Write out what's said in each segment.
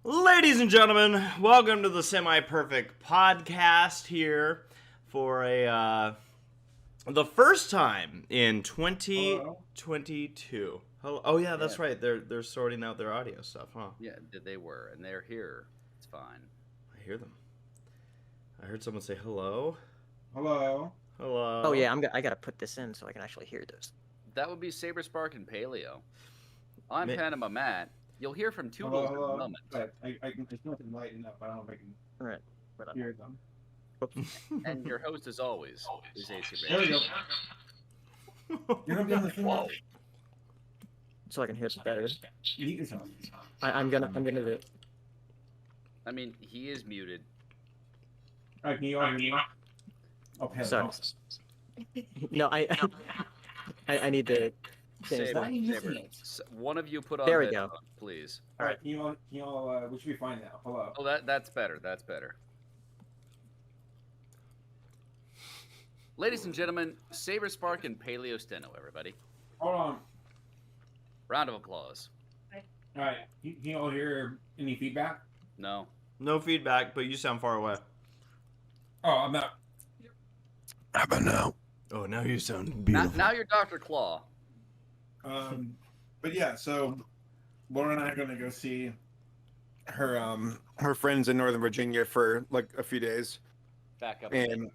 Ladies and gentlemen, welcome to the Semi-Perfect Podcast here for the first time in 2022. Hello. Oh yeah, that's right. They're sorting out their audio stuff, huh? Yeah, they were, and they're here. It's fine. I hear them. I heard someone say hello. Hello. Hello. Oh yeah, I gotta put this in so I can actually hear this. That would be Saberspark and Paleo. I'm PanamaMatt. You'll hear from Toodles in a moment. I just want to lighten up. I don't know if I can hear them. And your host, as always, is ACRacebest. There we go. You're gonna be on the phone. So I can hear it better. Mute yourself. I'm gonna do it. I mean, he is muted. All right, can you all hear me? Oh, Sorry. No, I need to change that. Saber. One of you put on There we headphones, go. please. All right, can you all we should be fine now. Hello. Oh, that's better. That's better. Ladies and gentlemen, Saberspark and PaleoSteno, everybody. Hold on. Round of applause. All right, can you all hear any feedback? No. No feedback, but you sound far away. Oh, I'm not. How about now? Oh, now you sound beautiful. Now you're Dr. Claw. But yeah, so Laura and I are gonna go see her friends in Northern Virginia for like a few days. Back up. And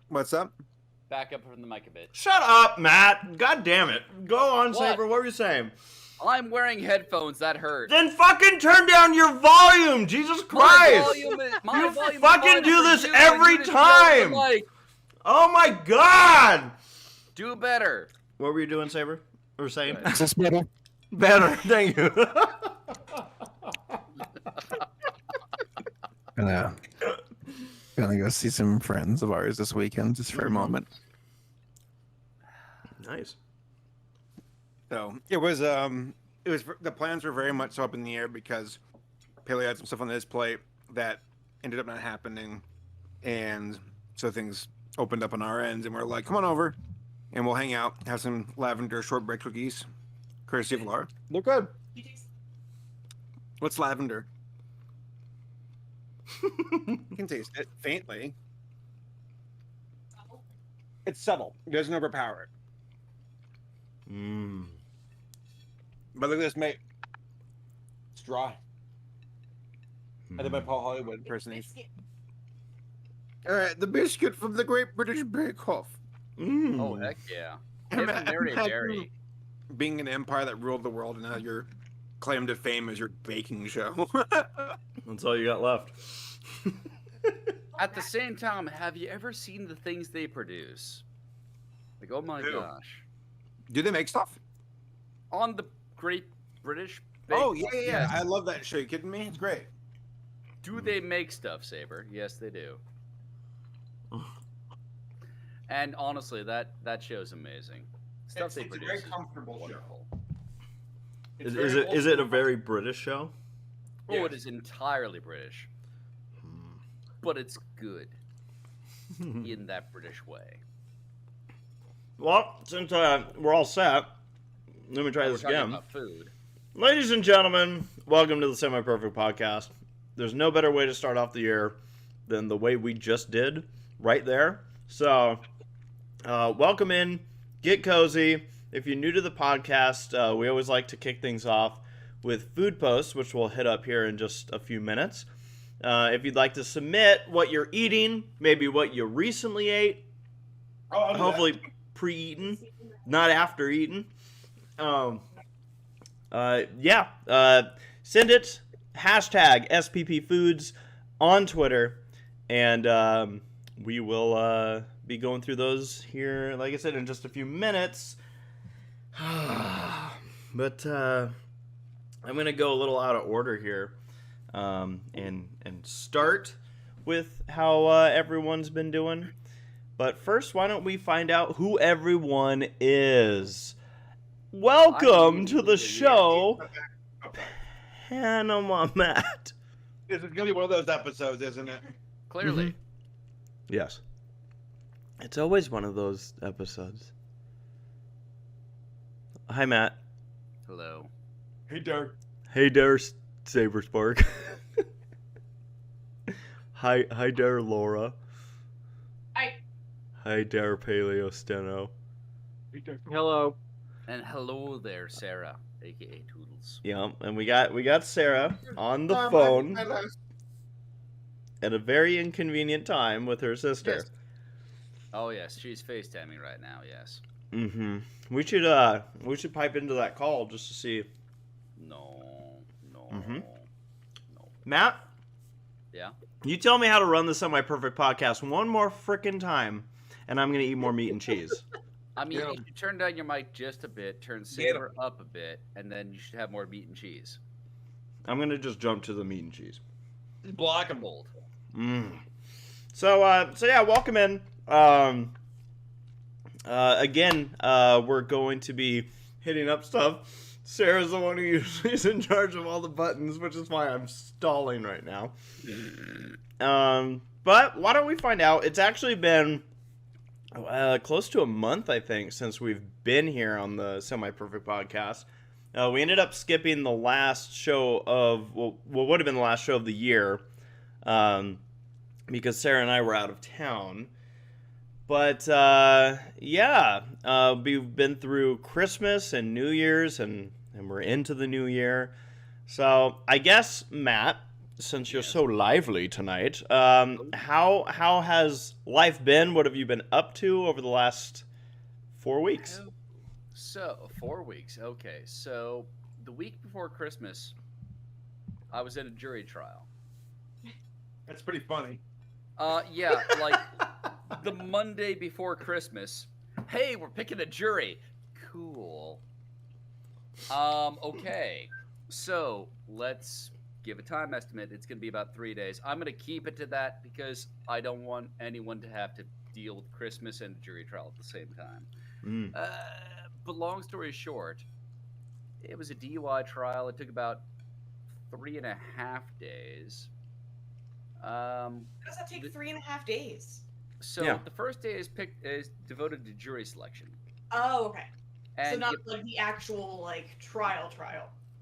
what's up? Back up from the mic a bit. Shut up, Matt. God damn it. Go on, What? Saber. What were you saying? I'm wearing headphones. That hurt. Then fucking turn down your volume. Jesus Christ. You fucking do this every time. Oh my God. Do better. What were you doing, Saber? Or saying? Is this better? Better. Thank you. Gonna go see some friends of ours this weekend, just for a moment. Nice. So it was the plans were very much so up in the air because Paley had some stuff on his plate that ended up not happening, and so things opened up on our ends, and we're like, come on over and we'll hang out, have some lavender shortbread cookies, courtesy of Laura. They're good. What's lavender? You can taste it faintly. It's subtle. It doesn't overpower it. But look at this, mate. It's dry. I did my Paul Hollywood impersonation. All right, the biscuit from the Great British Bake Off. Oh, heck yeah. Very. Being an empire that ruled the world, and now your claim to fame is your baking show. That's all you got left. At the same time, have you ever seen the things they produce? Like, oh my gosh. Do they make stuff? On the Great British Bake Oh, Off, yeah. yes. I love that show. You kidding me? It's great. Do they make stuff, Saber? Yes, they do. And honestly, that show's amazing. Stuff they produce. It's a very comfortable wonderful. show. Is it a very British show? Oh, Yes. it is entirely British. But it's good in that British way. Well, since we're all set, let me try We're this talking again. about food. Ladies and gentlemen, welcome to the Semi-Perfect Podcast. There's no better way to start off the year than the way we just did right there. So, welcome in, get cozy. If you're new to the podcast, we always like to kick things off with food posts, which we'll hit up here in just a few minutes. If you'd like to submit what you're eating, maybe what you recently ate, hopefully pre-eaten, not after eaten. Send it, hashtag SPP Foods on Twitter, and we will be going through those here, like I said, in just a few minutes. But I'm going to go a little out of order here and start with how everyone's been doing. But first, why don't we find out who everyone is? Welcome to the show, PanamaMatt. This is going to be one of those episodes, isn't it? Clearly. Yes. It's always one of those episodes. Hi, Matt. Hello. Hey, Dirk. Hey there, Saberspark. Hi there, Laura. Hi there, PaleoSteno. Hello. And hello there, Sarah, aka Toodles. Yeah, and we got Sarah on the phone at a very inconvenient time with her sister. Yes. Oh yes, she's FaceTiming right now. Yes. Mm-hmm. We should pipe into that call just to see. No. Mhm. No. Matt, Yeah. you tell me how to run the Semi-Perfect podcast one more frickin' time, and I'm gonna eat more meat and cheese. I mean, Yeah. you should turn down your mic just a bit, turn Saber up a bit, and then you should have more meat and cheese. I'm gonna just jump to the meat and cheese. Block and bold. So yeah, welcome in. Again, we're going to be hitting up stuff. Sarah's the one who usually is in charge of all the buttons, which is why I'm stalling right now. But why don't we find out? It's actually been close to a month, I think, since we've been here on the Semi-Perfect podcast. We ended up skipping the last show of, what would have been the last show of the year, because Sarah and I were out of town. But, yeah, we've been through Christmas and New Year's, and we're into the new year. So, I guess, Matt, since you're so lively tonight, how has life been? What have you been up to over the last 4 weeks? So, 4 weeks. Okay, so the week before Christmas, I was in a jury trial. That's pretty funny. Yeah, like the Monday before Christmas. Hey, we're picking a jury. Cool. Okay. So let's give a time estimate. It's going to be about 3 days. I'm going to keep it to that because I don't want anyone to have to deal with Christmas and a jury trial at the same time. But long story short, it was a DUI trial. It took about 3.5 days. How does that take 3.5 days? So Yeah. the first day is devoted to jury selection. Oh, okay. And So not like the actual like trial.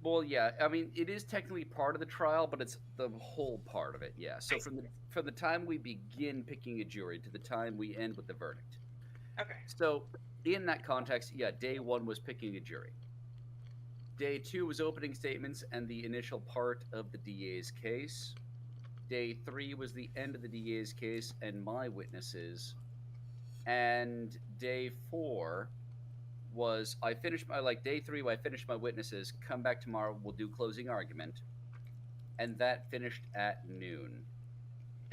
well, yeah. I mean, it is technically part of the trial, but it's the whole part of it. Yeah. So from the time we begin picking a jury to the time we end with the verdict. Okay. So in that context, yeah, day 1 was picking a jury. Day 2 was opening statements and the initial part of the DA's case. Day 3 was the end of the DA's case and my witnesses. And day 4 was day 3 I finished my witnesses, come back tomorrow, we'll do closing argument. And that finished at noon.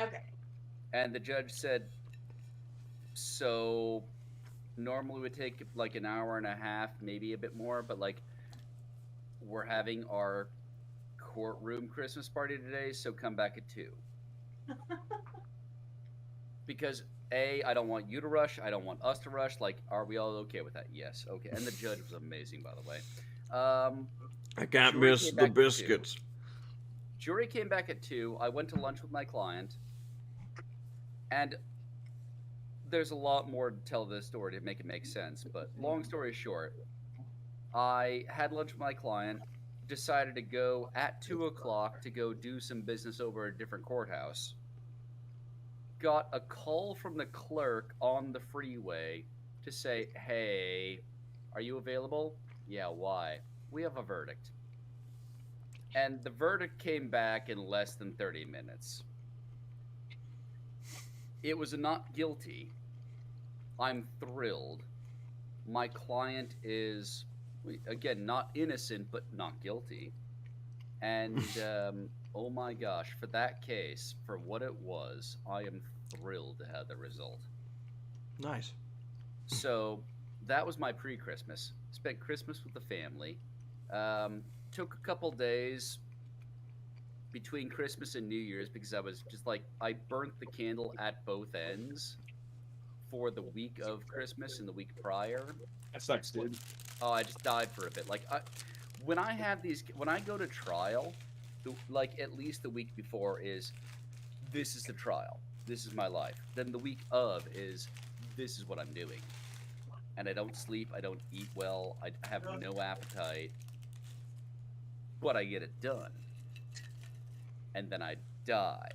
Okay. And the judge said, so normally it would take like an hour and a half, maybe a bit more, but like we're having our courtroom Christmas party today, so come back at 2. Because A, I don't want you to rush, I don't want us to rush. Like, are we all okay with that? Yes. Okay. And the judge was amazing, by the way. I can't jury miss came the back at 2. biscuits. Jury came back at 2. I went to lunch with my client. And there's a lot more to tell this story to make it make sense. But long story short, I had lunch with my client, decided to go at 2 o'clock to go do some business over a different courthouse. Got a call from the clerk on the freeway to say, hey, are you available? Yeah, why? We have a verdict. And the verdict came back in less than 30 minutes. It was a not guilty. I'm thrilled. My client is, again, not innocent, but not guilty. And, oh my gosh, for that case, for what it was, I am thrilled to have the result. Nice. So, that was my pre-Christmas. Spent Christmas with the family. Took a couple days between Christmas and New Year's because I was just like, I burnt the candle at both ends for the week of Christmas and the week prior. That sucks, dude. Oh, I just died for a bit. Like, when I go to trial, like at least the week before is, this is the trial. This is my life. Then the week of is, this is what I'm doing. And I don't sleep. I don't eat well. I have no appetite. But I get it done. and then I die.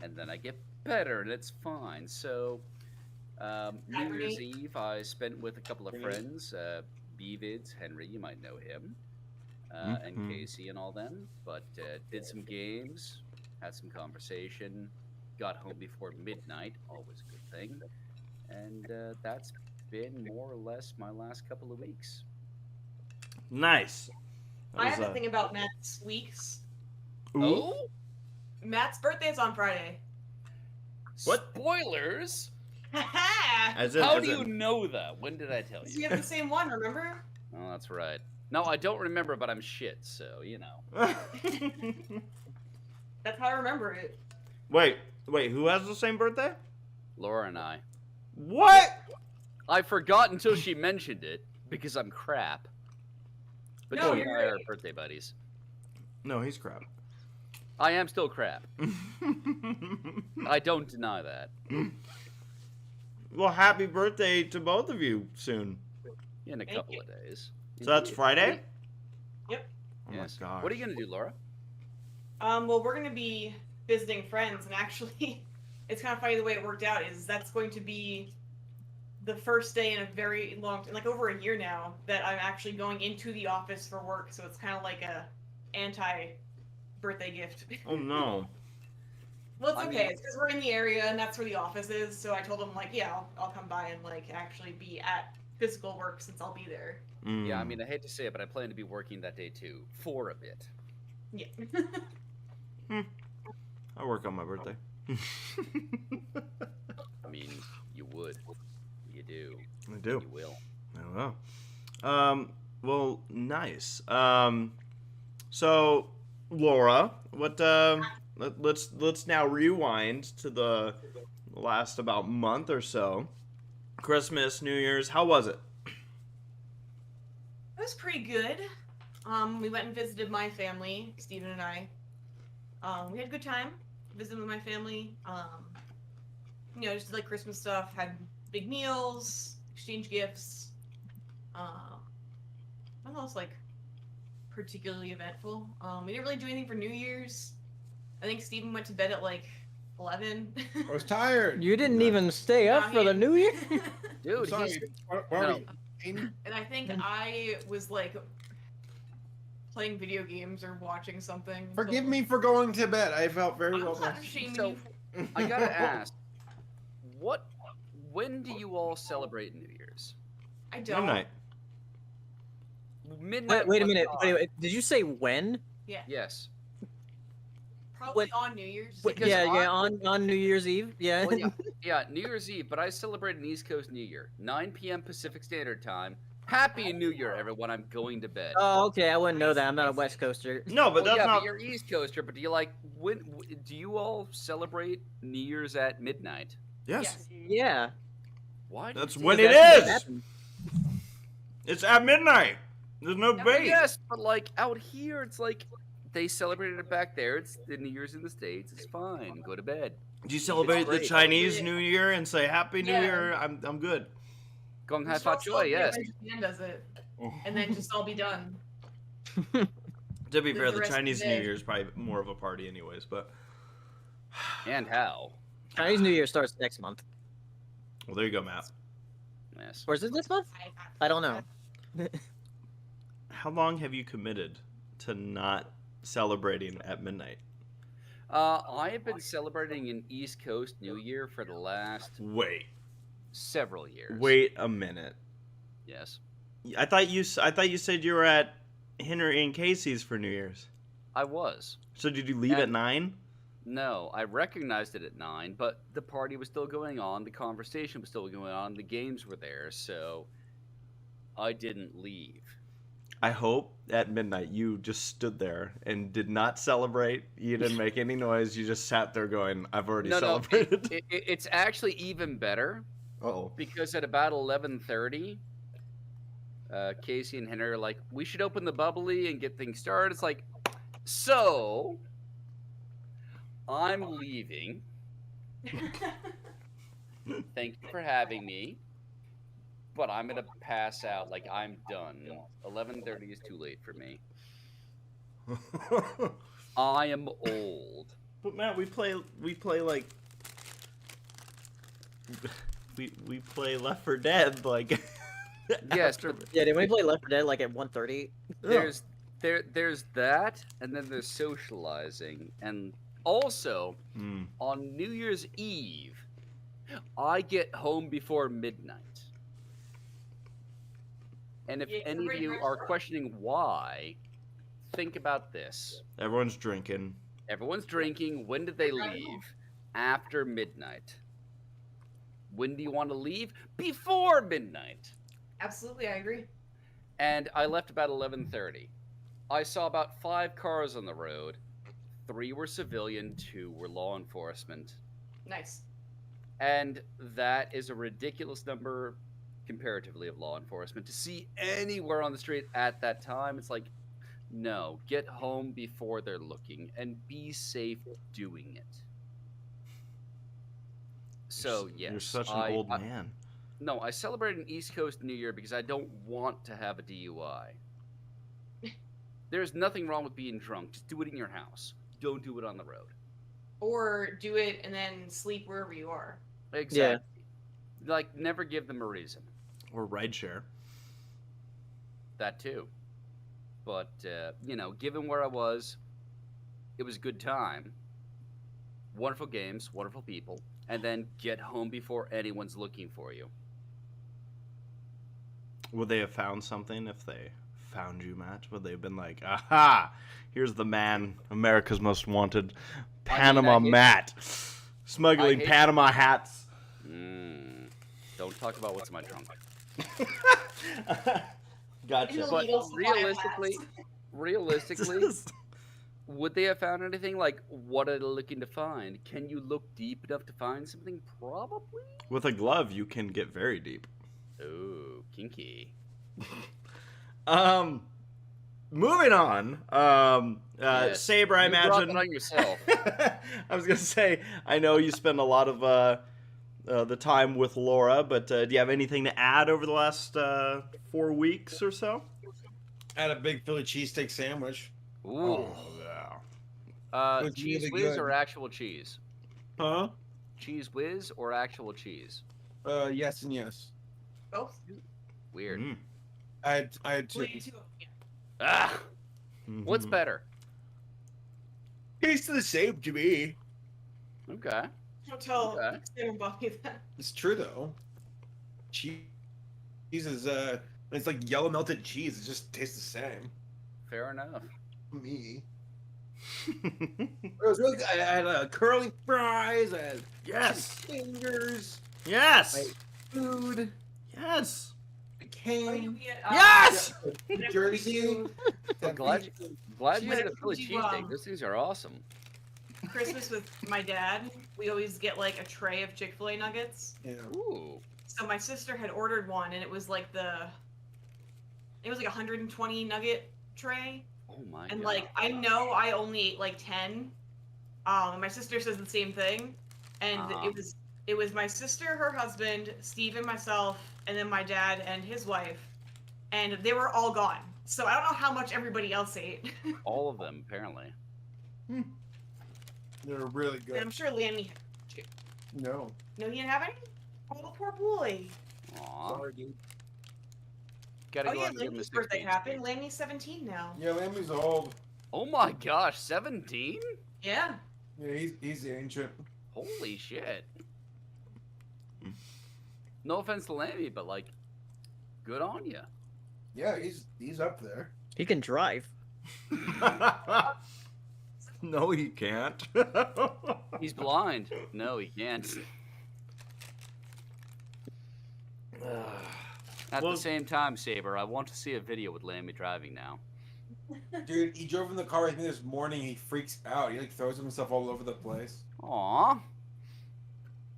And then I get better, and it's fine. So, New Year's Eve, I spent with a couple of friends, B-Vids, Henry, you might know him, and Casey and all them. But did some games, had some conversation, got home before midnight, always a good thing. And that's been more or less my last couple of weeks. Nice. I have a thing about Matt's weeks. Ooh. Oh? Matt's birthday is on Friday. What? Spoilers? As in, How as do you in- know that? When did I tell We you? have the same one, remember? Oh, that's right. No, I don't remember, but I'm shit, so, you know. That's how I remember it. Wait, who has the same birthday? Laura and I. What? I forgot until she mentioned it, because I'm crap. But No, she and you're I are right. birthday buddies. No, he's crap. I am still crap. I don't deny that. Well, happy birthday to both of you soon. In a Thank couple you. of days. So that's Friday? Yep. Oh Yes. my gosh. What are you going to do, Laura? Well, we're gonna be visiting friends, and actually, it's kind of funny the way it worked out. Is that's going to be the first day in a very long, like over a year now, that I'm actually going into the office for work. So it's kind of like a anti-birthday gift. Oh no. Well, it's I okay. mean- It's because we're in the area, and that's where the office is. So I told him, like, yeah, I'll come by and like actually be at physical work since I'll be there. Yeah, I mean, I hate to say it, but I plan to be working that day too, for a bit. Yeah. I work on my birthday. I mean, you would. You do. I do. You will. I don't know. Well, nice. So, Laura, what? Let's now rewind to the last about month or so. Christmas, New Year's. How was it? It was pretty good. We went and visited my family, Steven and I. We had a good time visiting with my family. You know, just did, like Christmas stuff, had big meals, exchanged gifts. What else, like, particularly eventful? We didn't really do anything for New Year's. I think Steven went to bed at, like, 11. I was tired. You didn't even stay up for the New Year? Dude, Sorry. he's... Why No. are we eating? And I think I was, like, playing video games or watching something. Forgive me for going to bed. I felt very I'm well. not ashamed So- of you. I gotta ask, when do you all celebrate New Year's? I don't. Midnight. Midnight. Wait a what minute. time? Wait, did you say when? Yes. Probably on New Year's. Because Yeah, I- on New Year's Eve. Yeah. Well, yeah, New Year's Eve, but I celebrate an East Coast New Year, 9 p.m. Pacific Standard Time. Happy New Year, everyone! I'm going to bed. Oh, okay. I wouldn't know that. I'm not a West Coaster. No, but Well, that's yeah, not. but you're East Coaster. But do you like do you all celebrate New Year's at midnight? Yes. Yeah. Why? do That's you do when that? it That's what is. happened. It's at midnight. There's no Yeah, debate. Yes, but like out here, it's like they celebrated it back there. It's the New Year's in the States. It's fine. Go to bed. Do you celebrate the great. Chinese New Year and say Happy New Yeah. Year? I'm good. Gong Hai Just Fa all Choi, yes. celebrate when Japan does it, and then just all be done. To be The fair, the rest of Chinese the New day. Year is probably more of a party, anyways. But And how? Chinese New Year starts next month. well, there you go, Matt. Yes. Or is it this month? I don't know. How long have you committed to not celebrating at midnight? I have been celebrating an East Coast New Year for the last Wait, several years. wait a minute. Yes. I thought you said you were at Henry and Casey's for New Year's. I was. So did you leave at And- 9? No, I recognized it at 9, but the party was still going on, the conversation was still going on, the games were there, so I didn't leave. I hope at midnight you just stood there and did not celebrate. You didn't make any noise. You just sat there going, "I've already celebrated." It's actually even better Uh-oh. because at about 11:30, Casey and Henry are like, "We should open the bubbly and get things started." It's like, so I'm leaving. Thank you for having me. But I'm gonna pass out. Like I'm done. 11:30 is too late for me. I am old. But Matt, we play like we play Left 4 Dead like. Yes, after- but Yeah, did we play Left 4 Dead like at 1:30? there's that, and then there's socializing, and also on New Year's Eve, I get home before midnight. And if Yeah, any of everybody you drinks are early. questioning why, think about this. Everyone's drinking. Everyone's drinking. When did they leave? After midnight. When do you want to leave? Before midnight. Absolutely, I agree. And I left about 11:30. I saw about 5 cars on the road. 3 were civilian, 2 were law enforcement. Nice. And that is a ridiculous number comparatively of law enforcement to see anywhere on the street at that time. It's like, no, get home before they're looking and be safe doing it. So, yes. You're such an old man. No, I celebrate an East Coast New Year because I don't want to have a DUI. There's nothing wrong with being drunk. Just do it in your house. Don't do it on the road. Or do it and then sleep wherever you are. Exactly. Like, never give them a reason. Or rideshare. That too. But, given where I was, it was a good time. Wonderful games, wonderful people. And then get home before anyone's looking for you. Would they have found something if they found you, Matt? Would they have been like, aha, here's the man, America's most wanted, PanamaMatt, smuggling Panama hats. Don't talk about what's in my trunk. Gotcha. But Illegal realistically, would they have found anything? Like, what are they looking to find? Can you look deep enough to find something? Probably. With a glove, you can get very deep. Ooh, kinky. Moving on. Yes. Saber, I You brought imagine. that on yourself. I was gonna say, I know you spend a lot of the time with Laura, but do you have anything to add over the last 4 weeks or so? I had a big Philly cheesesteak sandwich. Ooh. Yeah. It's Cheese really whiz good. or actual cheese? Huh? Cheese whiz or actual cheese? Yes and yes. Both? Weird. Mm. I had two. Well, you two- yeah. Ah, what's Mhm. better? Tastes the same to me. Okay. Don't tell Okay. Sam and Bobby that. It's true though. Cheese is it's like yellow melted cheese. It just tastes the same. Fair enough. Me. It was really good. I had curly fries. I had Yes. chicken fingers. Yes. I ate food. Yes. I Oh, you came. get, Yes. New Jersey. I'm glad you made a Philly Do, cheesesteak. Those things are awesome. Christmas with my dad, we always get like a tray of Chick-Fil-A Nuggets. Yeah. Ooh. So my sister had ordered one, and it was like a 120 nugget tray. Oh my And god. like I know I only ate like 10. And my sister says the same thing. And Uh-huh. it was my sister, her husband, Steve, and myself, and then my dad and his wife, and they were all gone. So I don't know how much everybody else ate. All of them, apparently. They're really And good. I'm sure Lammy. No. No, he didn't have any. Oh, poor boy. Aw. Sorry, dude. Gotta Oh go yeah, out and give him a Lammy's birthday 16 happened. steak. Lammy's 17 now. Yeah, Lammy's old. Oh my gosh, 17? Yeah. Yeah, he's the ancient. Holy shit. No offense to Lammy, but like, good on you. Yeah, he's up there. He can drive. No, he can't. He's blind. No, he can't. At Well- the same time, Saber, I want to see a video with Lammy driving now. Dude, he drove in the car with me this morning. He freaks out. He like throws himself all over the place. Aw.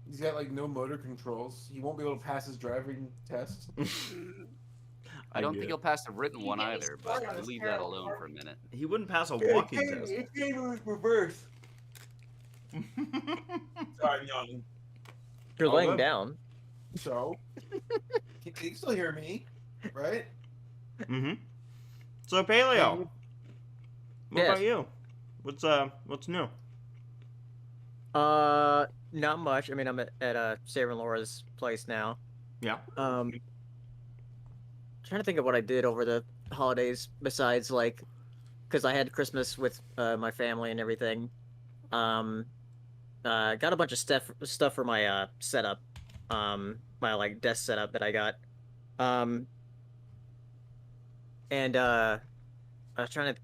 He's got like no motor controls. He won't be able to pass his driving test. I don't get think it. he'll pass the written one Yeah, either, he's but born on we'll his leave that parallel alone park. for a minute. He wouldn't pass a walking test. It came in reverse. Sorry, I'm yawning. You're Oh, laying good. down. So, you can still hear me, right? Mm-hmm. So Paleo, What Yes. about you? What's new? Not much. I mean, I'm at Sarah and Laura's place now. Yeah. Trying to think of what I did over the holidays besides like, because I had Christmas with my family and everything. Got a bunch of stuff for my setup, my like desk setup that I got. And I was trying to.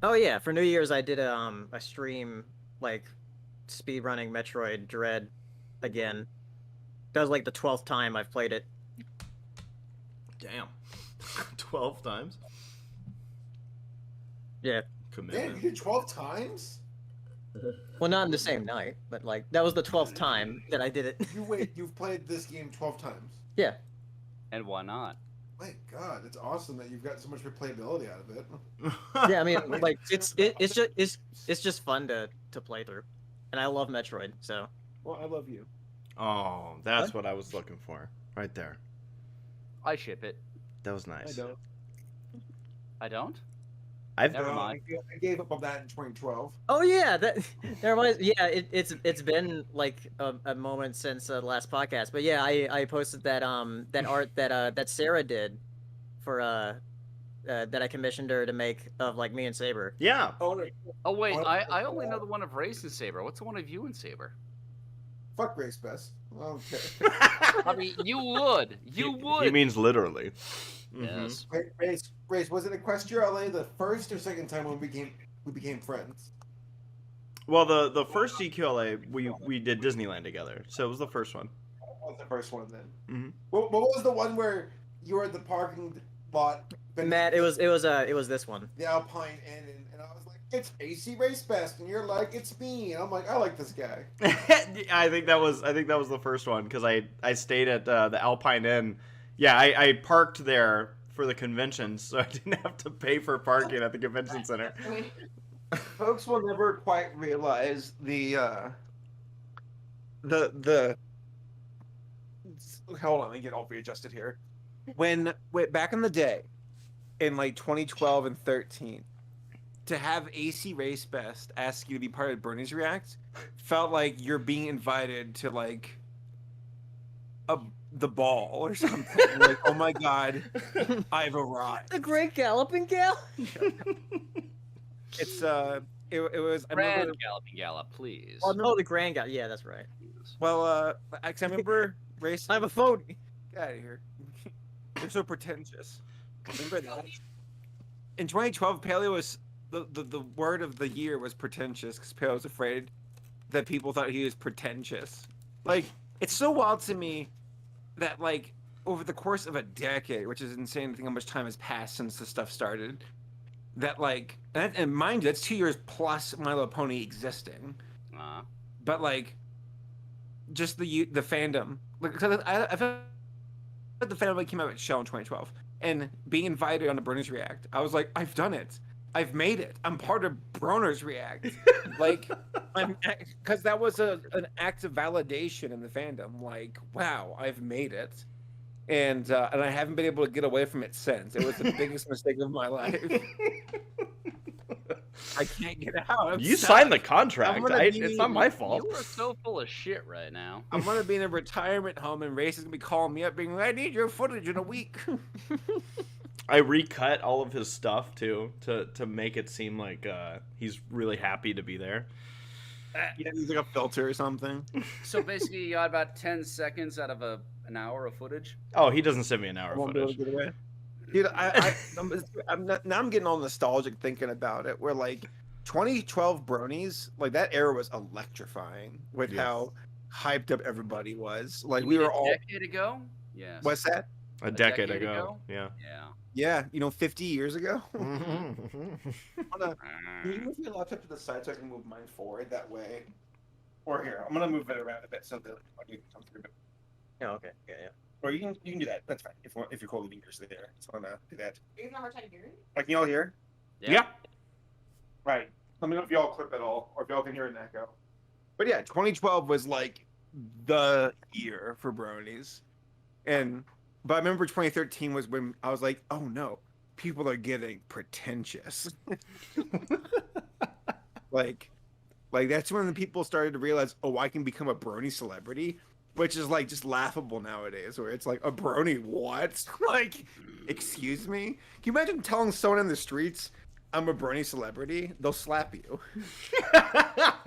Oh yeah, for New Year's I did a stream like speed running Metroid Dread again. That was like the 12th time I've played it. Damn. 12 times. Yeah. Damn, Commitment. you did 12 times? Well, not in the same night, but like that was the 12th time that I did it. You've played this game 12 times. Yeah. And why not? My God, it's awesome that you've got so much replayability out of it. Yeah, I mean, like it's just fun to play through, and I love Metroid, so. Well, I love you. Oh, that's what I was looking for. Right there. I ship it. That was nice. I don't. I don't? I've Never mind. I gave up on that in 2012. Oh yeah, that reminds. Yeah, it's been like a moment since the last podcast, but yeah, I posted that that art that Sarah did for that I commissioned her to make of like me and Saber. Yeah. Oh, no. Oh wait, I only know the one of Race and Saber. What's the one of you and Saber? Fuck ACRacebest. Okay. I mean, you would. You would. He means literally. Yes. Race, was it Equestria LA the first or second time when we became friends? Well, the first EQLA we did Disneyland together, so it was the first one. That was the first one then. Mhm. What was the one where you were at the parking lot? Matt, it was this one. The Alpine Inn, and I was like, it's ACRacebest, and you're like, it's me, and I'm like, I like this guy. I think that was the first one because I stayed at the Alpine Inn. Yeah, I parked there for the convention, so I didn't have to pay for parking at the convention center. Folks will never quite realize the hold on, let me get all readjusted here. When back in the day, in like 2012 and 13, to have ACRacebest ask you to be part of Bernie's React felt like you're being invited to like the ball or something. Like, oh my God, I've arrived. The Great Galloping Gal. It's it was I Grand remember, Galloping Gallop, please. Oh, the Grand Gal. Yeah, that's right. well I remember race. I have a phone. Get out of here. You're so pretentious. Remember that? In 2012, Paleo was the word of the year was pretentious because Paleo was afraid that people thought he was pretentious. Like, it's so wild to me that like over the course of a decade, which is insane to think how much time has passed since this stuff started, that like and mind you, that's 2 years plus My Little Pony existing. But like just the fandom, like, cause I feel like the fandom came out with Shell in 2012, and being invited on the Broners React, I was like, I've done it, I've made it, I'm part of Broners React. Like, because that was an act of validation in the fandom. Like, wow, I've made it, and I haven't been able to get away from it since. It was the biggest mistake of my life. I can't get out. You signed the contract. It's not my fault. You are so full of shit right now. I'm gonna be in a retirement home, and Race is gonna be calling me up, being like, "I need your footage in a week." I recut all of his stuff too to make it seem like he's really happy to be there. Yeah, he's like a filter or something. So basically, you got about 10 seconds out of an hour of footage. Oh, he doesn't send me an hour Won't be able footage. to get away. Dude, I'm getting all nostalgic thinking about it. Where like 2012 Bronies, like that era was electrifying with Yes. how hyped up everybody was. Like You we mean were all. a decade ago. Yes. What's that? A decade decade ago. ago? Yeah. Yeah. Yeah, 50 years ago. Mm-hmm. Can you move your laptop to the side so I can move mine forward that way? Or here, I'm gonna move it around a bit so that you can come through. Oh, okay. Yeah, yeah. Or you can do that. That's fine. If you're cool leaving yours there, so I'm gonna do that. Are you having a hard time hearing? Like, can y'all hear? Yeah. Right. Let me know if y'all clip at all, or if y'all can hear an echo. But yeah, 2012 was like the year for Bronies, but I remember 2013 was when I was like, oh no, people are getting pretentious. like that's when the people started to realize, oh, I can become a brony celebrity, which is like just laughable nowadays. Where it's like, a brony, what? Like, excuse me? Can you imagine telling someone in the streets, I'm a brony celebrity? They'll slap you.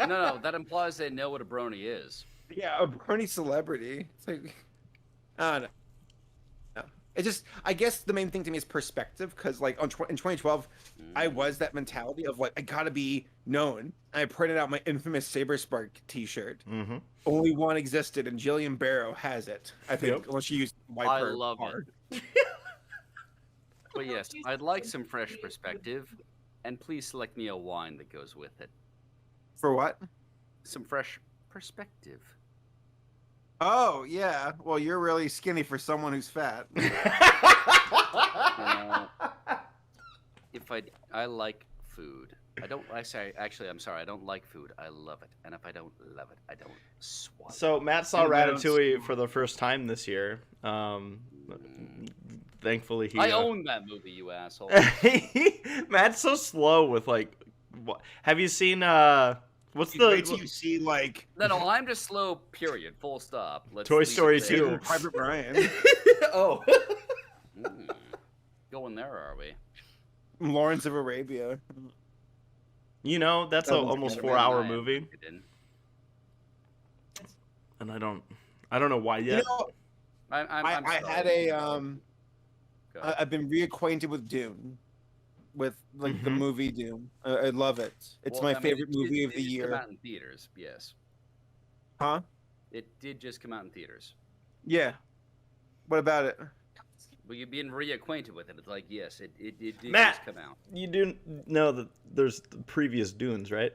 No, that implies they know what a brony is. Yeah, a brony celebrity. It's like, I don't know. No. It just, I guess the main thing to me is perspective, because like in 2012, I was that mentality of like, I gotta be known. I printed out my infamous Saberspark t-shirt. Mm-hmm. Only one existed, and Jillian Barrow has it. I think, Yep. unless she used wipe I her love hard. it. But yes, I'd like some fresh perspective, and please select me a wine that goes with it. For what? Some fresh perspective. Oh, yeah. Well, you're really skinny for someone who's fat. You know, if I like food. I'm sorry, I don't like food. I love it. And if I don't love it, I don't swallow it. So Matt saw And I don't Ratatouille for the first time this year. Thankfully, he. I own that movie, you asshole. Matt's so slow with like. Have you seen what's Wait till the you see, like, No, I'm just slow, period. Full stop. Let's Toy leave it Story there. 2. Saving Private Ryan. Oh. Going there, are we? Lawrence of Arabia. You know, that's That an was almost good. 4-hour I am movie, interested in. and I don't know why yet. You know, I'm I sorry. had a Go ahead. I've been reacquainted with Dune, with like the Mhm. movie Dune. I love it. It's Well, my I mean, favorite it did- movie of it the did year. Come out in theaters, yes. Huh? It did just come out in theaters. Yeah. What about it? Well, you've been reacquainted with it. It's like, yes, it did Matt! just come out. You do know that there's the previous Dunes, right?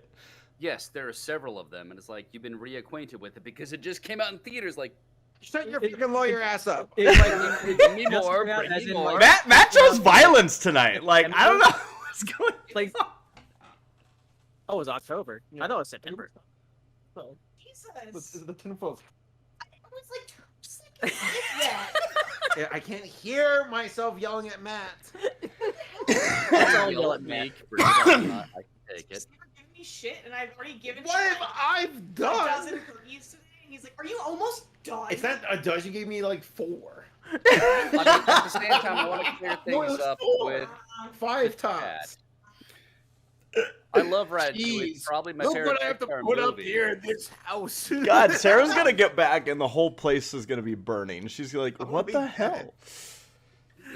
Yes, there are several of them, and it's like you've been reacquainted with it because it just came out in theaters. Like, Shut your fucking lawyer ass up. it's like bring me Just more, about bring as me in, more. like- Matt chose violence tonight. Like, I don't know what's going. Like, oh, it was October. I thought it was September. Well, Jesus. The tinfoil. I was like, just like yeah. I can't hear myself yelling at Matt. That's all Yell yell at at me, Matt. bring it on, I can take it. He's never given me shit, and I've already given What him have like I a done? dozen cookies today. And he's like, "Are you almost done?" It's not a dozen. You gave me like 4. I mean, at the same time, I want to clear No, it things was up 4. with 5 times. I love Ratatouille. It's Jeez. probably my Look favorite what I have to Pixar put up movie. here in this house. God, Sarah's gonna get back, and the whole place is gonna be burning. She's like, I'm "What gonna the be hell?"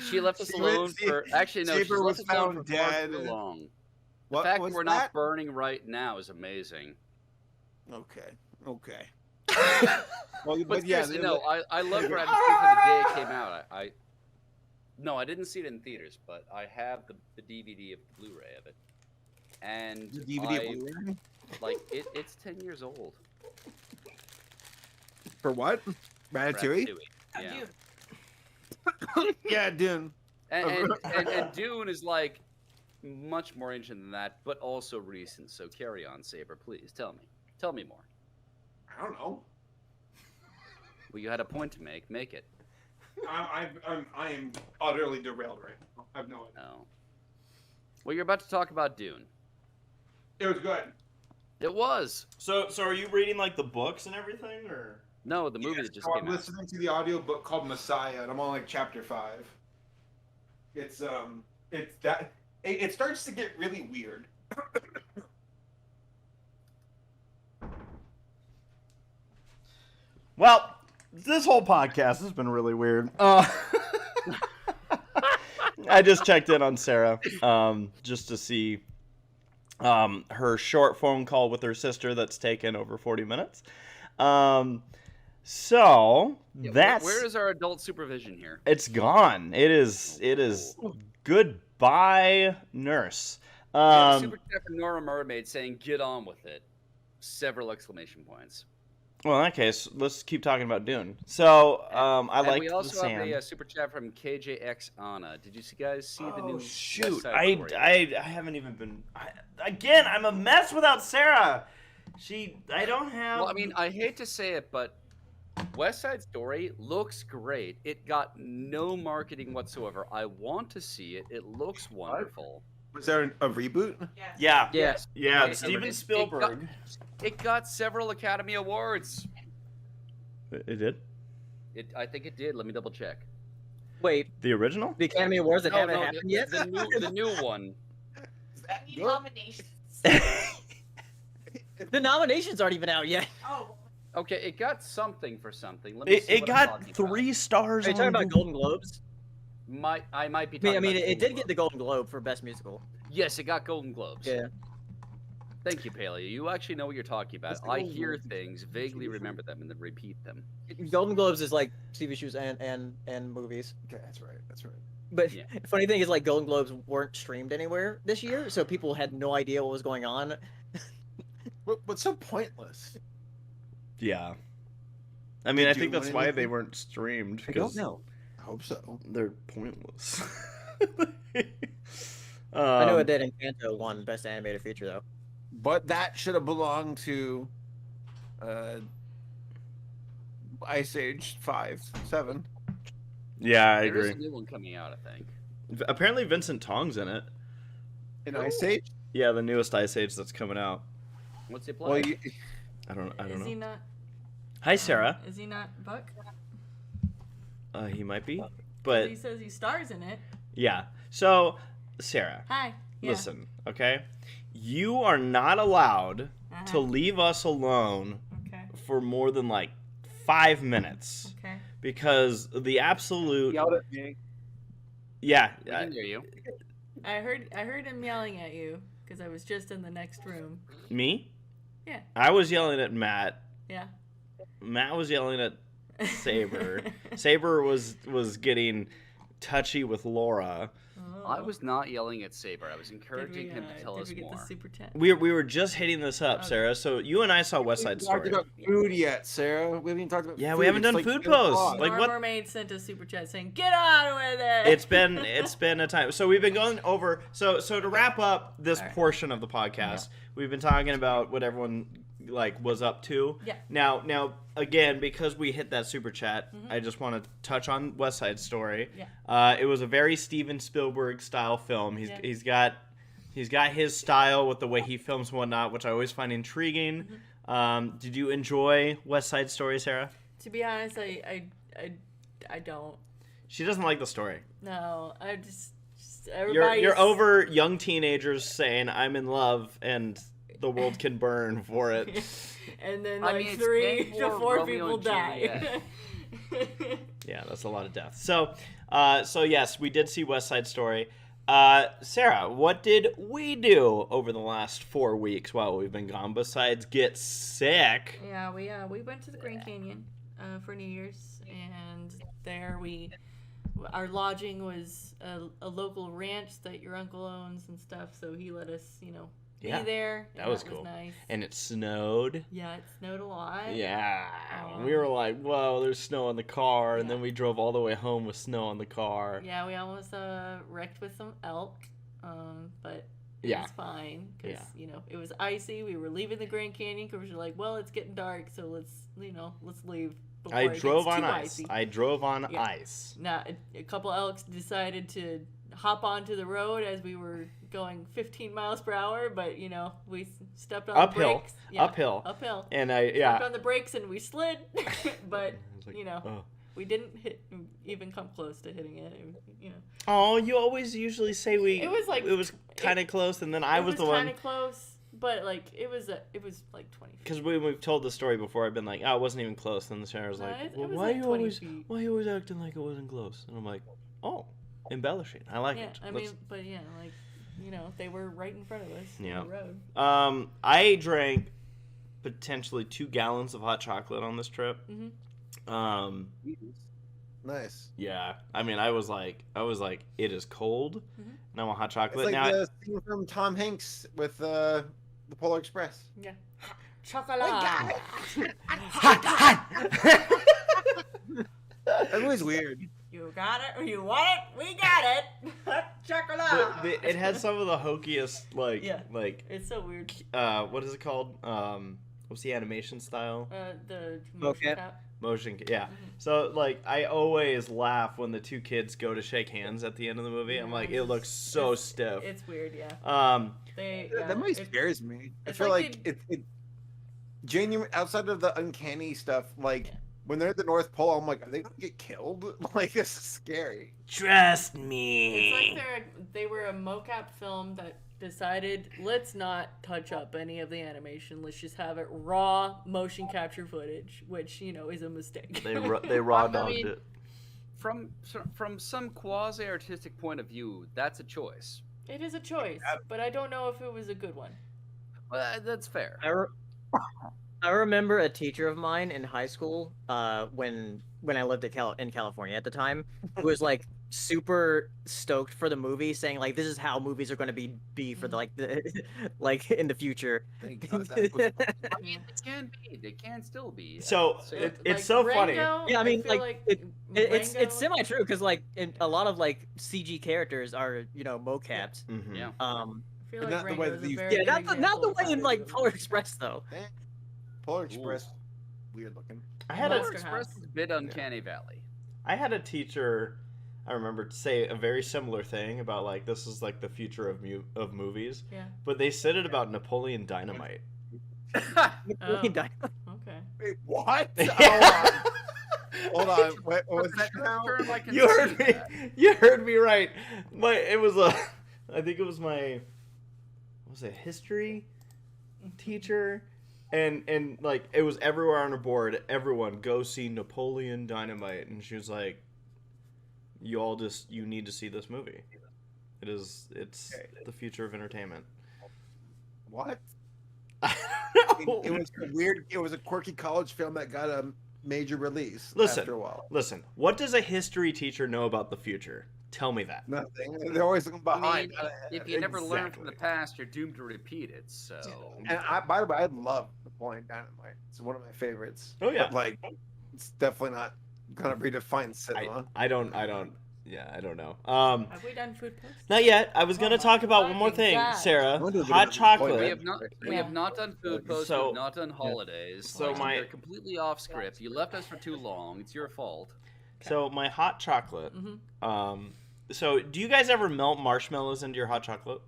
She left us She alone went- for. Actually, no, she Saber left was us alone found for far dead. too long. The What fact was we're that? not burning right now is amazing. Okay. Well, But yeah, seriously, no, I love Ratatouille from the day it came out. No, I didn't see it in theaters, but I have the DVD of the Blu-ray of it, and the DVD I, of Blu-ray? like it's 10 years old. For what? Ratatouille? I Yeah. do. Yeah, Dune. And Dune is like much more ancient than that, but also recent. So carry on, Saber, please tell me more. I don't know. Well, you had a point to make. Make it. I am utterly derailed right now. I have no idea. No. Well, you're about to talk about Dune. It was good. It was. So are you reading like the books and everything, or? No, the movie that just So came I'm out. listening to the audiobook called Messiah, and I'm on like chapter 5. It's that it starts to get really weird. Well, this whole podcast has been really weird. I just checked in on Sarah, just to see her short phone call with her sister that's taken over 40 minutes. So Yeah, that's where is our adult supervision here? it's gone. It is goodbye, nurse. Yeah, super chat from Nora Mermaid saying, "Get on with it." Several exclamation points. Well, in that case, let's keep talking about Dune. So I And like we the also have sand. a super chat from KJX Anna. Did you guys see the new? Oh shoot! West Side I Story? haven't even been. Again, I'm a mess without Sarah. I don't have. Well, I mean, I hate to say it, but West Side Story looks great. It got no marketing whatsoever. I want to see it. It looks wonderful. Was there a reboot? Yes. Yeah. Yes. Yeah, It- Steven it- Spielberg. It got several Academy Awards. It did? I think it did. Let me double check. Wait, The original? the Academy Awards that haven't no, happened yet? the new one. We need nominations. The nominations aren't even out yet. Oh. Okay, it got something for something. Let me see It what I'm got talking 3 stars Are you on talking about Google. Golden Globes? I might be I talking mean, about it did Golden get the Golden Globe for Best Musical. Yes, it got Golden Globes. Yeah. Thank you, Paleo. You actually know what you're talking about. What's the I Golden hear Globes? things, vaguely remember them, and then repeat them. Golden Globes is like TV shows and movies. Okay, that's right. That's right. But Yeah. the funny thing is, like, Golden Globes weren't streamed anywhere this year, so people had no idea what was going on. What's so pointless? Yeah. I mean, Did I you think that's win why they anything? weren't streamed. I don't know. I hope so. They're pointless. I know it did. Encanto won Best Animated Feature, though. But that should have belonged to Ice Age 5, 7. Yeah, I There is agree. a new one coming out, I think. Apparently, Vincent Tong's in it. In Ice Age? Yeah, the newest Ice Age that's coming out. What's it play? Well, I don't Is he know. not? Hi, Sarah. Is he not Buck? He might be, 'Cause but he says he stars in it. yeah. So, Sarah, Hi. Yeah. listen, okay? You are not allowed Uh-huh. to leave us alone Okay. for more than like 5 minutes Okay. because the absolute yelled at me. yeah. We can hear you. I heard him yelling at you because I was just in the next room. Me? Yeah. I was yelling at Matt. Yeah. Matt was yelling at Saber. Saber was getting touchy with Laura. Oh. I was not yelling at Saber. I was Did encouraging we, him to tell did us we get more. the super chat? We were just hitting this up, Okay. Sarah. So you and I saw West Side We haven't Story. talked about food yet, Sarah. We haven't even talked about Yeah, food. we haven't It's done like food 10 posts. o'clock. Like, what- Mermaid sent a super chat saying, "Get on with it." It's been a time. So we've been going over. So to wrap up this All right. portion of the podcast, we've been talking about what everyone like was up to. Yeah. Now again, because we hit that super chat, I just want to touch on West Side Story. Yeah. It was a very Steven Spielberg style film. Yeah. He's got his style with the way he films and whatnot, which I always find intriguing. Did you enjoy West Side Story, Sarah? To be honest, I don't. She doesn't like the story. No, I just everybody. You're over young teenagers saying I'm in love and the world can burn for it. And then I like mean, it's 3 Gang to War, 4 Romeo people and die. Yeah, that's a lot of death. So yes, we did see West Side Story. Sarah, what did we do over the last 4 weeks while we've been gone besides get sick? Yeah, we went to the Grand Canyon for New Year's, and there our lodging was a local ranch that your uncle owns and stuff, so he let us, be Yeah, there. that and was cool. nice. And it snowed. Yeah, it snowed a lot. Yeah. We were like, whoa, there's snow on the car. And Yeah. then we drove all the way home with snow on the car. Yeah, we almost wrecked with some elk, but it Yeah. was fine because it was icy. We were leaving the Grand Canyon because we were like, well, it's getting dark, so let's leave. Before I it gets drove on too ice. icy. I drove on Yeah. ice. Now, a couple elks decided to hop onto the road as we were going 15 miles per hour, but we stepped on Uphill. the brakes. Yeah, Uphill. uphill. And Stepped on the brakes and we slid, but I was like, oh. we didn't even come close to hitting it. Oh, you always usually say It was like it was kind of close, and then I was the one. kind of close, but like it was like 20 feet. Because we've told the story before, I've been like, oh, it wasn't even close. And the Sarah was No, like, it well, was why like you 20 always feet. why you always acting like it wasn't close? And I'm like, oh, embellishing. I like Yeah, it. I mean, but yeah, like they were right in front of us Yeah. on the road. I drank potentially 2 gallons of hot chocolate on this trip. Mhm. Nice. Yeah. I mean, I was like, it is cold, Mhm. and I want hot It's chocolate. like Now, the scene from Tom Hanks with the Polar Express. Yeah, chocolate. That was weird. You got it. You want it? We got it. Chocolate. it has some of the hokiest, Yeah. like, It's so weird. what is it called? What's the animation style? The motion Okay. cap. Yeah. So like I always laugh when the two kids go to shake hands at the end of the movie. I'm like, it looks so stiff. It's weird, yeah. That movie scares me. I it's feel like like it genuine outside of the uncanny stuff, like when they're at the North Pole, I'm like, are they gonna get killed? Like, this is scary. Trust me. It's like they were a mocap film that decided, let's not touch up any of the animation. Let's just have it raw motion capture footage, which, you know, is a mistake. They raw dogged it. From some quasi-artistic point of view, that's a choice. It is a choice, but I don't know if it was a good one. Well, that's fair. I remember a teacher of mine in high school, when I lived in California at the time, who was like super stoked for the movie, saying like, "This is how movies are going to be for like in the future." Thank God that was- I mean, it can be. They can still be. So Like it's so funny. Rango, Yeah, I mean, feel like, Rango- it's semi true because like a lot of like CG characters are mocaps. Mhm. Yeah. I feel But like not the way Rango's that a you- very Yeah, good not the example way of in how like they do Polar it. Express though. Polar Express, weird looking. I had Polar a Express is a bit uncanny valley. teacher, I remember, say a very similar thing about like this is like the future of movies. Yeah. But they said it about Napoleon Dynamite. Oh, Okay. Wait, what? Yeah. Hold on. What was that That now? term I can You heard see me. that. You heard me right. I think it was my history teacher, and like it was everywhere on her board. Everyone go see Napoleon Dynamite, and she was like, you need to see this movie. It's the future of entertainment. What? I It, don't know. it was weird. It was a quirky college film that got a major release Listen. after a while. Listen, what does a history teacher know about the future? Tell me that. Nothing. They're always looking I behind. mean, not ahead. if you never learn from the Exactly. past, you're doomed to repeat it. So, And by the way, I love Napoleon Dynamite. It's one of my favorites. Oh, yeah. But, like, it's definitely not gonna redefine cinema. I don't know. Have we done food posts? Not yet. I was gonna Oh my talk about one more fucking thing, God. Sarah. I wonder if Hot there's a chocolate. point. we have not done food posts. So- We've not done holidays. So They're completely off script. You left us for too long. It's your fault. So my hot chocolate. Mm-hmm. So do you guys ever melt marshmallows into your hot chocolate?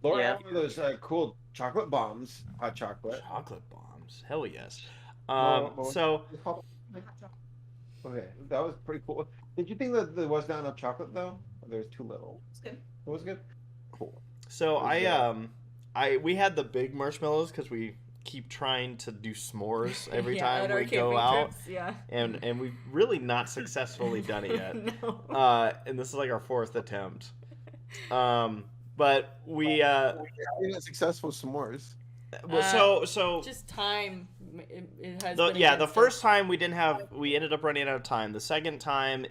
Laura, Yeah. had one of those cool chocolate bombs, hot chocolate. Chocolate bombs. Hell yes. Well, So Okay, that was pretty cool. Did you think that there was not enough chocolate though? Or there was too little? It's good. It was good. Cool. we had the big marshmallows because we keep trying to do s'mores every Yeah, time at our we go camping out, trips, yeah. and we've really not successfully done it yet. No. And this is like our fourth attempt. But we Having a successful s'mores. so Just time. It has the been the against first us. time we ended up running out of time. The second time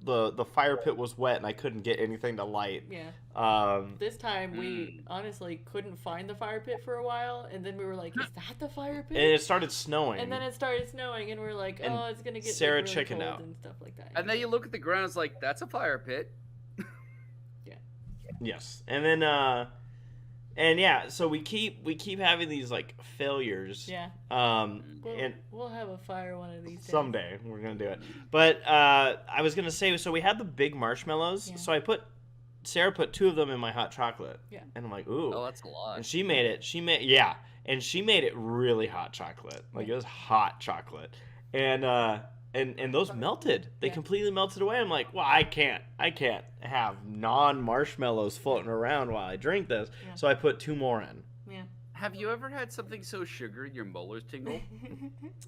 the fire pit was wet and I couldn't get anything to light. Yeah. This time we honestly couldn't find the fire pit for a while, and then we were like, "Is that the fire pit?" And it started snowing. And then it started snowing, and we are like, And "Oh, it's gonna get Sarah like, really chickened cold out. and stuff like that." And then you look at the ground. It's like that's a fire pit. Yes, and then and yeah, so we keep having these like failures. Yeah. And We'll have a fire one of these days. someday we're gonna do it. But I was gonna say, so we had the big marshmallows. Yeah. So Sarah put 2 of them in my hot chocolate. Yeah. And I'm like, ooh. Oh, that's a lot. And she made it really hot chocolate. Like it was hot chocolate. And those melted. They Yeah. completely melted away. I'm like, well, I can't have non-marshmallows floating around while I drink this. Yeah. So I put 2 more in. Yeah. Have you ever had something so sugary your molars tingle?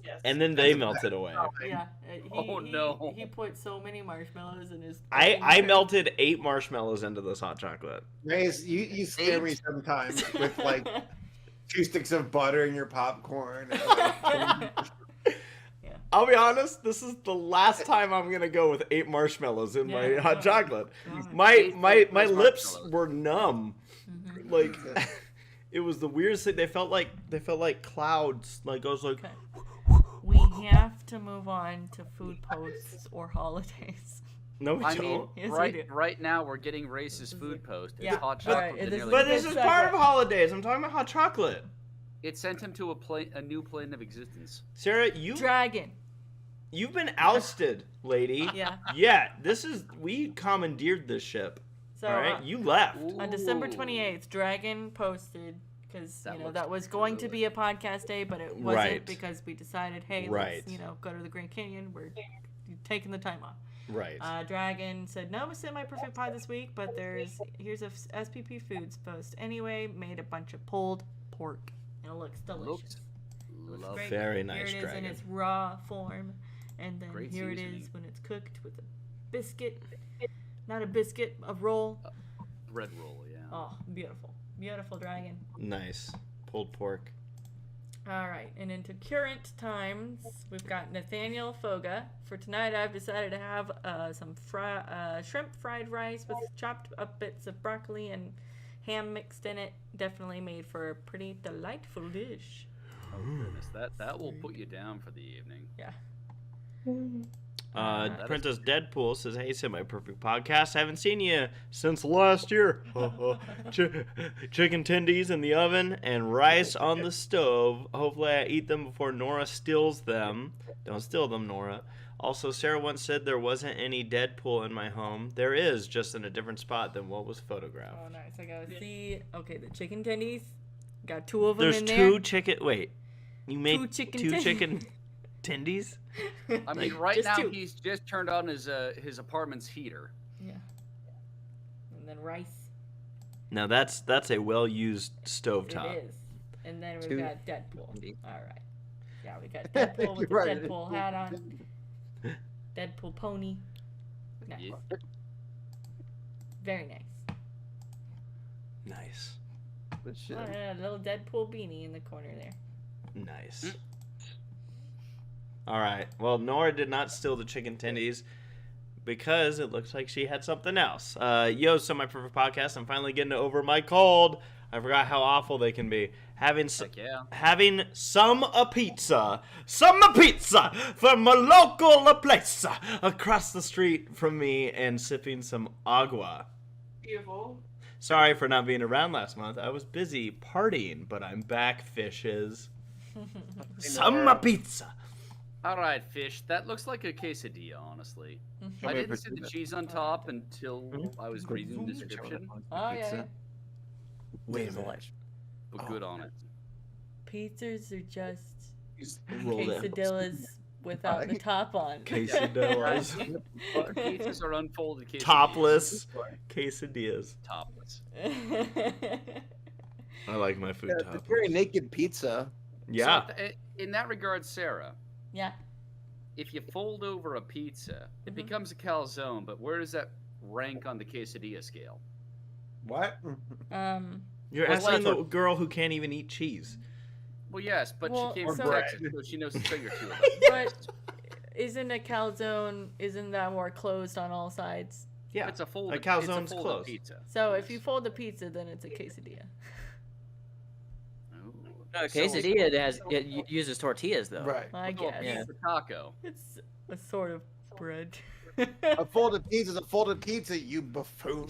Yes. And then they melted away. Yeah. Oh, no. He put so many marshmallows in his. I melted 8 marshmallows into this hot chocolate. Maze, you scare me sometimes with like 2 sticks of butter in your popcorn. And, like, I'll be honest, this is the last time I'm gonna go with 8 marshmallows in my Yeah. hot chocolate. God. My Eight lips marshmallows. were numb. Mhm. Like it was the weirdest thing. They felt like clouds. Like I was like, Okay. We have to move on to food posts or holidays. no, we I don't. mean, Yes, we right do. right now we're getting racist food post. It's Yeah, hot alright, chocolate. this is- vanilla. But this Good is part of segment. holidays. I'm talking about hot chocolate. It sent him to a new plane of existence. Sarah, you Dragon. You've been ousted, lady. Yeah. Yeah, we commandeered this ship. So All right, you left. on December 28th, Dragon posted because That looks that was going to good. be a podcast day, but it wasn't Right. because we decided, hey, Right. let's go to the Grand Canyon. We're taking the time off. Right. Dragon said no semi-perfect pie this week, but here's a SPP Foods post anyway. Made a bunch of pulled pork, and it looks delicious. Looks Love great. Very nice, Here it is Dragon. in its raw form, and then Great here it seasoning. is when it's cooked with a biscuit. Not a biscuit, a roll. Bread roll, yeah. Oh, beautiful. Beautiful Dragon. Nice. Pulled pork. All right, and into current times, we've got Nathaniel Foga. For tonight, I've decided to have some shrimp fried rice with chopped up bits of broccoli and ham mixed in it. Definitely made for a pretty delightful dish. Oh goodness, that will put you down for the evening. Yeah. That Princess Deadpool says, "Hey, semi-perfect podcast. Haven't seen you since last year. Chicken tendies in the oven and rice on the stove. Hopefully, I eat them before Nora steals them. Don't steal them, Nora. Also, Sarah once said there wasn't any Deadpool in my home. There is, just in a different spot than what was photographed. Oh, nice. I gotta see. Okay, the chicken tendies. Got two of them There's in there. two chicken. Wait, you made Two chicken two tendies. chicken tendies? I mean, Like, right just now two. he's just turned on his apartment's heater. Yeah. And then rice. No, that's a well-used stovetop. It is. And then we've Two. got Deadpool. All right. Yeah, we got Deadpool with the You're right. Deadpool hat on. Deadpool pony. Nice. Yeah. Very nice. Nice, Good shit. Oh, yeah, a little Deadpool beanie in the corner there. nice. All right. Well, Nora did not steal the chicken tendies because it looks like she had something else. Yo, semi-perfect podcast. I'm finally getting over my cold. I forgot how awful they can be. Having Heck yeah. some pizza from a local place across the street from me and sipping some agua. Beautiful. Sorry for not being around last month. I was busy partying, but I'm back, fishes. Some pizza. All right, fish. That looks like a quesadilla, honestly. I didn't see the cheese on top until I was reading the description, Oh, yeah. Wait a minute. but good on it. Pizzas are just Roll them. quesadillas without the top on. Quesadillas. Pizzas are unfolded quesadillas. Topless quesadillas. Topless. I like my food It's a topless. very naked pizza. Yeah. So, in that regard, Sarah, Yeah. if you fold over a pizza, it Mhm. becomes a calzone, but where does that rank on the quesadilla scale? What? You're Well, asking the like- girl who can't even eat cheese. Well, yes, but Well, she came from so- Texas, so she knows a thing or two about But isn't a calzone, isn't that more closed on all sides? Yeah. It's a fold. A It's calzone's a fold-up closed. pizza. So if you fold the pizza, then it's a quesadilla. Ooh. No, quesadilla uses tortillas though. Right. I Well, guess. Yeah. pizza taco. It's a sort of bread. A folded pizza is a folded pizza, you buffoon.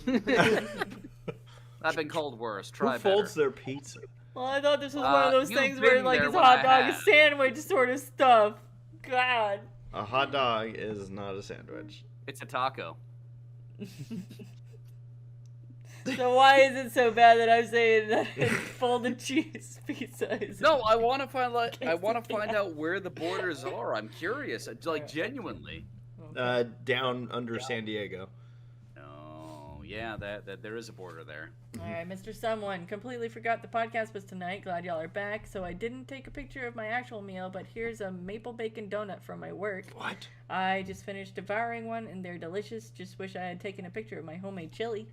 I've been called worse. Who Try folds better. their pizza? Well, I thought this was one of those you've things where been like there it's when hot I dog, have. a sandwich sort of stuff. God. A hot dog is not a sandwich. It's a taco. So why is it so bad that I'm saying that folded cheese pizza is? No, I want to find like I want to Quesadilla. find out where the borders are. I'm curious, like genuinely. Down under San Diego. Oh yeah, that there is a border there. All right, Mr. Someone. Completely forgot the podcast was tonight. Glad y'all are back. So I didn't take a picture of my actual meal, but here's a maple bacon donut from my work. What? I just finished devouring one, and they're delicious. Just wish I had taken a picture of my homemade chili.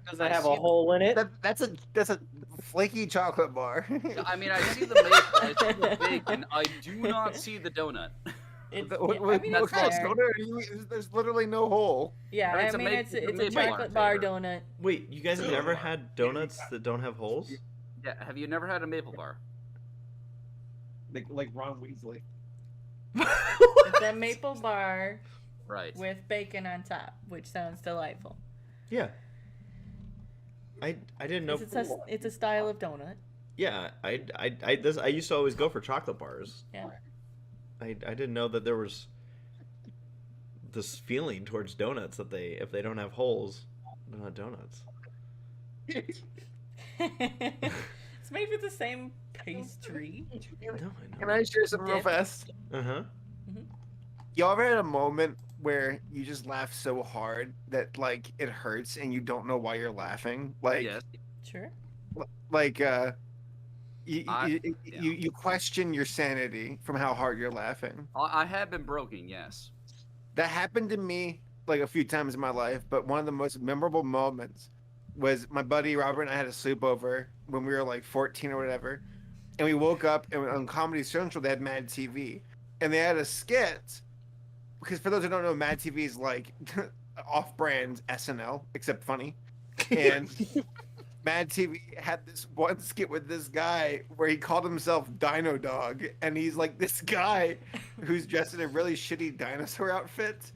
Does it have a hole in it? That's a flaky chocolate bar. I mean, I see the maple, I see the bacon. I do not see the donut. It's, What- yeah, what- I mean, what it's kind of there. donut? There's literally no hole. Yeah, It's I a mean, ma- it's it's a a maple chocolate bar flavor. donut. Wait, you guys have never had donuts that don't have holes? Yeah, have you never had a maple bar? Like Ron Weasley. It's a maple bar Right. with bacon on top, which sounds delightful. Yeah. I didn't know. It's a style of donut. Yeah, I used to always go for chocolate bars. Yeah. I didn't know that there was this feeling towards donuts that if they don't have holes, they're not donuts. It's made with the same pastry. No, I know. Can I share something real Dip. fast? Uh-huh. Y'all ever had a moment where you just laugh so hard that like it hurts and you don't know why you're laughing? Like, Yes. Sure. like you, I- you, yeah. you question your sanity from how hard you're laughing. I have been broken, yes. That happened to me like a few times in my life, but one of the most memorable moments was my buddy Robert and I had a sleepover when we were like 14 or whatever, and we woke up and on Comedy Central they had Mad TV, and they had a skit. Because for those who don't know, Mad TV is like off-brand SNL, except funny. And Mad TV had this one skit with this guy where he called himself Dino Dog, and he's like this guy who's dressed in a really shitty dinosaur outfit,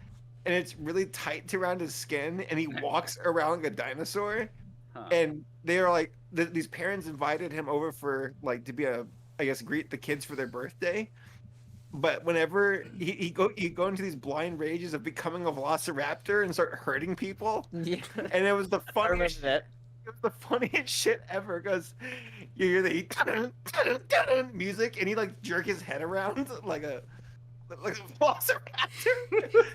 and it's really tight around his skin, and he walks around like a dinosaur. Huh. And they are like these parents invited him over for like to be I guess greet the kids for their birthday. But whenever he go into these blind rages of becoming a velociraptor and start hurting people, Yeah. and it was the I remember funniest. that. It was the funniest shit ever because you hear the music and he like jerk his head around like a velociraptor.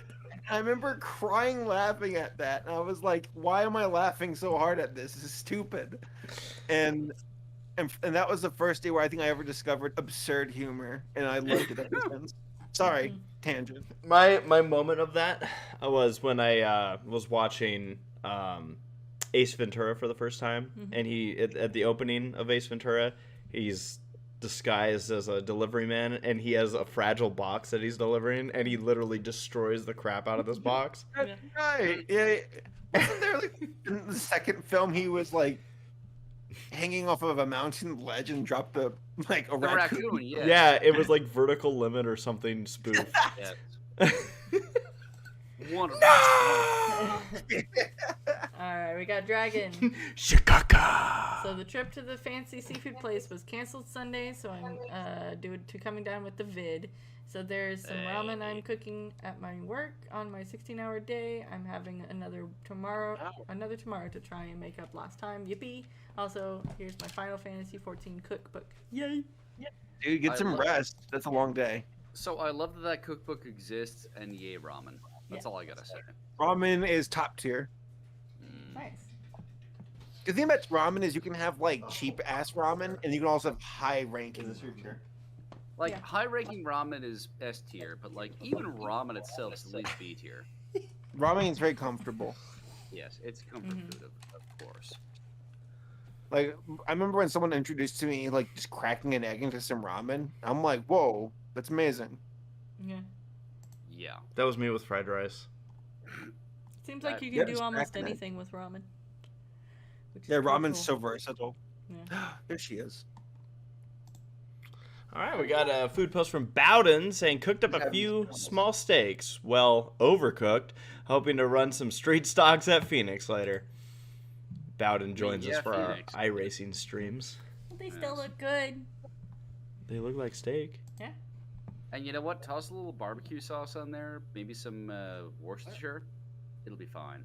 I remember crying laughing at that, and I was like, "Why am I laughing so hard at this? This is stupid." And that was the first day where I think I ever discovered absurd humor, and I loved it ever since. Sorry, tangent. My moment of that was when I was watching Ace Ventura for the first time, and he at the opening of Ace Ventura, he's disguised as a delivery man, and he has a fragile box that he's delivering, and he literally destroys the crap out of this box. Yeah. Right? Yeah. Wasn't there like in the second film he was like hanging off of a mountain ledge and dropped a The raccoon? raccoon, yeah. Yeah, it was like Vertical Limit or something spoof. Yes. Wonderful. Alright, we got Dragon. Shikaka. So the trip to the fancy seafood place was canceled Sunday, so I'm coming down with the vid. So there's some ramen I'm cooking at my work on my 16-hour day. I'm having another tomorrow to try and make up lost time. Yippee! Also, here's my Final Fantasy 14 cookbook. Yay! Dude, get I some love- rest. That's a long day. So I love that cookbook exists, and yay ramen. That's all I gotta say. Ramen is top tier. Nice. The thing about ramen is you can have like cheap ass ramen, and you can also have high ranking. Like Yeah. high-ranking ramen is S tier, but like even ramen itself is at least B tier. Ramen is very comfortable. Yes, it's comfort food, of course. Like I remember when someone introduced to me like just cracking an egg into some ramen. I'm like, whoa, that's amazing. Yeah. Yeah. That was me with fried rice. Seems like you Yeah, can do just almost cracking it. anything with ramen. Which is Yeah, pretty ramen's cool. so versatile. Yeah. There she is. All right, we got a food post from Bowden saying cooked up a few small steaks, well, overcooked, hoping to run some street stocks at Phoenix later. Bowden joins us yeah, for Phoenix. our iRacing streams. They still Yes. look good. They look like steak. And you know what? Toss a little barbecue sauce on there, maybe some Worcestershire. It'll be fine.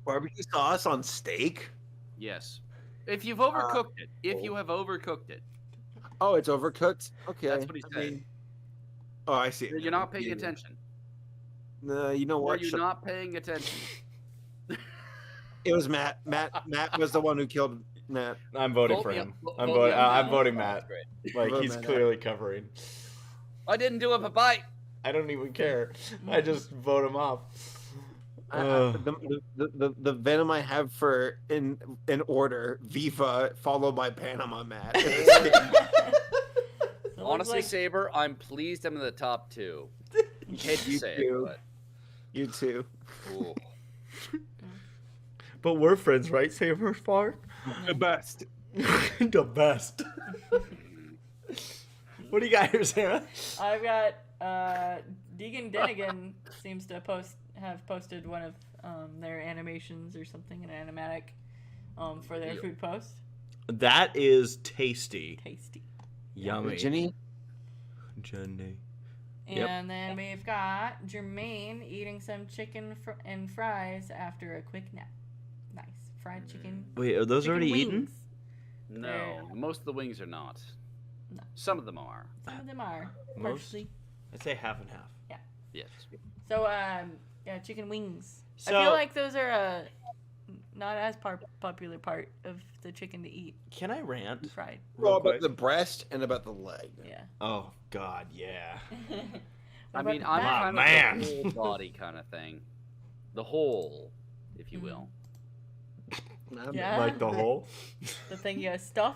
Barbecue sauce on steak? Yes. If you've overcooked it. If you have overcooked it. Oh, it's overcooked? Okay. That's what he I said. mean- oh, I see. You're not paying Yeah. attention. No, you know Or what? you're not paying attention. It was Matt. Matt was the one who killed Matt. I'm voting Vote for me him. up- I'm vote voting. me up, I'm Matt. voting That's Matt. great. Like Vote he's Matt. clearly covering. I didn't do it, but bye. I don't even care. I just vote him off. The venom I have for in order Viva followed by PanamaMatt. So it looks Honestly, like- Saber, I'm pleased I'm in the top two. Hate to You say too. it, You too. but ooh. But we're friends, right, Saberspark? The best. The best. What do you got here, Sarah? I've got Deegan Denigan seems to have posted one of their animations or something, an animatic for their Yeah. food post. That is tasty. Tasty. Yummy. Jenny. Jenny. And then we've got Jermaine eating some chicken and fries after a quick nap. Nice. Fried chicken. Wait, are those chicken already wings. eaten? No, most of the wings are not. No. Some of them are. Some of them are. Most? Partially. I'd say half and half. Yes. So, yeah, chicken wings. So, I feel like those are not as popular part of the chicken to eat can I rant? fried. Real Well, quick? about the breast and about the leg. Yeah. Oh God, yeah. I What mean, about I'm the kind man. of the whole body kind of thing. The whole, if you will. Yeah. Like the whole. the thing you stuff?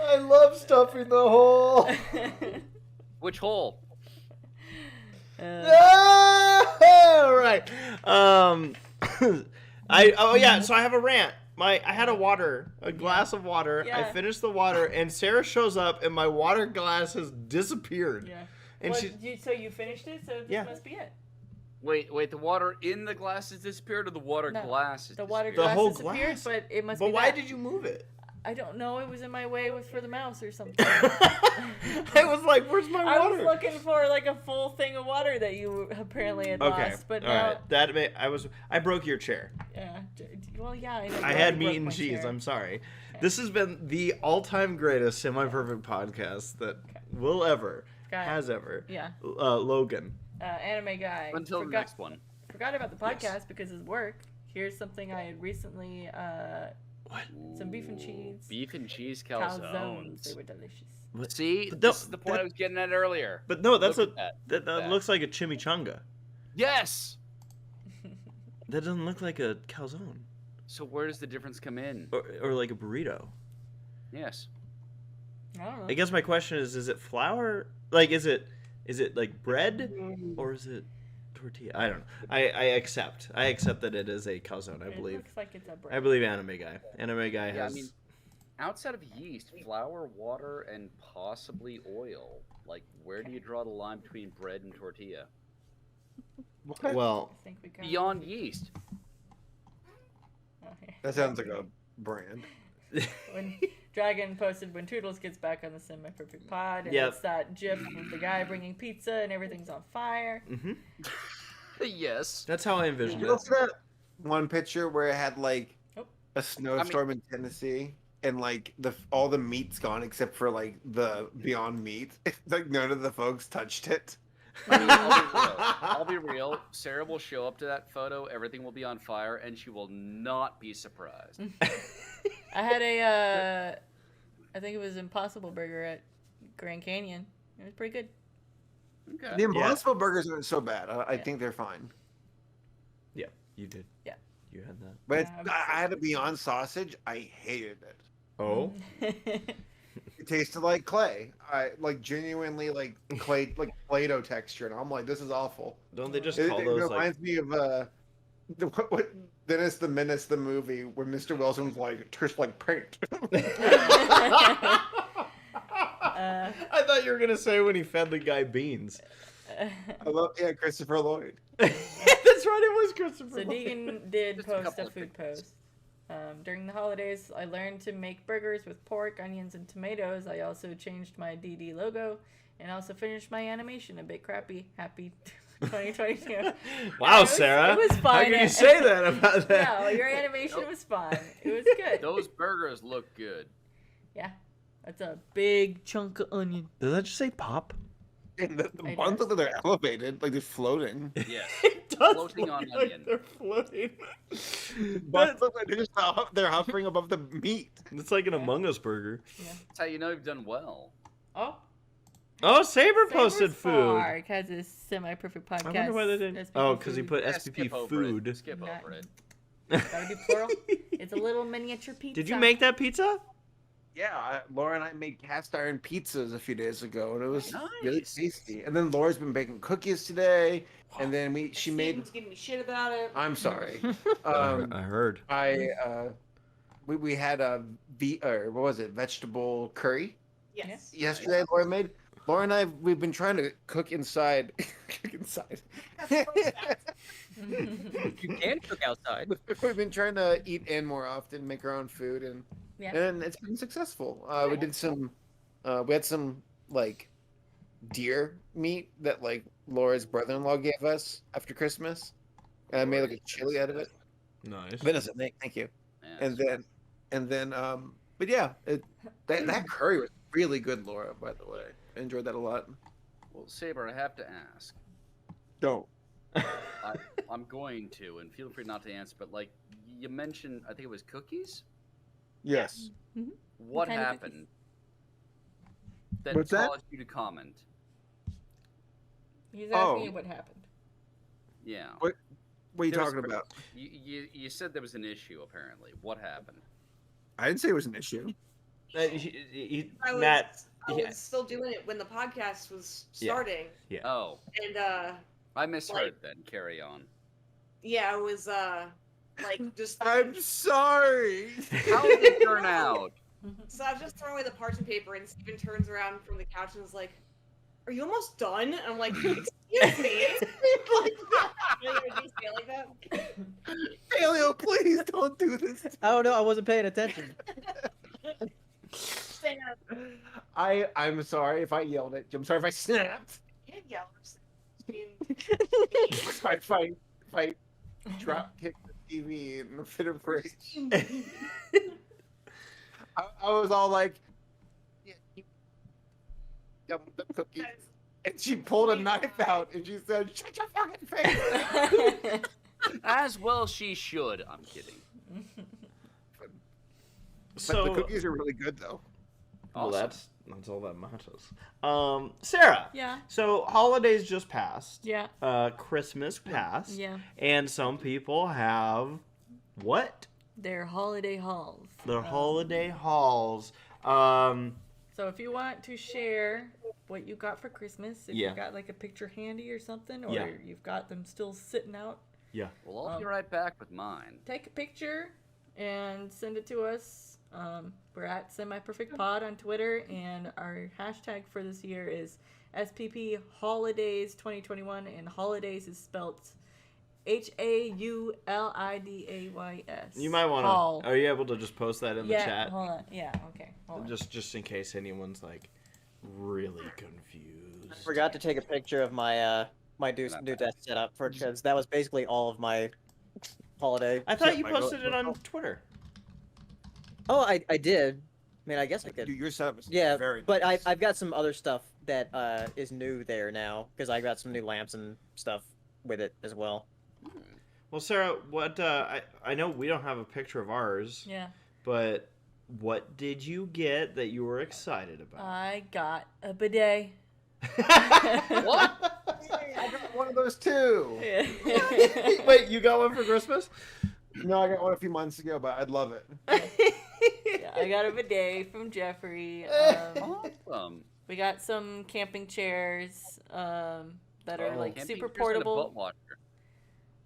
I love stuffing the hole. Which hole? All right. So I have a rant. I had a glass of water. I Yeah. finished the water, and Sarah shows up, and my water glass has disappeared. Yeah. And Well, she, so you finished it, so this Yeah. must be it. Wait, the water in the glass has disappeared or the water No, glass has The water disappeared? glass whole disappeared, glass? but it must but be why that. did you move it? I don't know. It was in my way for the mouse or something. I was like, "Where's my I water?" was looking for like a full thing of water that you apparently had Okay, lost, but all now, right. I broke your chair. yeah. Well, yeah. I know. I you had broke meat and my cheese. chair. I'm sorry. Okay. This has been the all-time greatest semi-perfect podcast that will ever Got it. has ever. Yeah. Logan. Anime guy. Until the next one. Forgot about the podcast Yes. because of work. Here's something I had recently. What? Some beef and cheese. Beef and cheese Calzones. calzones. They were delicious. See, But this no, is the point that- I was getting at earlier. But no, that's Look a at that that. looks like a chimichanga. Yes. That doesn't look like a calzone So where does the difference come in? or like a burrito. Yes. I don't know. I guess my question is it flour? Like is it like bread or is it tortilla? I don't know. I accept that it is a calzone. I It believe. looks like it's a bread. I believe anime guy. Anime guy Yeah, has I mean, outside of yeast, flour, water, and possibly oil. Like, where do you draw the line between bread and tortilla? well, I think we got Beyond yeast. Oh, here. That sounds like a brand. When Dragon posted when Toodles gets back on the semi-perfect pod, and Yep. it's that gif of the guy bringing pizza and everything's on fire. hmm Yes. that's how I envision You it. look at that one picture where it had like Oh. a snowstorm in Tennessee and like all the meat's gone except for like the Beyond Meat. Like none of the folks touched it. I mean, I'll be real. Sarah will show up to that photo, everything will be on fire, and she will not be surprised. I had a, I think it was Impossible Burger at Grand Canyon. It was pretty good. Okay. The Impossible Burgers aren't so bad. I Yeah. think they're fine. Yeah, you did. Yeah. You had that. But Yeah, I would I had a Beyond sausage. I hated it. Oh. It tasted like clay. I like genuinely like clay, like Play-Doh texture, and I'm like, this is awful. Don't they just It, call it those like reminds me of what Dennis the Menace the movie where Mr. Wilson's like tastes like paint. I thought you were gonna say when he fed the guy beans. I love Christopher Lloyd. That's right, it was Christopher. So Lloyd. Deegan did Just a post couple a of food pictures. post. During the holidays, I learned to make burgers with pork, onions, and tomatoes. I also changed my DD logo and also finished my animation. A bit crappy. Happy 2022. Wow, It was- Sarah. it was How fine. can you say that about that? No, your animation was fine. It was good. Those burgers look good. Yeah. That's a big chunk of onion. Does that just say pop? And the I ones know. that are elevated, like they're floating. Yes. It does Floating look on like onion. they're floating. But look like they're hovering above the meat. It's like an Among Us burger. That's how you know you've done well. Oh. Oh, Saber posted food. Saberspark has a semi-perfect podcast. I wonder why they didn't. SPP Oh, because he food. put Yeah, SPP skip over food. It. Skip Not- over it. Gotta be plural. It's a little miniature pizza. Did you make that pizza? Yeah, Laura and I made cast iron pizzas a few days ago, and it was really Nice. tasty. And then Laura's been baking cookies today, and then she made. Steven's giving me shit about it. I'm sorry. I heard. We had a what was it, vegetable curry Yes. yesterday. Laura made. Laura and we've been trying to cook inside. Cook inside. You can cook outside. We've been trying to eat in more often, make our own food, and Yeah. and it's been successful. We did some, we had some like deer meat that like Laura's brother-in-law gave us after Christmas, and I made like a chili out of it. Nice. Vanessa, thank you. Yeah, And then, but yeah, that curry was really good, Laura. By the way, I enjoyed that a lot. well, Saber, I have to ask. Don't. I'm going to, and feel free not to answer. But like you mentioned, I think it was cookies. Yes. What kind of happened? That What's that? caused you to comment. He's asking Oh. you what happened. Yeah. What are you There was- talking about? You said there was an issue. Apparently, what happened? I didn't say it was an issue. Matt. I was still doing it when the podcast was starting, Oh, and I misheard. Like- Then carry on. yeah, it was like just. I'm sorry. How did it turn out? So I was just throwing away the parchment paper, and Steven turns around from the couch and was like, "Are you almost done?" And I'm like, "Excuse me." Like, you know, do you say it like that? Paleo, please don't do this. I don't know. I wasn't paying attention. Say that. I'm sorry if I yelled at you. I'm sorry if I snapped. You can't yell. if I drop kick the TV in a fit of rage. I was all like, yeah, yum, the cookie. And she pulled a knife out and she said, "Shut your fucking face." As well, she should. I'm kidding. But the cookies are really good though. Well, Awesome. that's all that matters. Sarah. Yeah. So holidays just passed. Yeah. Christmas passed. Yeah. And some people have what? Their holiday hauls. Their holiday hauls. So if you want to share what you got for Christmas, if Yeah. you've got like a picture handy or something, or Yeah. you've got them still sitting out, Well, I'll be right back with mine. take a picture and send it to us. We're at SemiPerfectPod on Twitter, and our hashtag for this year is SPP Holidays 2021, and holidays is spelt HAULIDAYS. You might want Hall. to. Are you able to just post that in the Yeah, chat? hold on. Yeah, okay. Hold on. Just in case anyone's like really confused. I forgot to take a picture of my my new desk setup because that was basically all of my holiday. I thought shit. you posted it on Twitter. Oh, I did. I mean, I guess I could. Dude, your setup is Yeah, very but nice. I've got some other stuff that is new there now because I got some new lamps and stuff with it as well. Well, Sarah, what I know we don't have a picture of ours. Yeah. But what did you get that you were excited about? I got a bidet. What? I got one of those too. Wait, you got one for Christmas? No, I got one a few months ago, but I'd love it. Yeah, I got a bidet from Jeffrey. Awesome. We got some camping chairs that are like Camping super chairs and a butt portable. washer.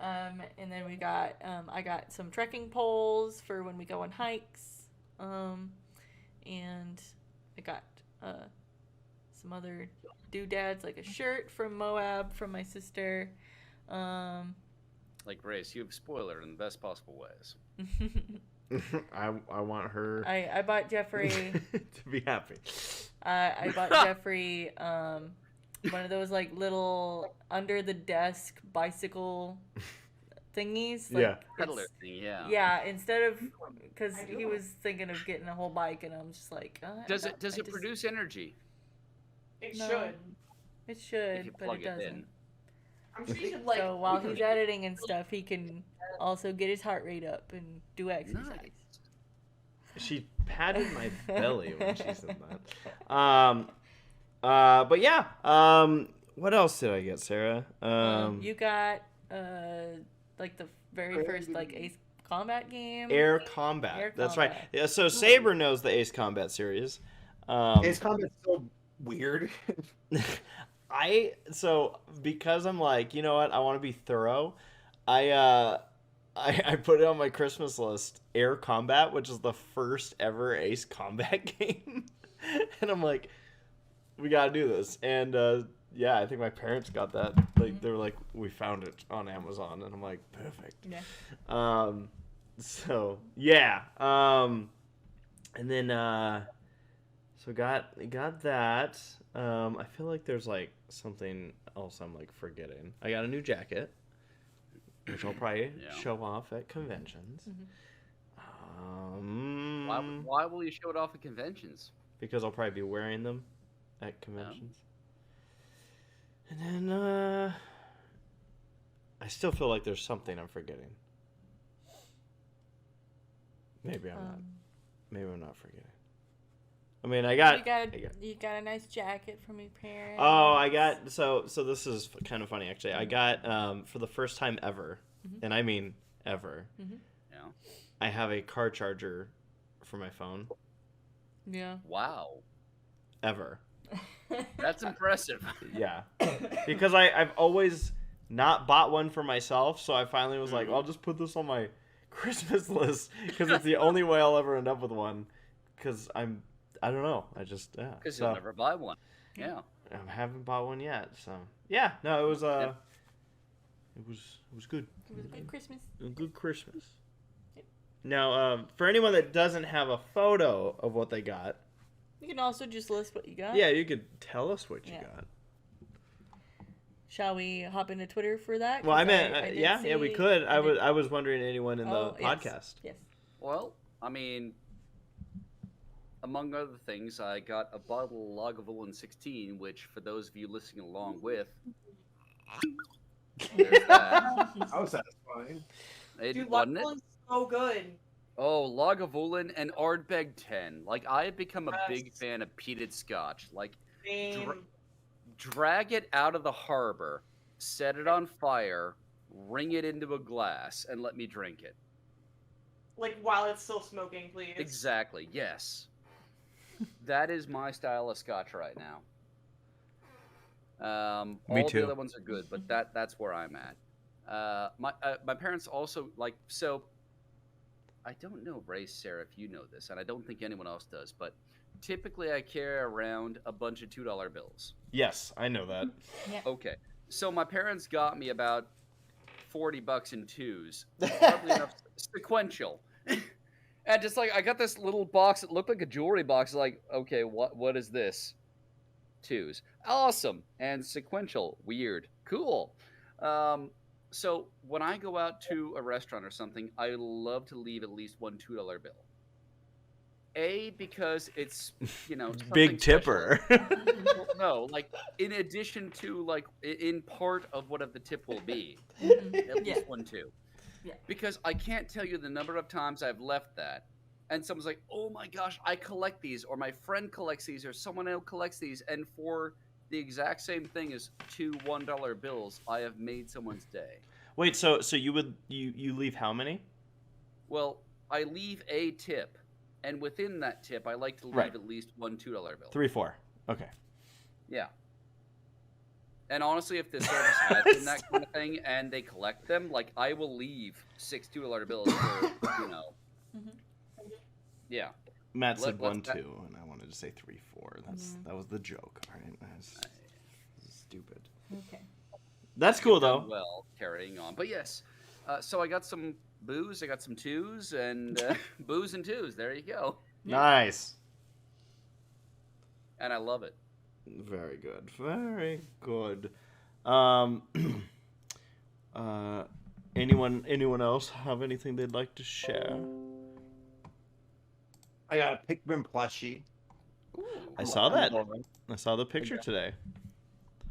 And then we got I got some trekking poles for when we go on hikes. And I got some other doodads, like a shirt from Moab from my sister. Like Grace, you have spoiler in the best possible ways. I want her I bought Jeffrey. to be happy. I bought Jeffrey one of those like little under the desk bicycle thingies. Like, Yeah. Peddler it's- thing, yeah. Yeah, instead of because he was thinking of getting a whole bike, and I'm just like, Does I it just- produce energy? It No. should. It If should, you but plug it it doesn't. in. I'm sure you could like. So while he's editing and stuff, he can also get his heart rate up and do exercise. Nice. She patted my belly when she said that. But yeah. What else did I get, Sarah? You got like the very first like Ace Combat game. Air Combat. Air That's right. Combat. Yeah, so Saber knows the Ace Combat series. Ace Combat's so weird. So because I'm like, you know what, I want to be thorough. I put it on my Christmas list, Air Combat, which is the first ever Ace Combat game. And I'm like, we gotta do this. And yeah, I think my parents got that. Like they were like, we found it on Amazon, and I'm like, perfect. Yeah. So yeah. And then so got that. I feel like there's like something else I'm like forgetting. I got a new jacket, which I'll probably show off at conventions. Why will you show it off at conventions? Because I'll probably be wearing them at conventions. And then I still feel like there's something I'm forgetting. Maybe I'm not. Maybe I'm not forgetting. I mean, I got you got a nice jacket from your parents. Oh, I got so this is kind of funny actually. I got for the first time ever, and I mean ever. Yeah. I have a car charger for my phone. Yeah. Wow. Ever. That's impressive. Yeah. Because I've always not bought one for myself, so I finally was like, I'll just put this on my Christmas list because it's the only way I'll ever end up with one. Because I don't know. I just Because you'll never buy one. Yeah. I haven't bought one yet, so yeah. No, it was it was good. It was a good Christmas. A good Christmas. Yep. Now, for anyone that doesn't have a photo of what they got, You can also just list what you got. yeah, you could tell us what you Yeah. got. Shall we hop into Twitter for that? Well, I 'Cause meant, didn't yeah, we see- could. I didn't- was wondering anyone in the yes, podcast. Yes. Well, I mean, among other things, I got a bottle of Lagavulin 16, which, for those of you listening along with, there's that. That was satisfying. It, Dude, wasn't it? Lagavulin so good. Oh, Lagavulin and Ardbeg 10. Like, I have become a big Yes. fan of peated scotch. Like, Same. drag it out of the harbor, set it on fire, wring it into a glass, and let me drink it. Like, while it's still smoking, please. Exactly, yes. That is my style of scotch right now. Me all too. the other ones are good, but that's where I'm at. My parents also like so. I don't know, Ray, Sarah, if you know this, and I don't think anyone else does, but typically I carry around a bunch of $2 bills. Yes, I know that. Okay, so my parents got me about $40 in twos, oddly enough, sequential. And just like I got this little box that looked like a jewelry box. Like, okay, what is this? Twos, awesome, and sequential, weird, cool. So when I go out to a restaurant or something, I love to leave at least one $2 bill. A, because it's Big something tipper. special. No, like in addition to like in part of whatever the tip will be, at least one too. Yeah. Because I can't tell you the number of times I've left that, and someone's like, "Oh my gosh, I collect these," or "My friend collects these," or "Someone else collects these," and for the exact same thing as two $1 bills, I have made someone's day. Wait, so you leave how many? Well, I leave a tip, and within that tip, I like to leave Right. at least one $2 bill. 3, 4. Okay. Yeah. And honestly, if the service has been that kind of thing and they collect them, like I will leave 6 $2 bills for, Yeah. Matt said Let's 1, back- 2, and I wanted to say 3, 4. That was the joke. All right, that's stupid. Okay. That's cool Done though. well, carrying on. But yes, so I got some booze, I got some twos, and booze and twos. There you go. Nice. And I love it. Very good. Very good. Anyone else have anything they'd like to share? I got a Pikmin plushie. I saw that. I saw the picture today.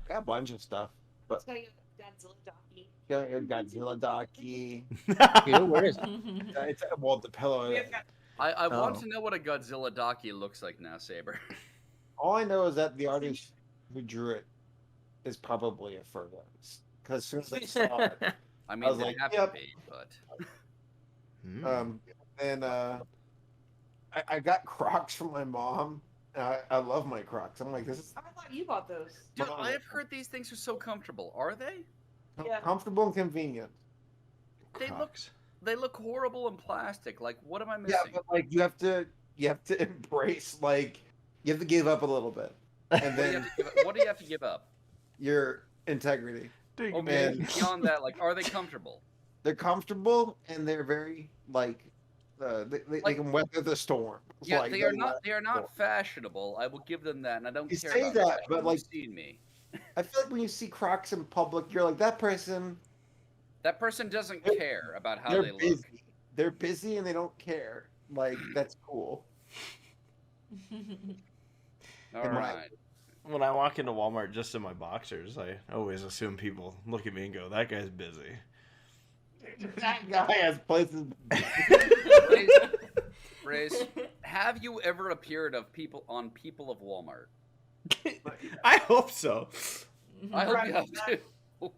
Got a bunch of stuff. It's got a Godzilla docky. Got a Godzilla docky. Where is it? It's well, the pillow. We have got I want Oh. to know what a Godzilla docky looks like now, Saber. All I know is that the artist who drew it is probably a Fergus. Because as soon as I saw it, I mean, was they like, have yep. to be, but Hmm. I got Crocs from my mom. I love my Crocs. I'm like, this is I thought you bought those. dude, I have heard these things are so comfortable. Are they? Yeah. comfortable and convenient. They look Crocs. they look horrible and plastic. Like, what am I missing? Yeah, but like you have to embrace, like you have to give up a little bit, and then What do you have to give up? your integrity. Okay, Man. beyond that, like, are they comfortable? They're comfortable and they're very like they can weather the storm. Yeah, Like, they are not fashionable. I will give them that, and I don't You care say about that, fashion. but, like- You've seen me. I feel like when you see Crocs in public, you're like, that person. That person doesn't They're- care about how They're they busy. look. They're busy and they don't care. Like, that's cool. All And right. When I walk into Walmart just in my boxers, I always assume people look at me and go, "That guy's busy." That guy has places. Grace, have you ever appeared of people on People of Walmart? I hope so. I hope you have too.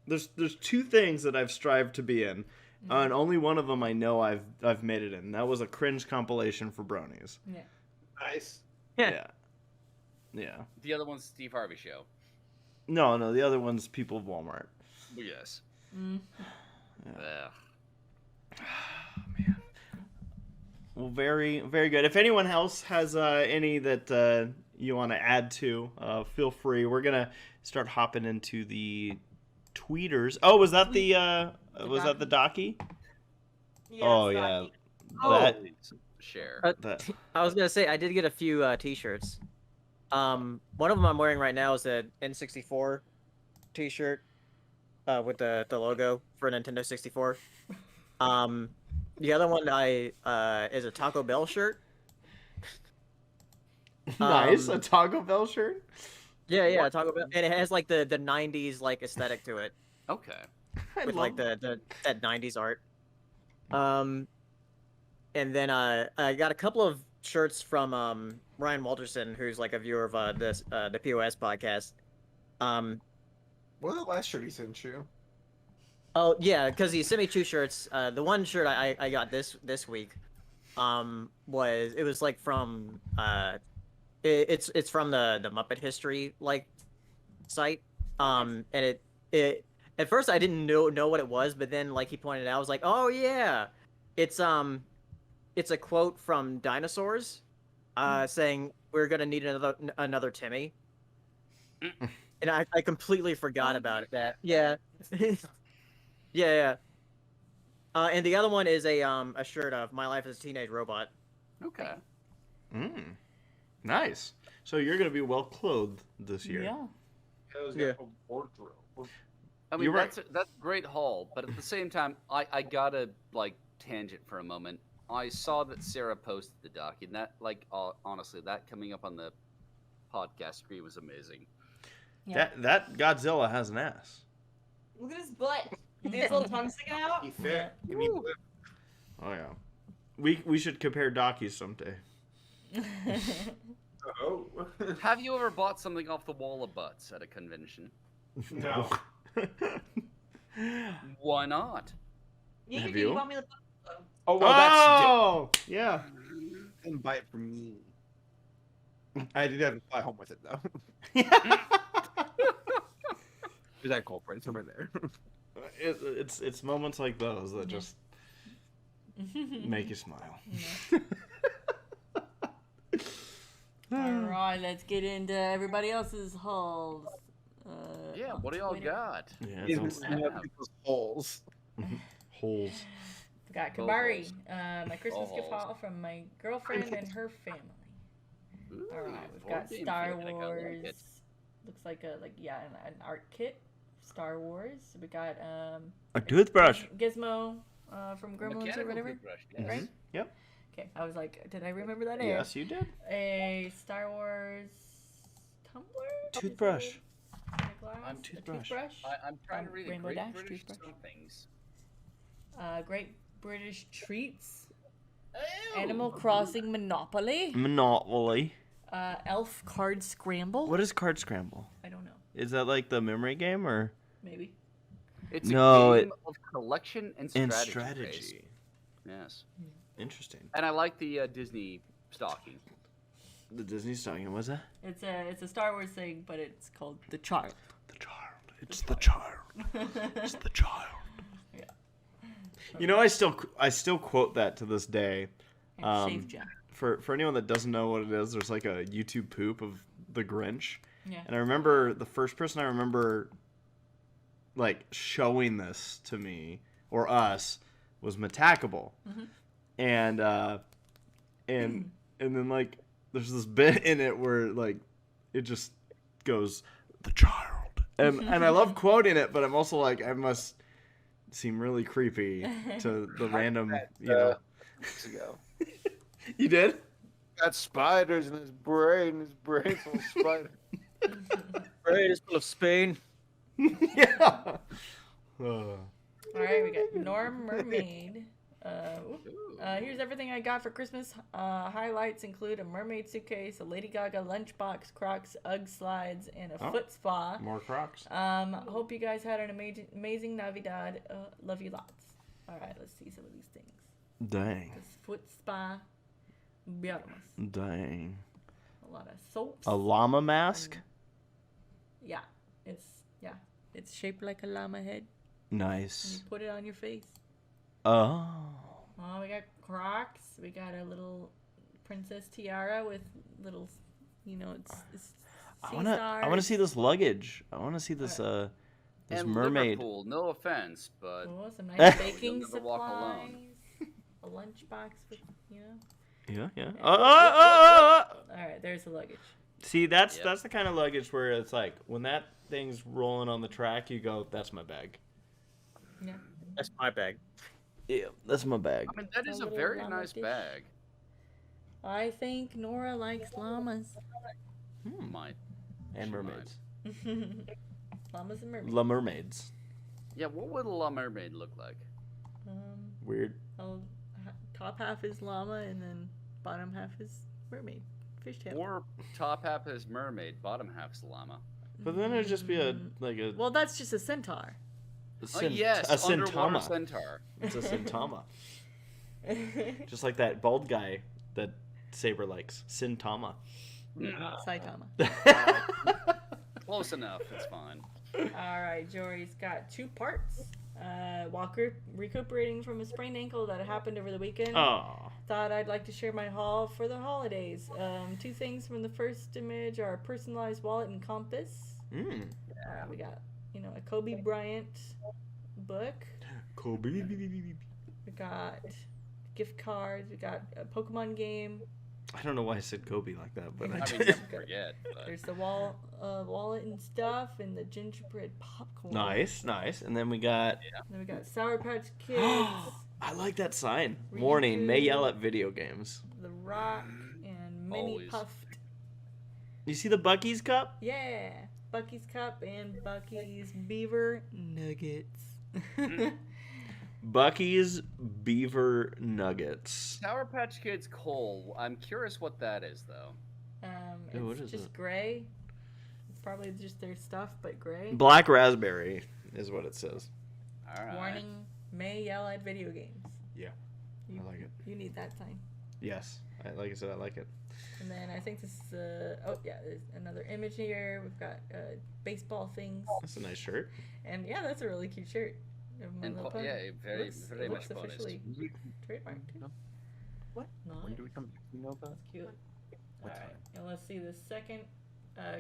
There's two things that I've strived to be in, and only one of them I know I've made it in. That was a cringe compilation for Bronies. Yeah. Nice. Yeah. The other one's Steve Harvey Show. No, the other one's People of Walmart. Yes. Mm. Yeah. Man. Well, very, very good. If anyone else has any that you want to add to, feel free. We're gonna start hopping into the tweeters. Oh, was that the docky? Yeah, Oh it's yeah, not- that Share. that. I was gonna say I did get a few t-shirts. One of them I'm wearing right now is a N64 t-shirt with the logo for Nintendo 64. The other one is a Taco Bell shirt. Nice, a Taco Bell shirt. Yeah, Taco Bell, and it has like the 90s like aesthetic to it Okay. with like the that 90s art. And then I got a couple of shirts from Ryan Walterson, who's like a viewer of the POS podcast. What was the last shirt he sent you? Oh yeah, because he sent me two shirts. The one shirt I got this week, was like from it's from the Muppet History like site. And it at first I didn't know what it was, but then like he pointed out, I was like, oh yeah, it's a quote from Dinosaurs, saying we're gonna need another Timmy. And I completely forgot about it. That yeah. Yeah. And the other one is a shirt of My Life as a Teenage Robot. Okay. Nice. So you're gonna be well clothed this year. Yeah. Yeah. I mean, You're right. that's a great haul, but at the same time, I gotta like tangent for a moment. I saw that Sarah posted the doc, and that like honestly, that coming up on the podcast screen was amazing. Yeah. That Godzilla has an ass. Look at his butt. See his little tongue sticking out? He fit. Give me blue. Oh yeah. We should compare dockies someday. Oh. Have you ever bought something off the wall of butts at a convention? No. Why not? Yeah, Have you you? bought me the butt. Oh well, that's Oh yeah. different. Didn't buy it from me. I did have to fly home with it though. There's that culprit over there. It's moments like those that just make you smile. Alright, let's get into everybody else's hauls. Yeah, what do y'all Twitter. got? Yeah, He's it's been up people's holes. holes. We got Both Kabari, holes. My Christmas Both gift holes. haul from my girlfriend and her family. Ooh, Alright, we've board got game Star fanatic, I like Wars. it. Looks like an art kit. Star Wars. We got A toothbrush. Gizmo from Gremlins or Mechanical whatever. toothbrush, yes. Right? Yep. Okay, I was like, did I remember that? Yes, you did. A Star Wars tumbler? Toothbrush. Is it a glass? I'm A toothbrush. I'm trying to read it. Rainbow Great Dash British toothbrush. somethings. Great British Treats. Ew. Animal Crossing Monopoly. Monopoly. Elf Card Scramble. What is Card Scramble? I don't know. Is that like the memory game or? Maybe. It's No, a game of collection and strategy. And Grace. strategy. Yes. Interesting. And I like the Disney stocking. The Disney stocking, was that? It's a Star Wars thing, but it's called The Child. The child. It's the child. It's the child. Yeah. You know, I still quote that to this day. And Shave Gem. For anyone that doesn't know what it is, there's like a YouTube poop of the Grinch. Yeah. And I remember the first person I remember like showing this to me or us was Metackable. Mm-hmm. and then like there's this bit in it where like it just goes the child, and I love quoting it, but I'm also like I must seem really creepy to the random, you know. Weeks ago. You did? Got spiders in his brain. His brain's full of spiders. Brain is full of Spain. Yeah. All right, we got Norm Mermaid. Here's everything I got for Christmas. Highlights include a mermaid suitcase, a Lady Gaga lunchbox, Crocs, Ugg slides, and a foot spa. More Crocs. Hope you guys had an amazing Navidad. Love you lots. All right, let's see some of these things. Dang. This foot spa. Beautiful. Dang. A lot of soaps. A llama mask? Yeah, it's shaped like a llama head. And Nice. you put it on your face. Oh. Oh, we got Crocs. We got a little princess tiara with little, you know, it's sea I wanna see this luggage. I wanna see this this And mermaid. Liverpool, no offense, but Oh, some nice baking You'll never walk supplies. alone. A lunchbox with, you know. Yeah. Yeah. Oh. All right, there's the luggage. See, that's Yep. the kind of luggage where it's like when that thing's rolling on the track, you go, "That's my bag." Yeah. That's my bag. Yeah, that's my bag. I mean that is a little very llama nice dish. bag. I think Nora likes llamas. Might. And She mermaids. Llamas and mermaids. La mermaids. Yeah, what would a La Mermaid look like? Weird. Top half is llama and then bottom half is mermaid. Fishtail. Or top half is mermaid, bottom half's llama. But then it'd just be a like a. Well, that's just a centaur. Yes, a underwater centama. centaur. It's a centama. Just like that bald guy that Saber likes. Centama. Saitama. Close enough, it's fine. All right, Jory's got 2 parts. Walker recuperating from a sprained ankle that happened over the weekend. Oh. Thought I'd like to share my haul for the holidays. 2 things from the first image are a personalized wallet and compass. We got, you know, a Kobe Bryant book. Kobe. We got gift cards. We got a Pokemon game. I don't know why I said Kobe like that, but I I mean, did. never forget. But There's the wallet and stuff, and the gingerbread popcorn. Nice. And then we got. Then we got Sour Patch Kids, I like that sign. Riku. Warning: may yell at video games. The Rock, and Mini Always. Puffed. You see the Bucky's cup? Yeah, Bucky's Cup and Bucky's Beaver Nuggets. Bucky's Beaver Nuggets. Sour Patch Kids Cole. I'm curious what that is, though. Ooh, what It's is just it? gray. It's probably just their stuff, but gray. Black raspberry is what it says. All right. Warning: may yell at video games. Yeah, You, I like it. You need that sign. Yes, like I said, I like it. And then I think this is there's another image here. We've got baseball things, That's a nice shirt. and yeah, that's a really cute shirt. Of my And little po- pony. yeah, very, very it looks much polished. officially trademarked too. What? Nice. When do we come? You know about? Cute. What Alright, time? and let's see the second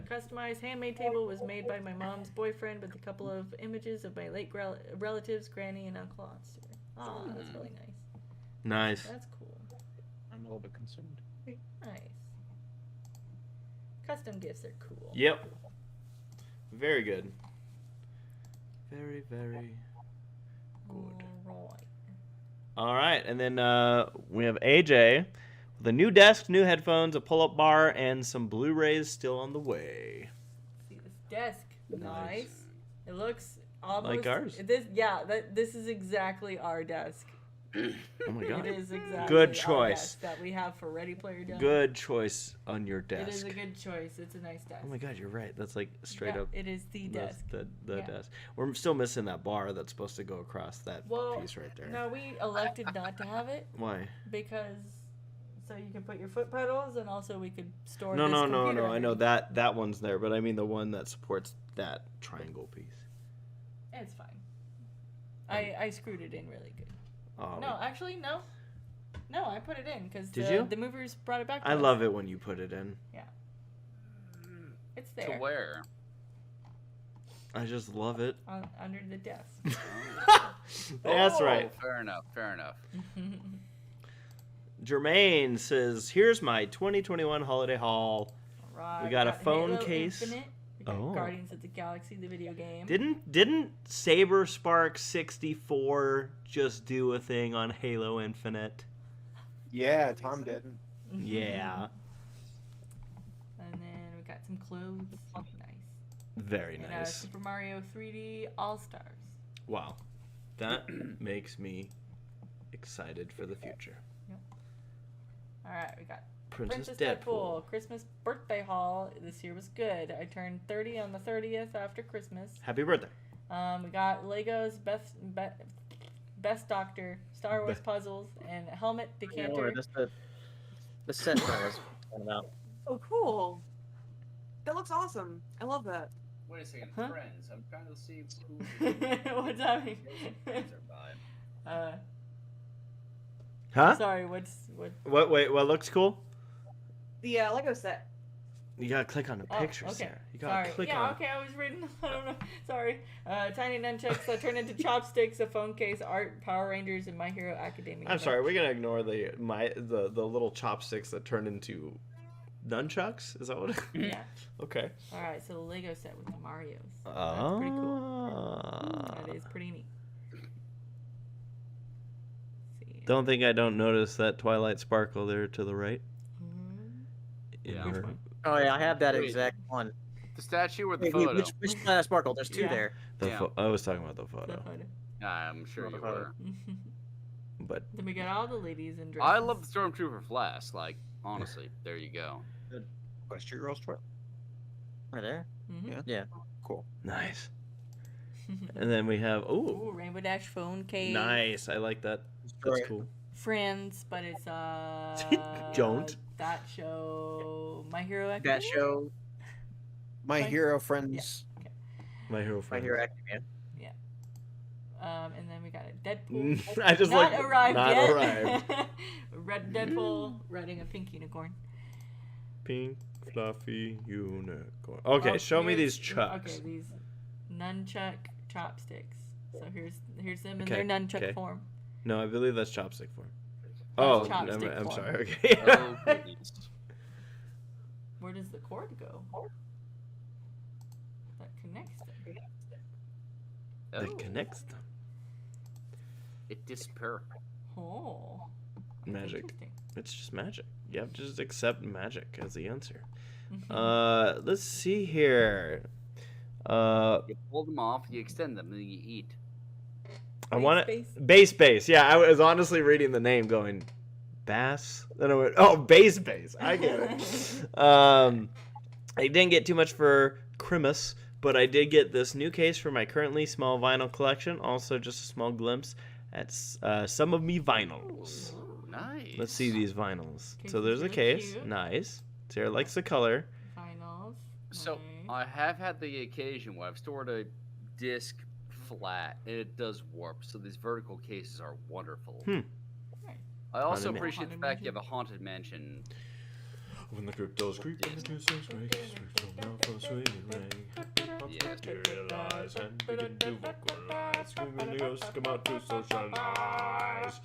customized handmade table was made by my mom's boyfriend with a couple of images of my late relatives, Granny and Uncle Oscar. Ah, that's really nice. Nice. That's cool. I'm a little bit concerned. Nice. Custom gifts are cool. Yep. Very good. Very, very good. Alright. All right, and then we have AJ with a new desk, new headphones, a pull-up bar, and some Blu-rays still on the way. See this desk. Nice. It looks almost Like ours. This is exactly our desk. Oh my god. It is exactly Good our choice. desk that we have for Ready Player Done. Good choice on your It desk. is a good choice. It's a nice desk. Oh my god, you're right. That's like straight Yeah, up it is the desk. the Yeah. desk. We're still missing that bar that's supposed to go across that Well, piece right there. no, we elected not to have it Why? because so you can put your foot pedals and also we could store. No, this no. computer I know underneath. that one's there, but I mean the one that supports that triangle piece. It's fine. I screwed it in really good. Oh, No, actually, no. No, I put it in because Did you? the movers brought it back to I us. love it when you put it in. It's To there where? I just love it. under the desk. That's Oh, right. Fair enough. Fair enough. Jermaine says, "Here's my 2021 holiday haul." Right, We got a phone Halo case. Infinite. We got Oh. Guardians of the Galaxy, the video game. Didn't Saberspark 64 just do a thing on Halo Infinite? Yeah, Tom did. Yeah. And then we got some clothes. Nice. Very And nice. Super Mario 3D All Stars. Wow. That makes me excited for the future. All right, we got Princess Deadpool Deadpool. Christmas birthday haul. This year was good. I turned 30 on the 30th after Christmas. Happy birthday. We got Legos Best Doctor, Star Wars puzzles, and a helmet decanter. That's the set that I was talking about. Oh, cool. That looks awesome. I love that. Wait a second, Huh? friends. I'm trying to see who What's happening? friends are buying. Huh? Sorry, what? What? Wait, what looks cool? The Lego set. You gotta click on the Oh, pictures okay. there. You gotta Sorry. click Yeah, on. okay, I was reading. I don't know. Sorry. Tiny nunchucks that turn into chopsticks, a phone case, art, Power Rangers, and My Hero Academia. I'm sorry. We're gonna ignore the little chopsticks that turn into nunchucks. Is that what? Yeah. Okay. All right. So the Lego set with the Mario's. That's Oh. pretty cool. That is pretty neat. Let's see. Don't think I don't notice that Twilight Sparkle there to the right. In Yeah. her- Which one? Oh yeah, I have that Wait. exact one. The statue or the Wait, photo? which Sparkle? There's two Yeah. there. Yeah. I was talking about the The photo, photo. I'm sure you Photo. were. but Then we got all the ladies in dresses. I love the Stormtrooper flask. Like, honestly, there you go. West Street Girls Twilight. Right there. Mhm. Yeah. Cool. nice. And then we have Ooh, Rainbow Dash phone case. nice. I like that. That's cool. Friends, but it's Don't. that show My Hero Academia. That show, My Like- Hero Friends. My Hero My Friend. Hero Academia. And then we got a Deadpool. I just not like arrived not yet. arrived. Red Deadpool riding a pink unicorn. Pink fluffy unicorn. Okay, Oh, show me here's- these chucks. Okay, these nunchuck chopsticks. So here's them in Okay, their nunchuck okay. form. No, I believe that's chopstick form. Oh, chopstick I'm form. sorry. Okay. Oh, goodness. Where does the cord go? That connects them. That Oh, connects them. it disappeared. Oh. that's Magic. interesting. It's just magic. You have to just accept magic as the answer. Mm-hmm. Let's see here. You pull them off, you extend them, and then you eat. I want Base, it. Base. Yeah, I was honestly reading the name, going, Bass. Then I went, oh, base. I get it. I didn't get too much for Christmas, but I did get this new case for my currently small vinyl collection. Also, just a small glimpse at some of me vinyls. Ooh, nice. Let's see these vinyls. Case So is there's a really case. cute. Nice. Sarah likes the color. Finals. So Nice. I have had the occasion where I've stored a disc flat and it does warp. So these vertical cases are wonderful. Hmm. I also Haunted appreciate the Mansion. fact you have a haunted mansion. When the cryptos creep and the kisses break, materialize and begin to vocalize. Screaming ghosts come out to socialize.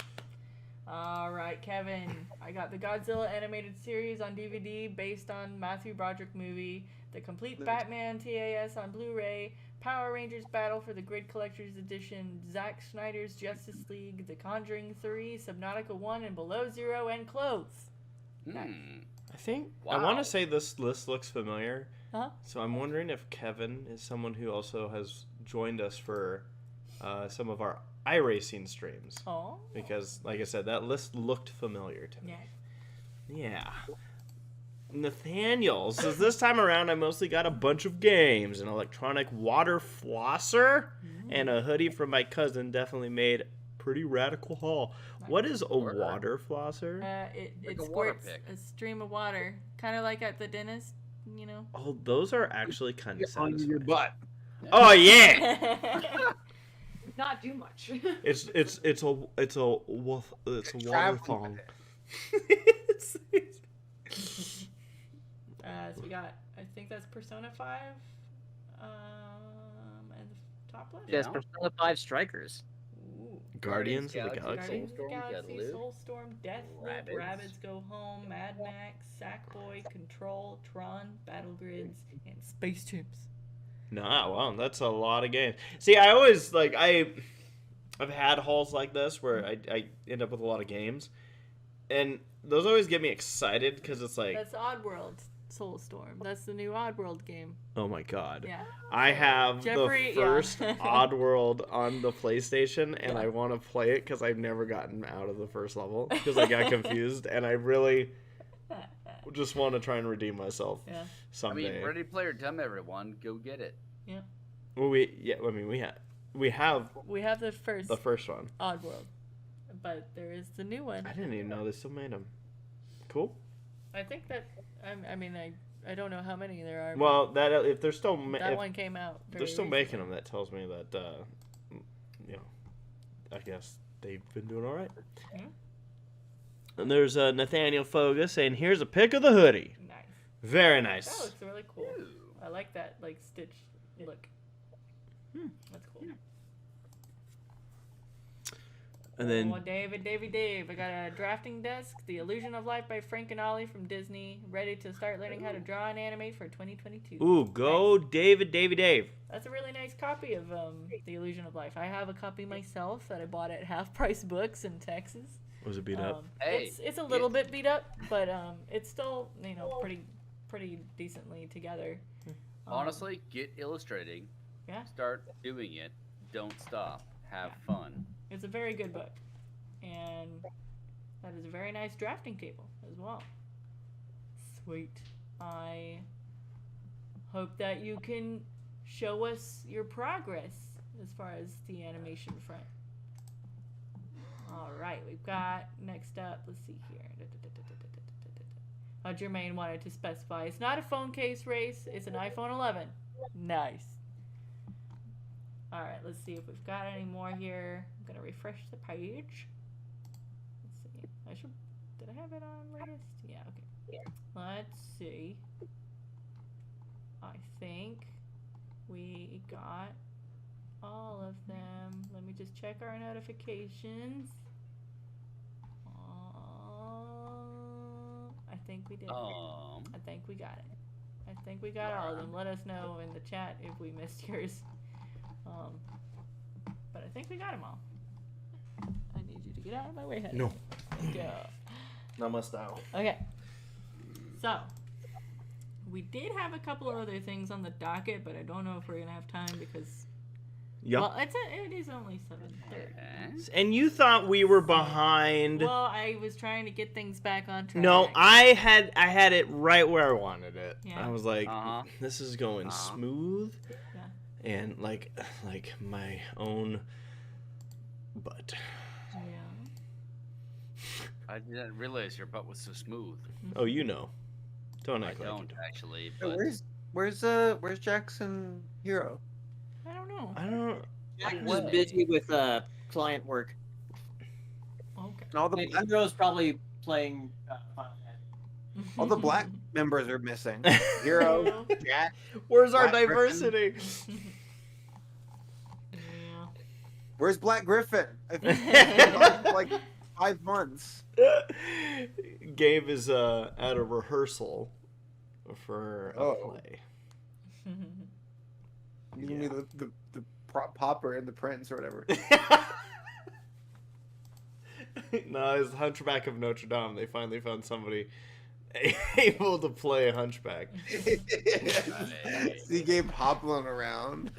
All right, Kevin. I got the Godzilla animated series on DVD based on Matthew Broderick movie, the complete Batman TAS on Blu-ray, Power Rangers Battle for the Grid Collector's Edition, Zack Snyder's Justice League, The Conjuring 3, Subnautica 1, and Below Zero, and clothes. Nice. I think I want Wow. to say this list looks familiar. Huh? So I'm wondering if Kevin is someone who also has joined us for some of our iRacing streams. Oh. Because, like I said, that list looked familiar to me. Yeah. Yeah. Nathaniel says this time around I mostly got a bunch of games, an electronic water flosser, and a hoodie from my cousin. Definitely made pretty radical haul. What is a Word. water flosser? It Like a water squirts pick. a stream of water, kind of like at the dentist, you know. Oh, those are actually kind of On your satisfying. butt. Oh yeah, Not do much. it's a water Traveling thong. So we got, I think that's Persona 5, and the top left. Yes, Yeah. Persona 5 Strikers. Ooh. Guardians of the Galaxy, Galaxy. Guardians of the Soulstorm, Galaxy, Deathloop, Soulstorm, Deathloop, Rabbids. Rabbids Go Home, Mad Max, Sackboy, Control, Tron, Battle Grids, and Space Chimps. Nah, wow, that's a lot of games. See, I always like I've had hauls like this where I end up with a lot of games, and those always get me excited because it's like, That's Oddworld Soulstorm. That's the new Oddworld game. oh my god, Yeah. I have Jeffrey, the yeah. first Oddworld on the PlayStation, and Yeah. I want to play it because I've never gotten out of the first level because I got confused, and I really just want to try and redeem myself Yeah. I someday. mean, Ready Player Dumb, everyone, go get it. Well, we have We have the first the first one. Oddworld, but there is the new one. I didn't even know they still made them. Cool. I think that I mean I don't know how many there are. Well, that if they're still that one came out. they're still making them, that tells me that you know, I guess they've been doing all right. Yeah. And there's Nathaniel Foga saying, "Here's a pic of the hoodie. Nice. Very That nice." looks really cool. I like that like stitch look. That's cool. And then Oh, Dave. I got a drafting desk, The Illusion of Life by Frank and Ollie from Disney, ready to start learning how to draw and animate for 2022. ooh, go Dave. That's a really nice copy of The Illusion of Life. I have a copy myself that I bought at Half Price Books in Texas. Was it beat up? Hey, It's a little bit beat up, but it's still pretty decently together. honestly, get illustrating. Yeah. Start doing it. Don't stop. Have fun. It's a very good book, and that is a very nice drafting table as well. Sweet. I hope that you can show us your progress as far as the animation front. All right, we've got next up. Let's see here. Jermaine wanted to specify it's not a phone case race. It's an iPhone 11. Nice. All right, let's see if we've got any more here. I'm gonna refresh the page. Let's see. Did I have it on latest? Yeah. Okay. Let's see. I think we got all of them. Let me just check our notifications. I think we did. I think we got it. I think we got all of them. Let us know in the chat if we missed yours. But I think we got them all. I need you to get out of my way, Heather. No. Let's go. Not my style. Okay. So, we did have a couple of other things on the docket, but I don't know if we're gonna have time because. Yep. Well, it is only 7:30. And you thought we were behind. Well, I was trying to get things back on track. No, I had it right where I wanted it. Yeah. I was like, Uh-huh. this is going smooth, Yeah. and like my own butt. Yeah. I didn't realize your butt was so smooth. Oh, you know. Don't I act like you don't do. actually. Hey, But where's Jackson Hero? I don't know. I don't. Jack was busy with client work. Okay. And all And Hero's probably playing Final Fantasy. all the black members are missing. Hero, Jack. Where's our Black diversity? Yeah. Where's Black Griffin? I think he's gone for like 5 months. Gabe is at a rehearsal for a Oh. play. You give me the Popper and the Prince or whatever. No, it's Hunchback of Notre Dame. They finally found somebody able to play a hunchback. See Gabe hobbling around.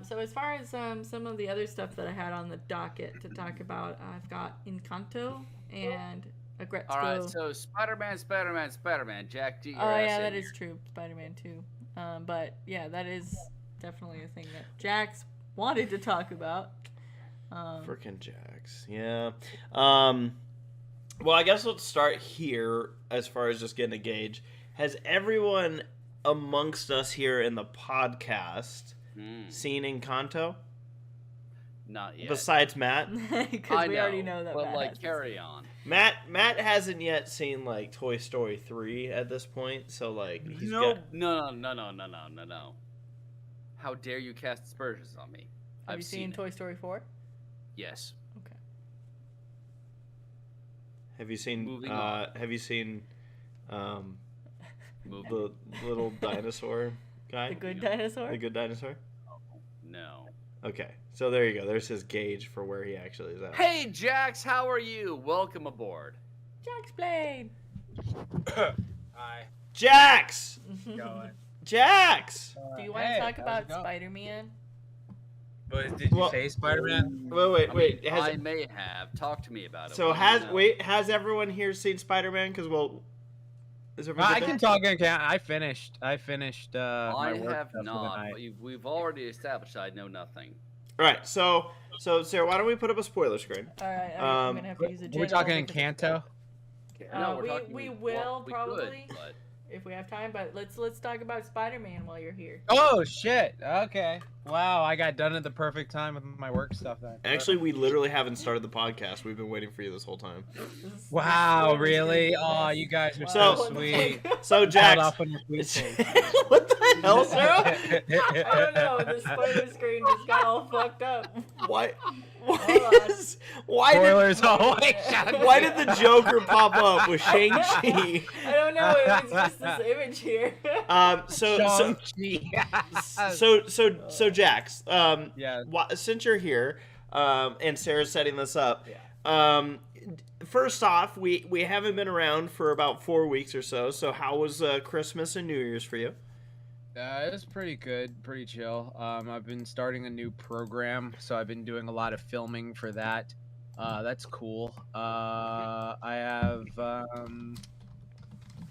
So as far as some of the other stuff that I had on the docket to talk about, I've got Encanto and Agretzko. all right, so Spider-Man. Jack, do your Oh ass yeah, in that here. is true. Spider-Man 2. But yeah, that is definitely a thing that Jax wanted to talk about. Frickin' Jax. Yeah. Well, I guess let's start here as far as just getting a gauge. Has everyone amongst us here in the podcast seen Encanto? Not yet. Besides Matt? Because I we know, already know that. but Matt like, has carry on. Matt hasn't yet seen like Toy Story 3 at this point, so like he's got No. How dare you cast aspersions on me? Have you seen it. Toy Story 4? Yes. Okay. Have you seen? Moving on. Have you seen Moving. the little dinosaur guy? The Good Dinosaur? The Good Dinosaur. No. Okay, so there you go. There's his gauge for where he actually is at. Hey, Jax, how are you? Welcome aboard. Jaxblade! Hi. Jax! Going. Jax! Do you want to talk about Spider-Man? But did you Well- say Spider-Man? Wait. I may have. Talk to me about it. So What do you know? has everyone here seen Spider-Man? Because is everyone I good can there? talk again. I finished. My I work have stuff for the not. night. We've already established I know nothing. All right, so Sarah, why don't we put up a spoiler screen? Alright, I'm Um, gonna have to use a Are we general talking because- Encanto? No, we're we- talking. we well, will we probably. Could, but if we have time, but let's talk about Spider-Man while you're here. Oh shit! Okay. Wow, I got done at the perfect time with my work stuff then. Actually, we literally haven't started the podcast. We've been waiting for you this whole time. Wow, This is really? ridiculous. Oh, you guys are So- so sweet. So Held Jax, off on your sweet what the hell, Sarah? I don't know. The spoiler screen just got all fucked up. Why Hold on. Spoilers. Oh, wait, why did the Joker pop up with Shang-Chi? I don't know. It's just this image here. So Jax, Yeah. since you're here, and Sarah's setting this up, Yeah. first off, we haven't been around for about 4 weeks or so. So how was Christmas and New Year's for you? It was pretty good, pretty chill. I've been starting a new program, so I've been doing a lot of filming for that. That's cool. I have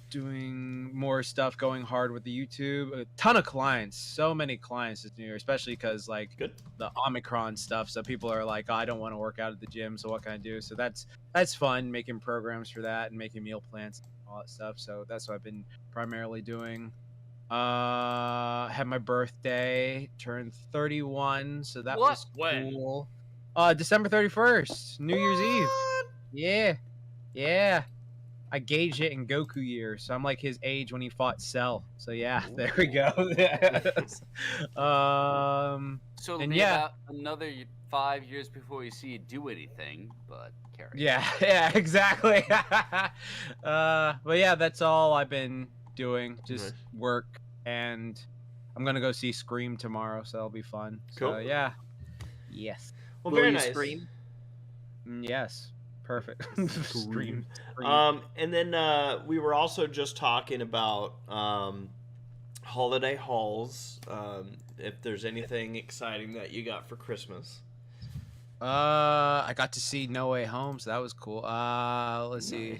doing more stuff, going hard with the YouTube. A ton of clients, so many clients this New Year, especially because like Good. the Omicron stuff. So people are like, oh, I don't want to work out at the gym, so what can I do? So that's fun, making programs for that and making meal plans and all that stuff. So that's what I've been primarily doing. Had my birthday, turned 31, so that What? was When? cool. December 31st, New Year's Eve. Yeah. I gauged it in Goku years, so I'm like his age when he fought Cell. So yeah, there we go. so it'll And be yeah. about another 5 years before you see you do anything. But carry. Yeah, exactly. But yeah, that's all I've been doing, just Nice. work, and I'm gonna go see Scream tomorrow, so that'll be fun. Cool. So yeah, yes, Well, Will very you nice. scream? Yes, perfect. Scream. And then we were also just talking about holiday hauls. If there's anything exciting that you got for Christmas. I got to see No Way Home, so that was cool. Let's see.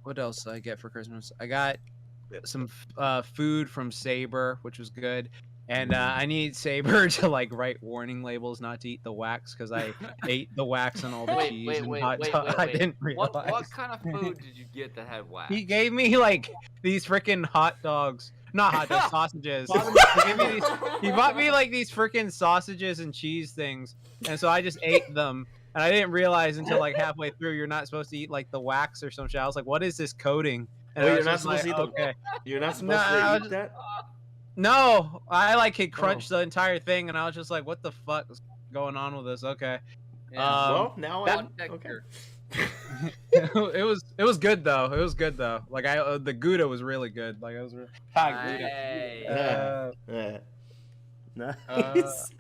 What else did I get for Christmas? I got some food from Saber, which was good. And I need Saber to like write warning labels not to eat the wax because I ate the wax and all the Wait, cheese wait, and wait, hot wait, dog. wait, I wait. didn't realize. What kind of food did you get that had wax? He gave me like these freaking hot dogs. Not hot dogs, sausages. He bought me like these freaking sausages and cheese things, and so I just ate them. And I didn't realize until like halfway through you're not supposed to eat like the wax or some shit. I was like, "What is this coating?" And Oh, I you're was not just supposed to eat like, the- okay. You're not supposed No, I to was- eat that. No, I like had crunched the entire thing, and I was just like, "What the fuck is going on with this?" Okay. Yeah. Well, now I One okay. texture. it was good though. It was good though. Like the Gouda was really good. Like it was really Hey. Yeah. Nice.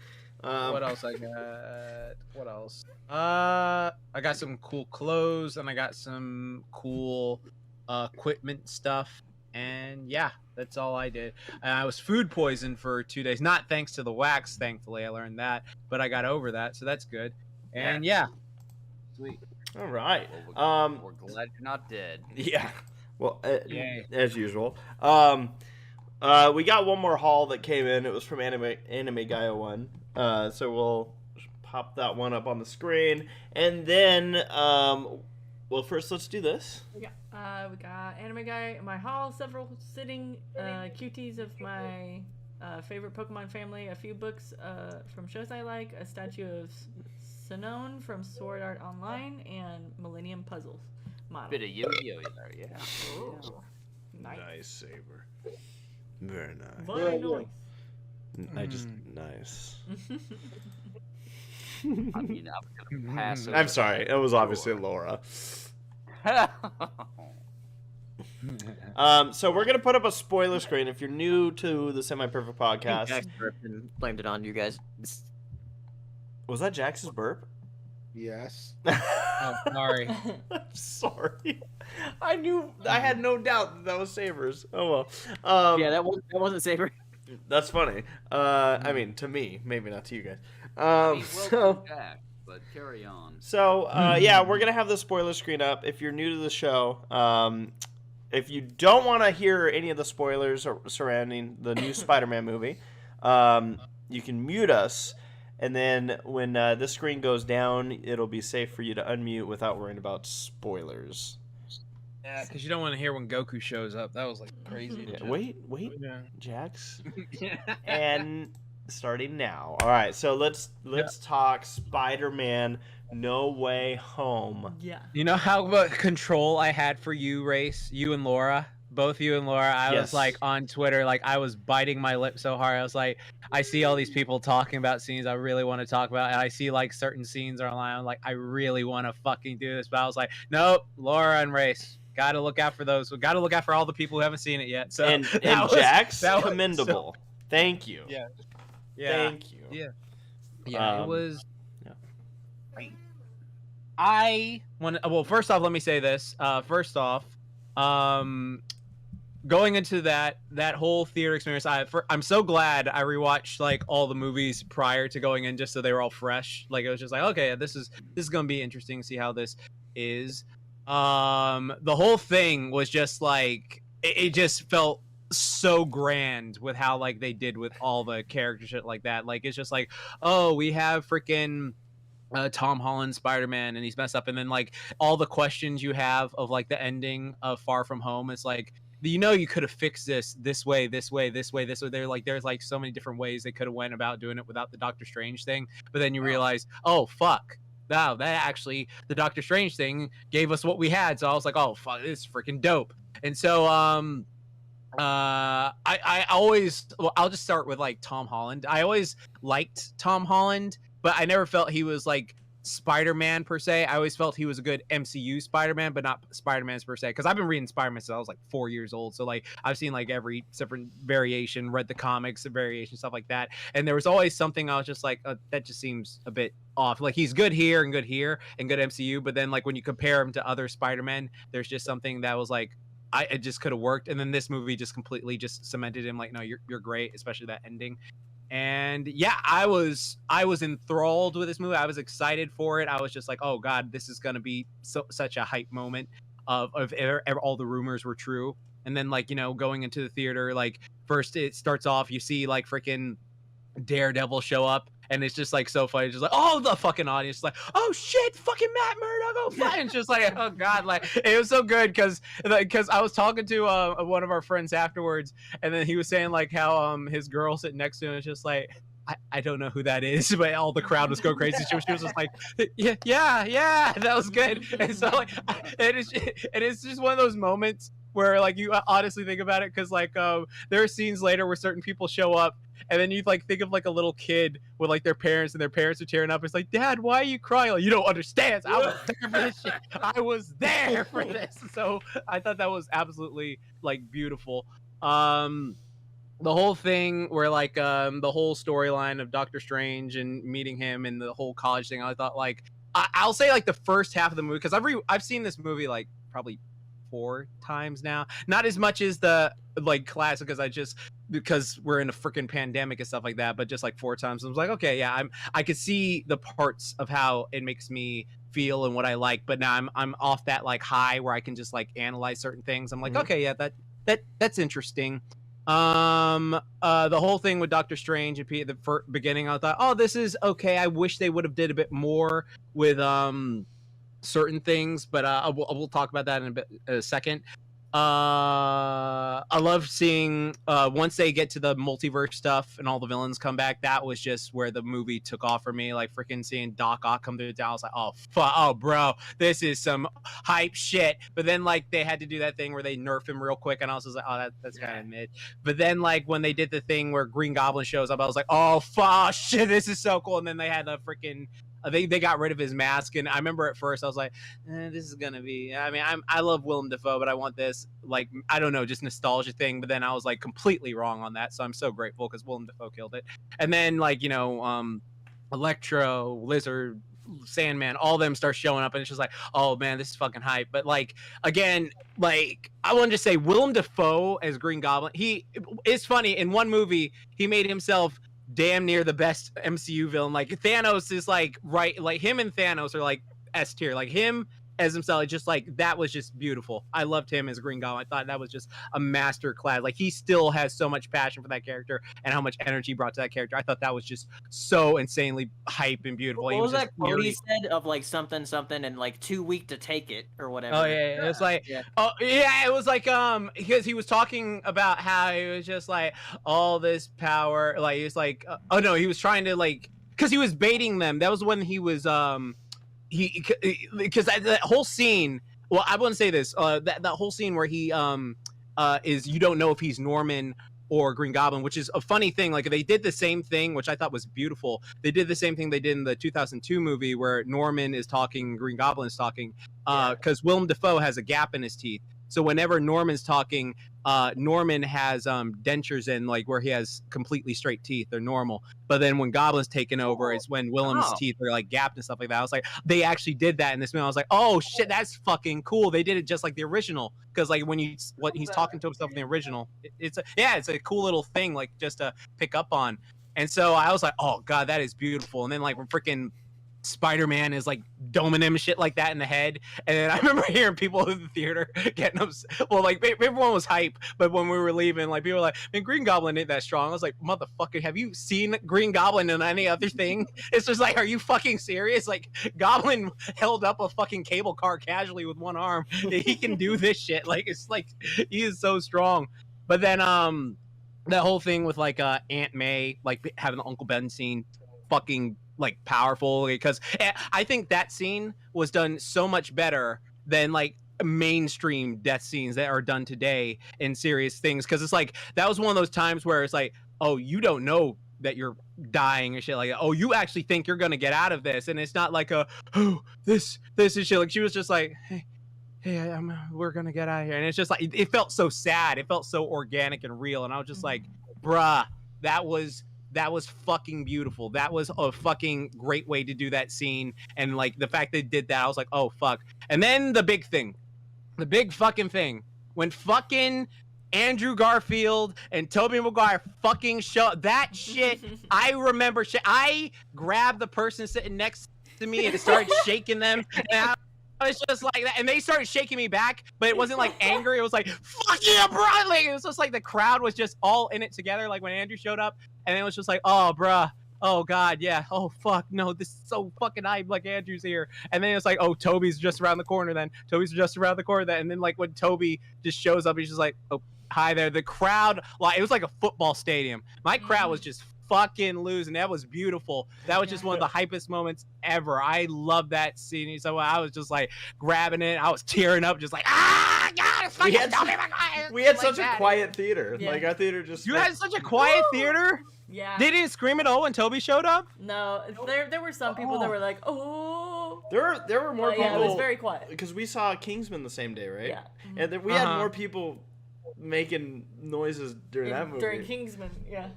What else I got? What else? I got some cool clothes and I got some cool equipment stuff. And yeah, that's all I did. And I was food poisoned for 2 days. Not thanks to the wax, thankfully. I learned that, but I got over that, so that's good. And yeah, sweet. All right. Well, we're glad you're not dead. Yeah. Well, Yay. as usual. We got one more haul that came in. It was from Anime Gaia 1. So we'll pop that one up on the screen. And then, well, first let's do this. Yeah, we got Anime Guy in my hall, several sitting cuties of my favorite Pokemon family, a few books from shows I like, a statue of Sinone from Sword Art Online, and Millennium Puzzles model. Bit of yo-yo there, yeah. Ooh, nice. Saber. Very nice. Very nice. I just nice. I mean, I'm gonna pass. over I'm sorry. that It was for obviously sure. Laura. So we're gonna put up a spoiler screen. If you're new to the Semi Perfect podcast, Jax burped and blamed it on you guys. was that Jax's burp? Yes. Oh, sorry. I'm sorry. I had no doubt that was Sabers. Oh well. Yeah, that wasn't Saber. That's funny. I mean, to me, maybe not to you guys. I mean, So. welcome back, but carry on. So, yeah, we're going to have the spoiler screen up. If you're new to the show, if you don't want to hear any of the spoilers surrounding the new Spider-Man movie, you can mute us. And then when this screen goes down, it'll be safe for you to unmute without worrying about spoilers. Yeah, because you don't want to hear when Goku shows up. That was like crazy. Yeah, wait, Yeah. Jax. And starting now. All right, so let's talk Spider-Man No Way Home. Yeah. You know how much control I had for you, Race? You and Laura? Both you and Laura. I Yes. was like on Twitter, like I was biting my lip so hard. I was like, I see all these people talking about scenes I really want to talk about. And I see like certain scenes online. I'm like, I really want to fucking do this. But I was like, nope, Laura and Race. Got to look out for those. We got to look out for all the people who haven't seen it yet. So And that was- Jax, that was commendable. Thank you. Yeah. Thank you. Yeah. Yeah, it Um, was. yeah. I want. Well, first off, let me say this. First off, going into that whole theater experience, I'm so glad I rewatched like all the movies prior to going in, just so they were all fresh. Like it was just like, okay, this is gonna be interesting to see how this is. The whole thing was just like it just felt so grand with how like they did with all the character shit like that. Like it's just like, oh, we have freaking Tom Holland Spider-Man and he's messed up, and then like all the questions you have of like the ending of Far From Home, it's like, you know, you could have fixed this way. They're like, there's like so many different ways they could have went about doing it without the Doctor Strange thing, but then you realize, oh fuck, wow, that actually, the Doctor Strange thing gave us what we had. So I was like, oh fuck, this is freaking dope. And so I always, well, I'll just start with like Tom Holland. I always liked Tom Holland, but I never felt he was like Spider-Man per se. I always felt he was a good MCU Spider-Man, but not Spider-Man's per se, because I've been reading Spider-Man since I was like 4 years old. So like I've seen like every different variation, read the comics, variation, stuff like that, and there was always something I was just like, that just seems a bit off. Like he's good here and good MCU, but then like when you compare him to other Spider-Men, there's just something that was like, it just could have worked. And then this movie just completely just cemented him like, no, you're great, especially that ending. And yeah, I was enthralled with this movie. I was excited for it. I was just like, oh god, this is gonna be such a hype moment of all the rumors were true. And then like, you know, going into the theater, like first it starts off, you see like freaking Daredevil show up, and it's just like so funny. It's just like, oh, the fucking audience is like, oh shit, fucking Matt Murdock, oh fine. It's just like, oh god, like it was so good because I was talking to one of our friends afterwards, and then he was saying like how his girl sitting next to him is just like, I don't know who that is, but all the crowd was going crazy. She was just like, yeah, that was good. And so like, it's just one of those moments where like you honestly think about it, because like there are scenes later where certain people show up, and then you like think of like a little kid with like their parents, and their parents are tearing up. It's like, Dad, why are you crying? Like, you don't understand. I was there for this shit. I was there for this. So I thought that was absolutely like beautiful. The whole thing where like the whole storyline of Doctor Strange and meeting him and the whole college thing, I thought like I'll say like the first half of the movie, because I've seen this movie like probably 4 times now, not as much as the like classic, because we're in a freaking pandemic and stuff like that, but just like 4 times. I was like, okay, yeah, I could see the parts of how it makes me feel and what I like, but now I'm off that like high where I can just like analyze certain things. I'm like, okay, yeah, that's interesting. The whole thing with Doctor Strange at the beginning, I thought, oh, this is okay. I wish they would have did a bit more with certain things, but we'll talk about that in a second. I love seeing once they get to the multiverse stuff and all the villains come back. That was just where the movie took off for me. Like freaking seeing Doc Ock come through town. I was like, oh fuck, oh bro, this is some hype shit. But then like they had to do that thing where they nerf him real quick, and I was just like, oh, that's kind of mid. But then like when they did the thing where Green Goblin shows up, I was like, oh fuck, shit, this is so cool. And then they had the freaking. They got rid of his mask, and I remember at first I was like, "This is gonna be." I mean, I love Willem Dafoe, but I want this like I don't know, just nostalgia thing. But then I was like completely wrong on that, so I'm so grateful because Willem Dafoe killed it. And then like Electro, Lizard, Sandman, all of them start showing up, and it's just like, oh man, this is fucking hype. But like again, like I wanted to say Willem Dafoe as Green Goblin. It's funny in one movie he made himself damn near the best MCU villain. Like Thanos is like right, like him and Thanos are like S tier. Like him as himself, just like that was just beautiful. I loved him as Green Goblin. I thought that was just a master class. Like he still has so much passion for that character and how much energy he brought to that character. I thought that was just so insanely hype and beautiful. What He was just that quote he said of like something and like too weak to take it or whatever? Oh yeah, it was like, oh yeah, it was like because he was talking about how he was just like all this power, like he was like, oh no, he was trying to like, because he was baiting them. That was when he was because that whole scene. Well, I wouldn't say this. That whole scene where he is you don't know if he's Norman or Green Goblin, which is a funny thing. Like they did the same thing, which I thought was beautiful. They did the same thing they did in the 2002 movie where Norman is talking, Green Goblin is talking, because Willem Dafoe has a gap in his teeth. So whenever Norman's talking, Norman has dentures in, like where he has completely straight teeth. They're normal. But then when Goblin's taken over, it's when Willem's teeth are like gapped and stuff like that. I was like, they actually did that in this movie. I was like, oh shit, that's fucking cool. They did it just like the original. Because like when he's talking to himself in the original, it's a cool little thing, like just to pick up on. And so I was like, oh god, that is beautiful. And then like when freaking Spider-Man is like doming him shit like that in the head, and then I remember hearing people in the theater getting upset. Well, like everyone was hype, but when we were leaving, like people were like, "Man, Green Goblin ain't that strong." I was like, "Motherfucker, have you seen Green Goblin in any other thing?" It's just like, are you fucking serious? Like Goblin held up a fucking cable car casually with one arm. He can do this shit. Like it's like he is so strong. But then that whole thing with like Aunt May like having the Uncle Ben scene, fucking like powerful, because I think that scene was done so much better than like mainstream death scenes that are done today in serious things, because it's like that was one of those times where it's like, oh, you don't know that you're dying and shit like that. Oh, you actually think you're gonna get out of this, and it's not like oh, this is shit. Like she was just like, hey, we're gonna get out of here, and it's just like it felt so sad. It felt so organic and real, and I was just like, bruh, that was fucking beautiful. That was a fucking great way to do that scene. And like the fact they did that, I was like, oh fuck. And then the big fucking thing, when fucking Andrew Garfield and Tobey Maguire fucking show that shit. I remember shit. I grabbed the person sitting next to me and started shaking them. And I was just like that, and they started shaking me back, but it wasn't like anger. It was like, fuck yeah, bro. Like, it was just like the crowd was just all in it together. Like when Andrew showed up, and it was just like, oh, bruh. Oh god, yeah. Oh fuck, no, this is so fucking hype. Like Andrew's here, and then it's like, oh, Toby's just around the corner. Then and then like when Toby just shows up, he's just like, oh, hi there. The crowd, like it was like a football stadium. My crowd was just fucking losing. That was beautiful. That was just one of the hypest moments ever. I love that scene. So I was just like grabbing it. I was tearing up, just like God, it's fucking Toby Maguire. We had such a quiet theater. Yeah. Like our theater just. You had such a quiet theater. Yeah. They didn't scream at all when Toby showed up? No, there were some people that were like, oh. There were more people. Yeah, it was very quiet. Because we saw Kingsman the same day, right? Yeah. And then we had more people making noises during that movie. During Kingsman, yeah.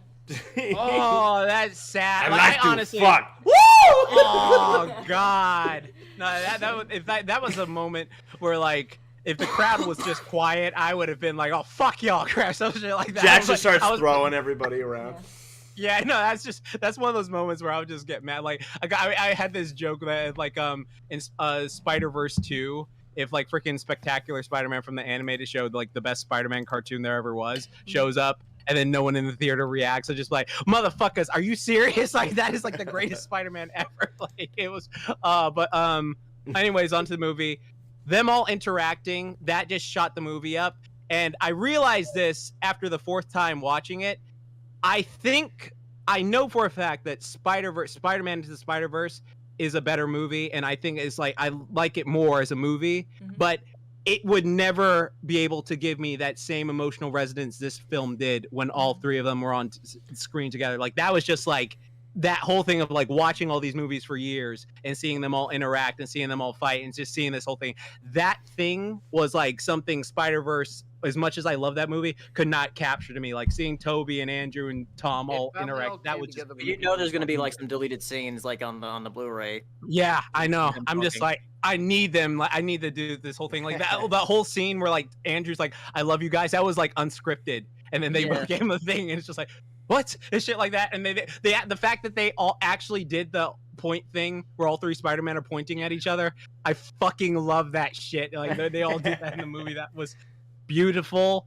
Oh, that's sad. I like to honestly, fuck. Woo! Oh God. No, that was a moment where like if the crowd was just quiet, I would have been like, "Oh fuck y'all, crash!" Some shit like that. Jack just starts throwing everybody around. Yeah, no, that's one of those moments where I would just get mad. Like I had this joke that like in Spider-Verse 2, if like freaking Spectacular Spider-Man from the animated show, like the best Spider-Man cartoon there ever was, shows up. And then no one in the theater reacts. So just like, motherfuckers, are you serious? Like that is like the greatest Spider-Man ever. Like it was. But anyways, onto the movie. them all interacting, that just shot the movie up. And I realized this after the fourth time watching it. I know for a fact that Spider-Man Into the Spider-Verse is a better movie, and I think it's like I like it more as a movie, but it would never be able to give me that same emotional resonance this film did when all three of them were on screen together. Like that was just like that whole thing of like watching all these movies for years and seeing them all interact and seeing them all fight and just seeing this whole thing. That thing was like something Spider-Verse, as much as I love that movie, could not capture to me. Like seeing Toby and Andrew and Tom all interact, that was just, you know, there's gonna be like some deleted scenes like on the Blu-ray. Yeah, I know. I'm just like, I need them. Like, I need to do this whole thing. Like that whole scene where like Andrew's like, "I love you guys." That was like unscripted, and then they became a thing, and it's just like, what? And shit like that. And they the fact that they all actually did the point thing where all three Spider-Man are pointing at each other, I fucking love that shit. Like they all did that in the movie. That was beautiful.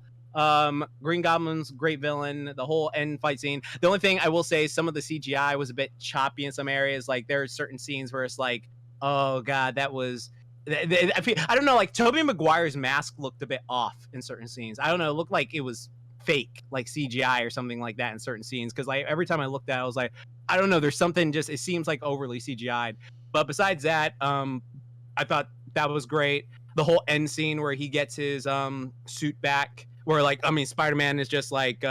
Green Goblin's great villain. The whole end fight scene. The only thing I will say is some of the CGI was a bit choppy in some areas. Like there are certain scenes where it's like, oh god, that was. I don't know. Like Tobey Maguire's mask looked a bit off in certain scenes. I don't know. It looked like it was fake, like CGI or something like that in certain scenes. Because like every time I looked at it, I was like, I don't know. There's something just. It seems like overly CGI'd. But besides that, I thought that was great. The whole end scene where he gets his suit back, where like Spider-Man is just like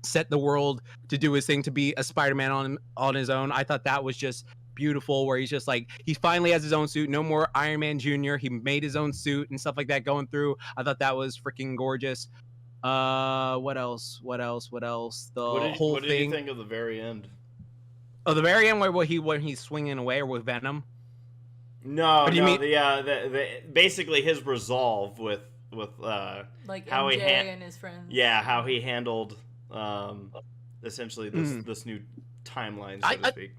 set the world to do his thing, to be a Spider-Man on his own. I thought that was just beautiful, where he's just like, he finally has his own suit, no more Iron Man Jr. He made his own suit and stuff like that going through. I thought that was freaking gorgeous. What else? The whole what thing. did you think of the very end? Oh, the very end when he's swinging away or with Venom. No, do you mean? Basically his resolve with like how MJ he and his friends. Yeah, how he handled essentially this new timeline, so to speak.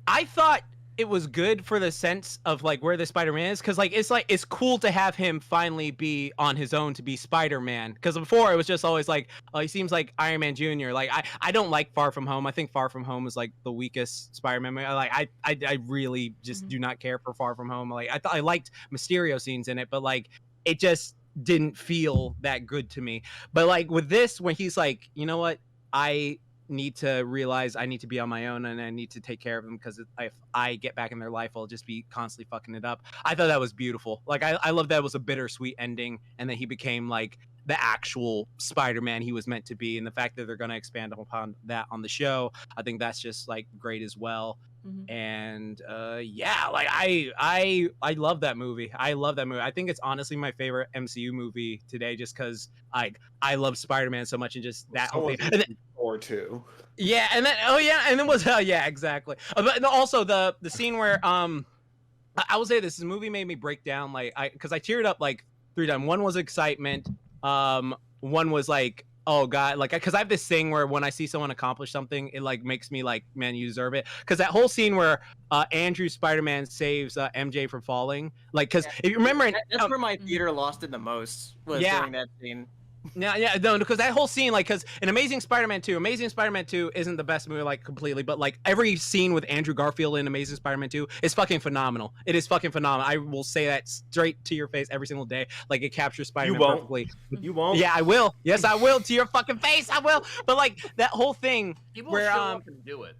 I thought it was good for the sense of like where the Spider-Man is, because it's cool to have him finally be on his own to be Spider-Man, because before it was just always like, oh, he seems like Iron Man Jr. Like I don't like Far From Home. I think Far From Home is like the weakest Spider-Man movie. I really just do not care for Far From Home. Like I liked Mysterio scenes in it, but like it just didn't feel that good to me. But like with this, when he's like, you know what, I need to realize I need to be on my own and I need to take care of them, because if I get back in their life, I'll just be constantly fucking it up. I thought that was beautiful. Like I love that it was a bittersweet ending, and that he became like the actual Spider-Man he was meant to be, and the fact that they're going to expand upon that on the show, I think that's just like great as well. And yeah, like I love that movie. I love that movie. I think it's honestly my favorite MCU movie today, just because I love Spider-Man so much, and just that whole thing. Or two. Yeah, and then and then was yeah, exactly. But also the scene where I will say this movie made me break down, like because I teared up like 3 times. One was excitement. One was like, oh god, like because I have this thing where when I see someone accomplish something, it like makes me like, man, you deserve it. Because that whole scene where Andrew Spider-Man saves MJ from falling, like because if you remember, that's where my theater lost it the most, was during that scene. Yeah, no, because that whole scene, like, because in Amazing Spider-Man 2 isn't the best movie, like, completely, but, like, every scene with Andrew Garfield in Amazing Spider-Man 2 is fucking phenomenal. It is fucking phenomenal. I will say that straight to your face every single day. Like, it captures Spider-Man perfectly. You won't? Yeah, I will. Yes, I will. To your fucking face, I will. But, like, that whole thing He will where, show up and do it.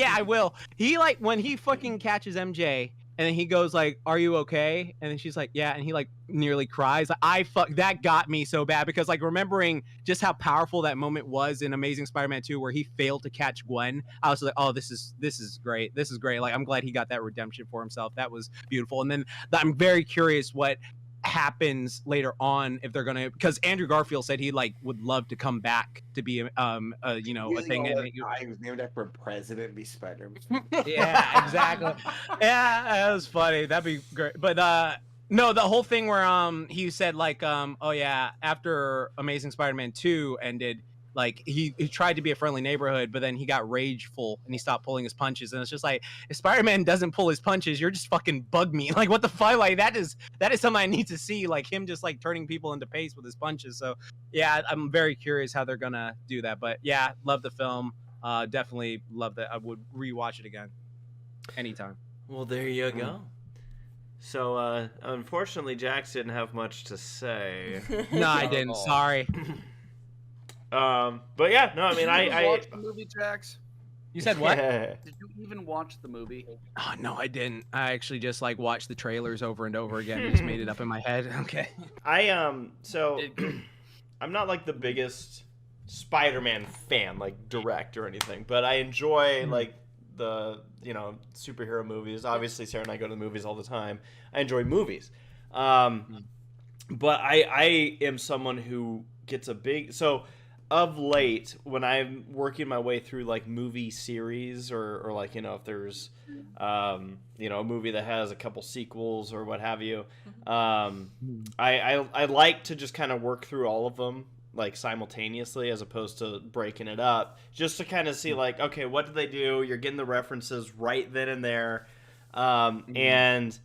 I will. He, like, when he fucking catches MJ, and then he goes like, "Are you okay?" And then she's like, "Yeah," and he like nearly cries. That got me so bad, because like remembering just how powerful that moment was in Amazing Spider-Man 2, where he failed to catch Gwen. I was like, "Oh, this is great. This is great." Like I'm glad he got that redemption for himself. That was beautiful. And then I'm very curious what happens later on, if they're gonna, because Andrew Garfield said he like would love to come back to be a thing. And he was named after a president, be Spider-Man. Yeah, exactly. Yeah, that was funny. That'd be great. But no, the whole thing where he said like oh yeah, after Amazing Spider-Man 2 ended, like he tried to be a friendly neighborhood, but then he got rageful and he stopped pulling his punches. And it's just like, if Spider-Man doesn't pull his punches, you're just fucking bug me. Like what the fuck? Like that is something I need to see. Like him just like turning people into paste with his punches. So yeah, I'm very curious how they're gonna do that. But yeah, love the film. Definitely love that. I would rewatch it again anytime. Well, there you go. So, unfortunately, Jax didn't have much to say. No, I didn't. Sorry. But yeah, no, I mean, Did you I watch the movie, Jax? You said what? Did you even watch the movie? Oh no, I didn't. I actually just like watched the trailers over and over again. And just made it up in my head. Okay. So I'm not like the biggest Spider-Man fan, like direct or anything, but I enjoy like the superhero movies. Obviously, Sarah and I go to the movies all the time. I enjoy movies, but I am someone who gets a big Of late, when I'm working my way through like movie series or like if there's a movie that has a couple sequels or what have you, I like to just kind of work through all of them like simultaneously as opposed to breaking it up, just to kind of see like, okay, what did they do? You're getting the references right then and there, and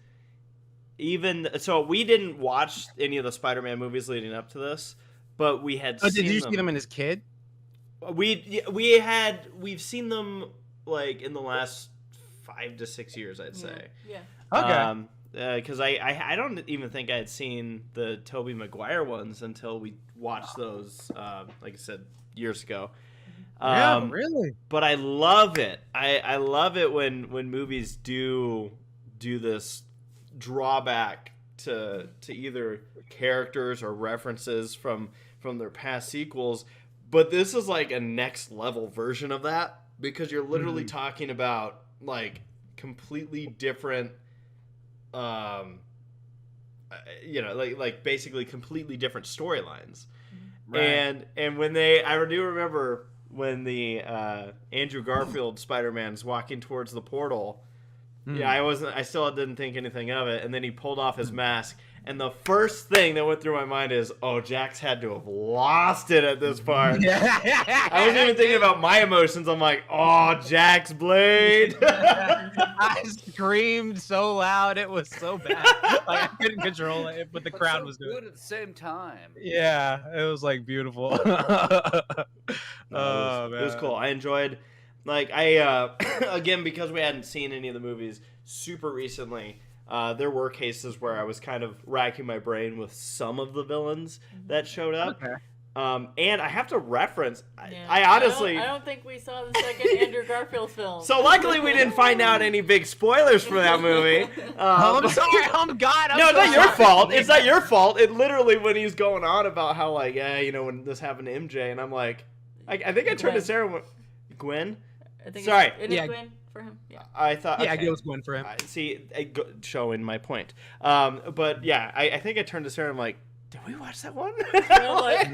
even so, we didn't watch any of the Spider-Man movies leading up to this. But we had seen them. Did you see them as a kid? We've seen them like in the last 5 to 6 years, I'd say. Yeah. Okay. Because I don't even think I had seen the Tobey Maguire ones until we watched those, like I said, years ago. Yeah, really. But I love it. I love it when movies do this drawback to either characters or references from their past sequels, but this is like a next level version of that, because you're literally talking about like completely different like basically completely different storylines. Right. And when I do remember when the Andrew Garfield Spider-Man's walking towards the portal. Yeah, I still didn't think anything of it, and then he pulled off his mask, and the first thing that went through my mind is, oh, Jax had to have lost it at this part. I wasn't even thinking about my emotions. I'm like, oh, Jaxblade. I screamed so loud, it was so bad. Like I couldn't control it, but the crowd was doing good it at the same time. Yeah, it was like beautiful. It was cool. I enjoyed. Like, again, because we hadn't seen any of the movies super recently, there were cases where I was kind of racking my brain with some of the villains that showed up. Okay. And I have to reference, I honestly... I don't think we saw the second Andrew Garfield film. So luckily we didn't find out any big spoilers for that movie. I'm sorry, God. No, it's not your fault. It's not your fault. It literally, when he's going on about how, like, when this happened to MJ, and I'm like, I think I turned to Sarah... Gwen? I think Sorry. Gwen for him? Yeah. I thought. Yeah, okay. it was Gwen for him. See, showing my point. But yeah, I think I turned to Sarah and I'm like, did we watch that one? Like,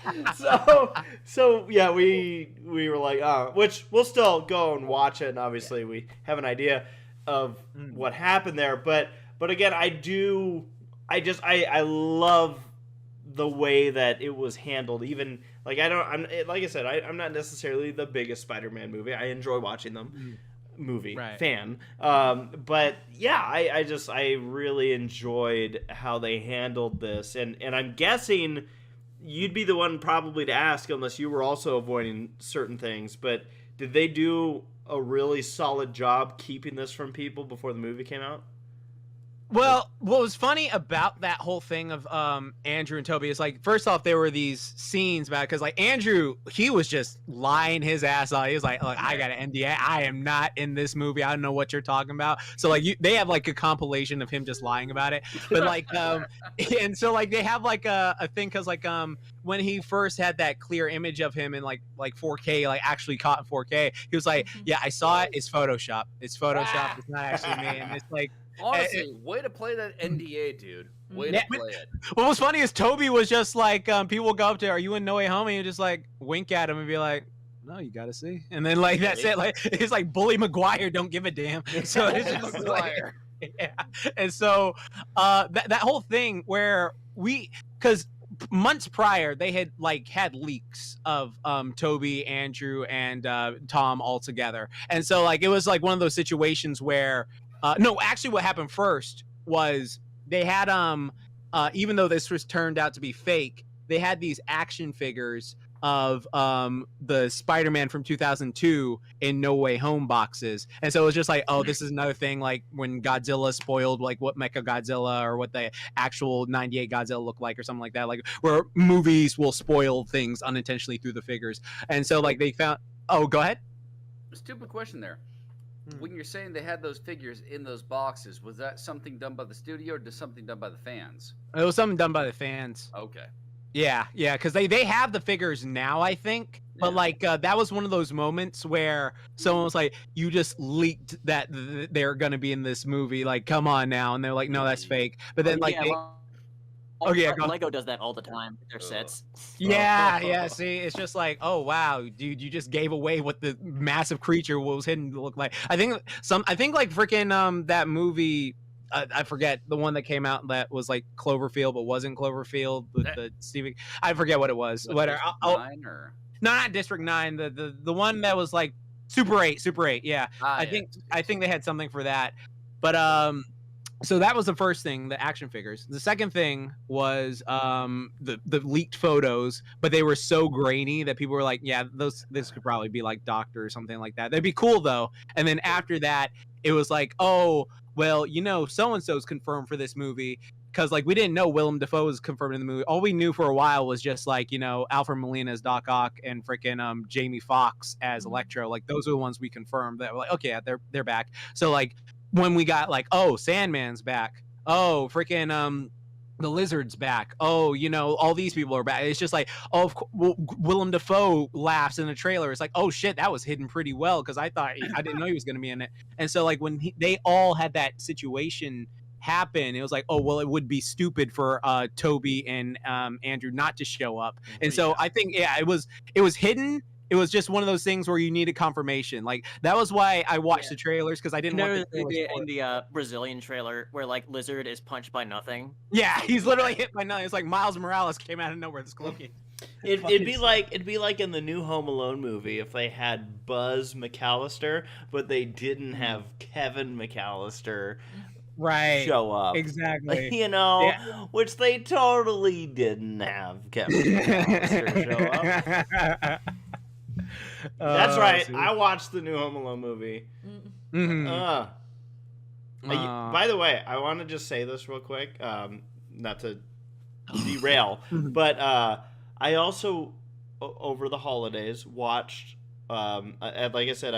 oh. So yeah, we were like, which we'll still go and watch it, and obviously we have an idea of what happened there. But again, I love the way that it was handled. Even like I'm not necessarily the biggest Spider-Man movie. I enjoy watching them. Fan. But yeah, I really enjoyed how they handled this, and I'm guessing you'd be the one probably to ask, unless you were also avoiding certain things. But did they do a really solid job keeping this from people before the movie came out? Well, what was funny about that whole thing of Andrew and Tobey is, like, first off, there were these scenes about, because like Andrew, he was just lying his ass off. He was like, look, I got an NDA. I am not in this movie. I don't know what you're talking about. So like they have like a compilation of him just lying about it. But like and so like they have like a thing, because like when he first had that clear image of him in like 4K, like actually caught in 4K, he was like, yeah, I saw it. It's Photoshop. It's Photoshop. It's not actually me. And it's like, honestly, way to play that NDA, dude. Way to play it. What was funny is Tobey was just like, people will go up to, are you in No Way Home? And you just like wink at him and be like, no, you gotta see. And then like that's it. Like it's like Bully Maguire, don't give a damn. So it's just Maguire. Like, yeah. And so that whole thing where because months prior they had had leaks of Tobey, Andrew, and Tom all together. And so like it was like one of those situations where no, actually what happened first was they had even though this was turned out to be fake, they had these action figures of the Spider-Man from 2002 in No Way Home boxes. And so it was just like, oh, this is another thing, like when Godzilla spoiled like what Mecha Godzilla or what the actual 98 Godzilla looked like or something like that, like where movies will spoil things unintentionally through the figures. And so like they found, oh, go ahead. Stupid question there. When you're saying they had those figures in those boxes, was that something done by the studio or just something done by the fans? It was something done by the fans. Okay. Yeah, because they have the figures now, I think. But Yeah. like that was one of those moments where someone was like, "You just leaked that they're gonna be in this movie. Like, come on now!" And they're like, "No, that's fake." But then like, Lego does that all the time with their sets. yeah. See, it's just like, oh wow, dude, you just gave away what the massive creature was hidden to look like. I think like freaking that movie. I forget the one that came out that was like Cloverfield, but wasn't Cloverfield. The Stephen, I forget what it was. Whatever. No, not District 9. The one that was like Super 8. Yeah. I think they had something for that. But so that was the first thing, the action figures. The second thing was the leaked photos, but they were so grainy that people were like, yeah, this could probably be like Doctor or something like that. That'd be cool though. And then after that, it was like, oh, well, so-and-so's confirmed for this movie, because like we didn't know Willem Dafoe was confirmed in the movie. All we knew for a while was just like, Alfred Molina as Doc Ock and freaking Jamie Foxx as Electro. Like those are the ones we confirmed that were like, okay, yeah, they're back. So like when we got like, oh, Sandman's back, oh, freaking the Lizard's back, oh, all these people are back. It's just like, oh, Willem Dafoe laughs in the trailer. It's like, oh shit, that was hidden pretty well, because I didn't know he was going to be in it. And so like when they all had that situation happen, it was like, oh well, it would be stupid for Toby and Andrew not to show up. And so I think it was hidden. It was just one of those things where you needed confirmation. Like that was why I watched the trailers, because I didn't want in the Brazilian trailer where like Lizard is punched by nothing. Yeah, he's literally hit by nothing. It's like Miles Morales came out of nowhere. It's cloaking. It'd be like in the new Home Alone movie if they had Buzz McAllister, but they didn't have Kevin McAllister show up. Exactly. Which they totally didn't have Kevin McAllister show up. That's right. I watched the new Home Alone movie. Mm-hmm. By the way, I want to just say this real quick, not to derail, but I also over the holidays watched. Like I said,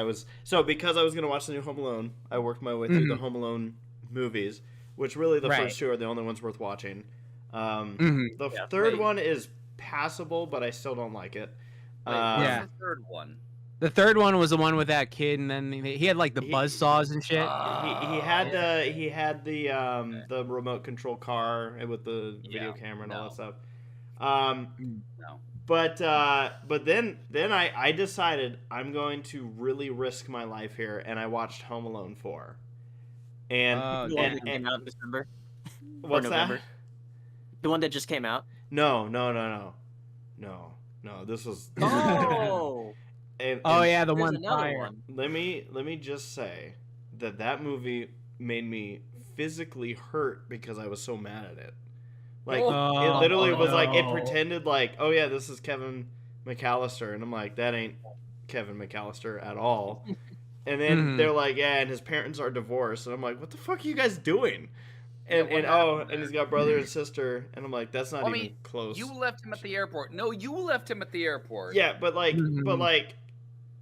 because I was gonna watch the new Home Alone. I worked my way through the Home Alone movies, which really the first two are the only ones worth watching. The third one is passable, but I still don't like it. The third one. The third one was the one with that kid, and then he had like the buzzsaws and shit. He had the remote control car with the video camera and all that stuff. No. But then I decided I'm going to really risk my life here, and I watched Home Alone 4. And came out in December. What's that? The one that just came out. No. This was. Oh. The one prior. Let me just say that movie made me physically hurt because I was so mad at it. Like it literally was like it pretended like, oh yeah, this is Kevin McAllister, and I'm like, that ain't Kevin McAllister at all. And then they're like, yeah, and his parents are divorced, and I'm like, what the fuck are you guys doing? And he's got brother and sister, and I'm like, that's not even close. You left him at the airport. No, you left him at the airport. Yeah, but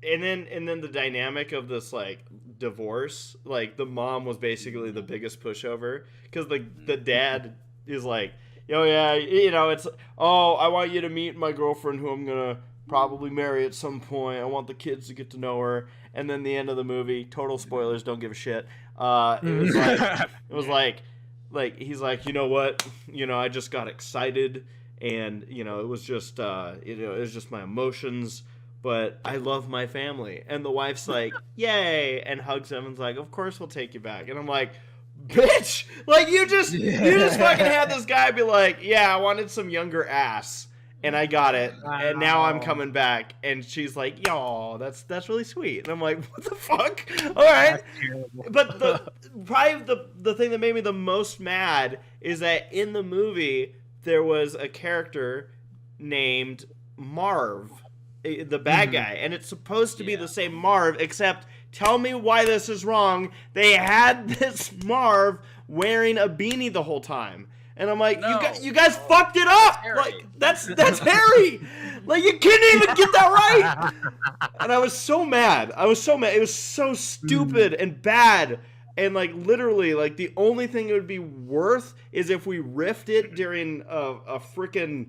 and then the dynamic of this like divorce, like the mom was basically the biggest pushover, because the dad is like, oh yeah, it's, oh, I want you to meet my girlfriend who I'm gonna probably marry at some point. I want the kids to get to know her. And then the end of the movie, total spoilers, don't give a shit. It was like he's like, you know what, I just got excited, and it was just it was just my emotions, but I love my family. And the wife's like, yay, and hugs him and's like, of course we'll take you back. And I'm like, bitch, like you just fucking had this guy be like, yeah, I wanted some younger ass, and I got it, and now I'm coming back. And she's like, yo, that's really sweet. And I'm like, what the fuck? All right. But the thing that made me the most mad is that in the movie there was a character named Marv, the bad guy, and it's supposed to be Yeah. the same Marv, except tell me why this is wrong. They had this Marv wearing a beanie the whole time. And I'm like, No. you guys fucked it up. Harry. Like that's Harry. Like you couldn't even get that right. And I was so mad. It was so stupid and bad. And like literally, like the only thing it would be worth is if we riffed it during a freaking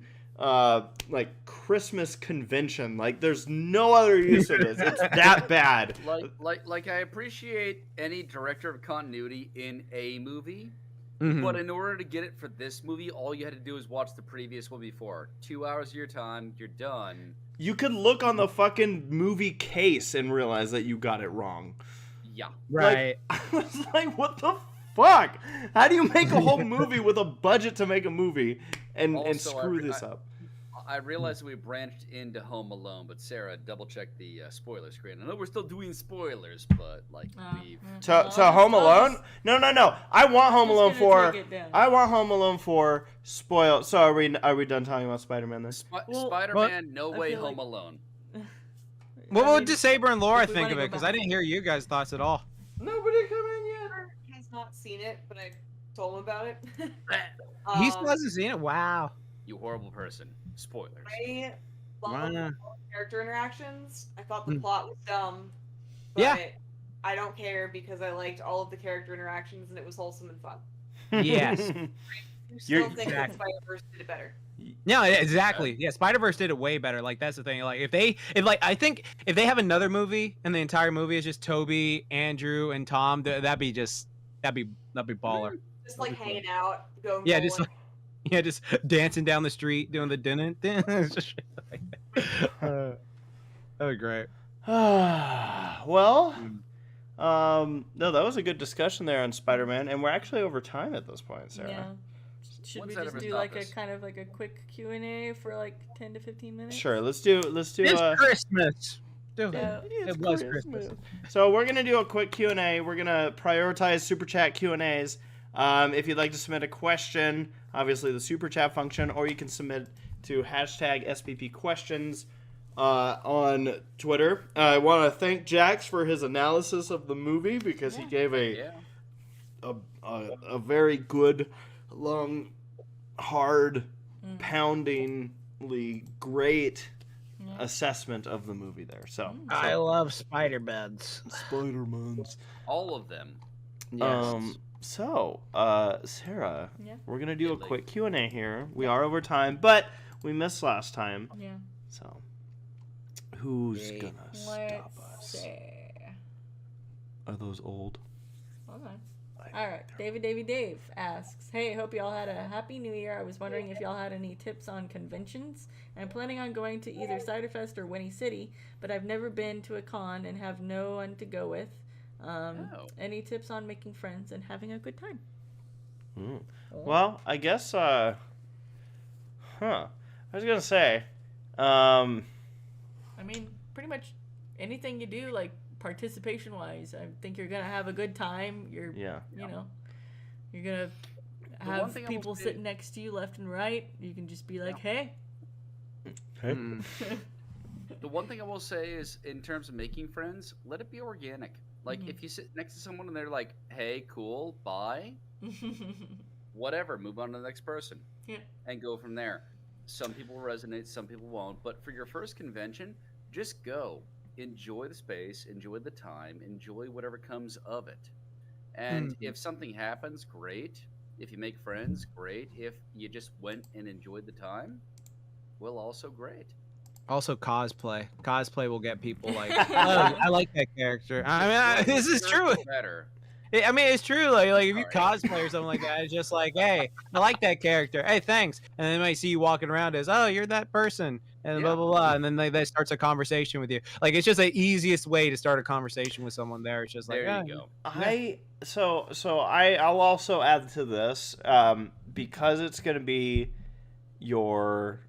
like Christmas convention. Like there's no other use of this. It's that bad. Like I appreciate any director of continuity in a movie. Mhm. But in order to get it for this movie, all you had to do is watch the previous one before. 2 hours of your time, you're done. You could look on the fucking movie case and realize that you got it wrong. Yeah. Right. Like, I was like, what the fuck? How do you make a whole movie with a budget to make a movie and Also, screw this up? I realized we branched into Home Alone, but Sarah, double check the spoiler screen. I know we're still doing spoilers, but like we've To Home Alone? No. I want Home Alone 4. I want Home Alone 4 spoiled. So are we done talking about Spider-Man then? Well, Spider-Man, No I Way feel Home like- Alone. What did Saber and Laura if we think wanna of go it? Because back- I didn't hear you guys' thoughts at all. Nobody come in yet. Has not seen it, but I told him about it. He still hasn't seen it. Wow. You horrible person. Spoilers. I love Wow. character interactions. I thought the Hmm. plot was dumb, but Yeah. I don't care because I liked all of the character interactions and it was wholesome and fun. Yes. I You're- still think that Exactly. Spider-Verse did it better. No, yeah, exactly. Yeah, Spider-Verse did it way better. Like that's the thing. Like I think if they have another movie and the entire movie is just Toby, Andrew, and Tom, that'd be baller. Just like hanging out, going Yeah, bowling. just like, yeah, just dancing down the street doing the din. It's just shit like that. That'd be great. Well, no, that was a good discussion there on Spider-Man, and we're actually over time at this point, Sarah. Yeah. Should When's we that just ever do stop like us? a kind of like a quick Q&A for like 10 to 15 minutes? Sure, let's do. It's Christmas. Do it. Yeah. It was Christmas. So we're gonna do a quick Q&A. We're gonna prioritize super chat Q&As. If you'd like to submit a question, obviously the super chat function, or you can submit to hashtag SPP questions on Twitter. I want to thank Jax for his analysis of the movie because he gave Yeah. a very good, long, hard, Mm. poundingly great Yeah. assessment of the movie there. So, I love spider beds. Spider-Mans. All of them. Yes. So, Sarah, Yeah. we're gonna do a Italy. quick Q&A here. We are over time, but we missed last time. Yeah. So, who's Yay. gonna stop Let's us? see. Are those old? Hold on. All right. Dave asks, "Hey, hope y'all had a happy New Year. I was wondering if y'all had any tips on conventions. I'm planning on going to either Ciderfest or Winnie City, but I've never been to a con and have no one to go with. Oh. Any tips on making friends and having a good time?" Well, I guess, I was gonna say, I mean, pretty much anything you do, like participation wise, I think you're gonna have a good time. You're, yeah. you know, you're gonna one have thing I will people say- sitting next to you left and right. You can just be like, "Hey." Mm. The one thing I will say is, in terms of making friends, let it be organic. Like, Mhm. if you sit next to someone and they're like, "Hey, cool, bye," whatever, move on to the next person, Yeah. and go from there. Some people resonate, some people won't. But for your first convention, just go, enjoy the space, enjoy the time, enjoy whatever comes of it. And if something happens, great. If you make friends, great. If you just went and enjoyed the time, well, also great. Also, cosplay. Cosplay will get people like, oh, I like that character. I mean, this is true. Better. I mean, it's true. Like if you Alright. cosplay or something like that, it's just like, hey, I like that character. Hey, thanks. And then they might see you walking around as, oh, you're that person, and blah Yeah. blah blah. And then they starts a conversation with you. Like it's just the easiest way to start a conversation with someone. There, it's just like, There "Ah, you go. I'll also add to this, because it's gonna be your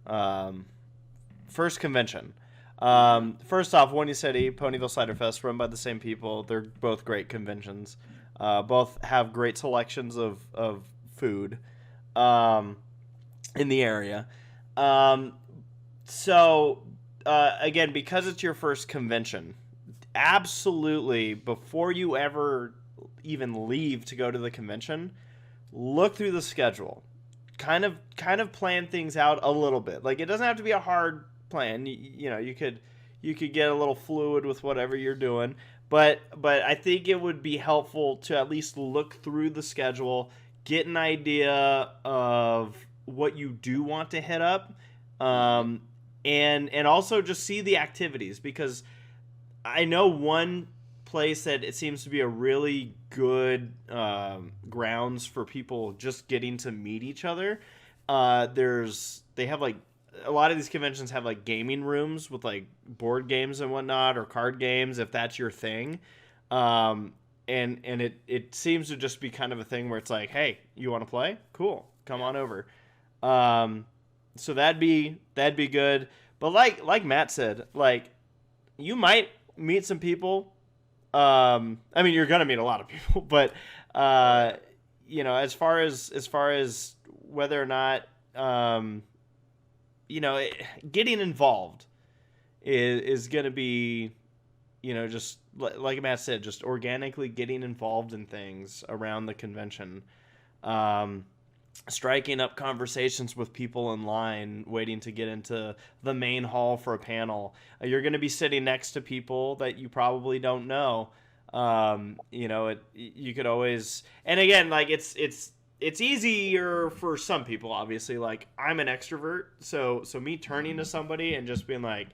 first convention. First off, Winnie City, Ponyville Cider Fest, run by the same people. They're both great conventions. Both have great selections of food in the area. So, again, because it's your first convention, absolutely, before you ever even leave to go to the convention, look through the schedule. Kind of plan things out a little bit. Like, it doesn't have to be a hard plan. You know, you could get a little fluid with whatever you're doing. But I think it would be helpful to at least look through the schedule, get an idea of what you do want to hit up, and also just see the activities, because I know one place that it seems to be a really good grounds for people just getting to meet each other. They have like a lot of these conventions have like gaming rooms with like board games and whatnot, or card games if that's your thing. And it seems to just be kind of a thing where it's like, hey, you want to play? Cool, come on over. So that'd be good. But like Matt said, like, you might meet some people. I mean, you're gonna meet a lot of people, but you know, as far as whether or not you know, getting involved is gonna be, you know, just like Matt said, just organically getting involved in things around the convention. Striking up conversations with people in line waiting to get into the main hall for a panel. You're going to be sitting next to people that you probably don't know. You know, you could always, and again, like, it's easier for some people, obviously. Like, I'm an extrovert, so me turning to somebody and just being like,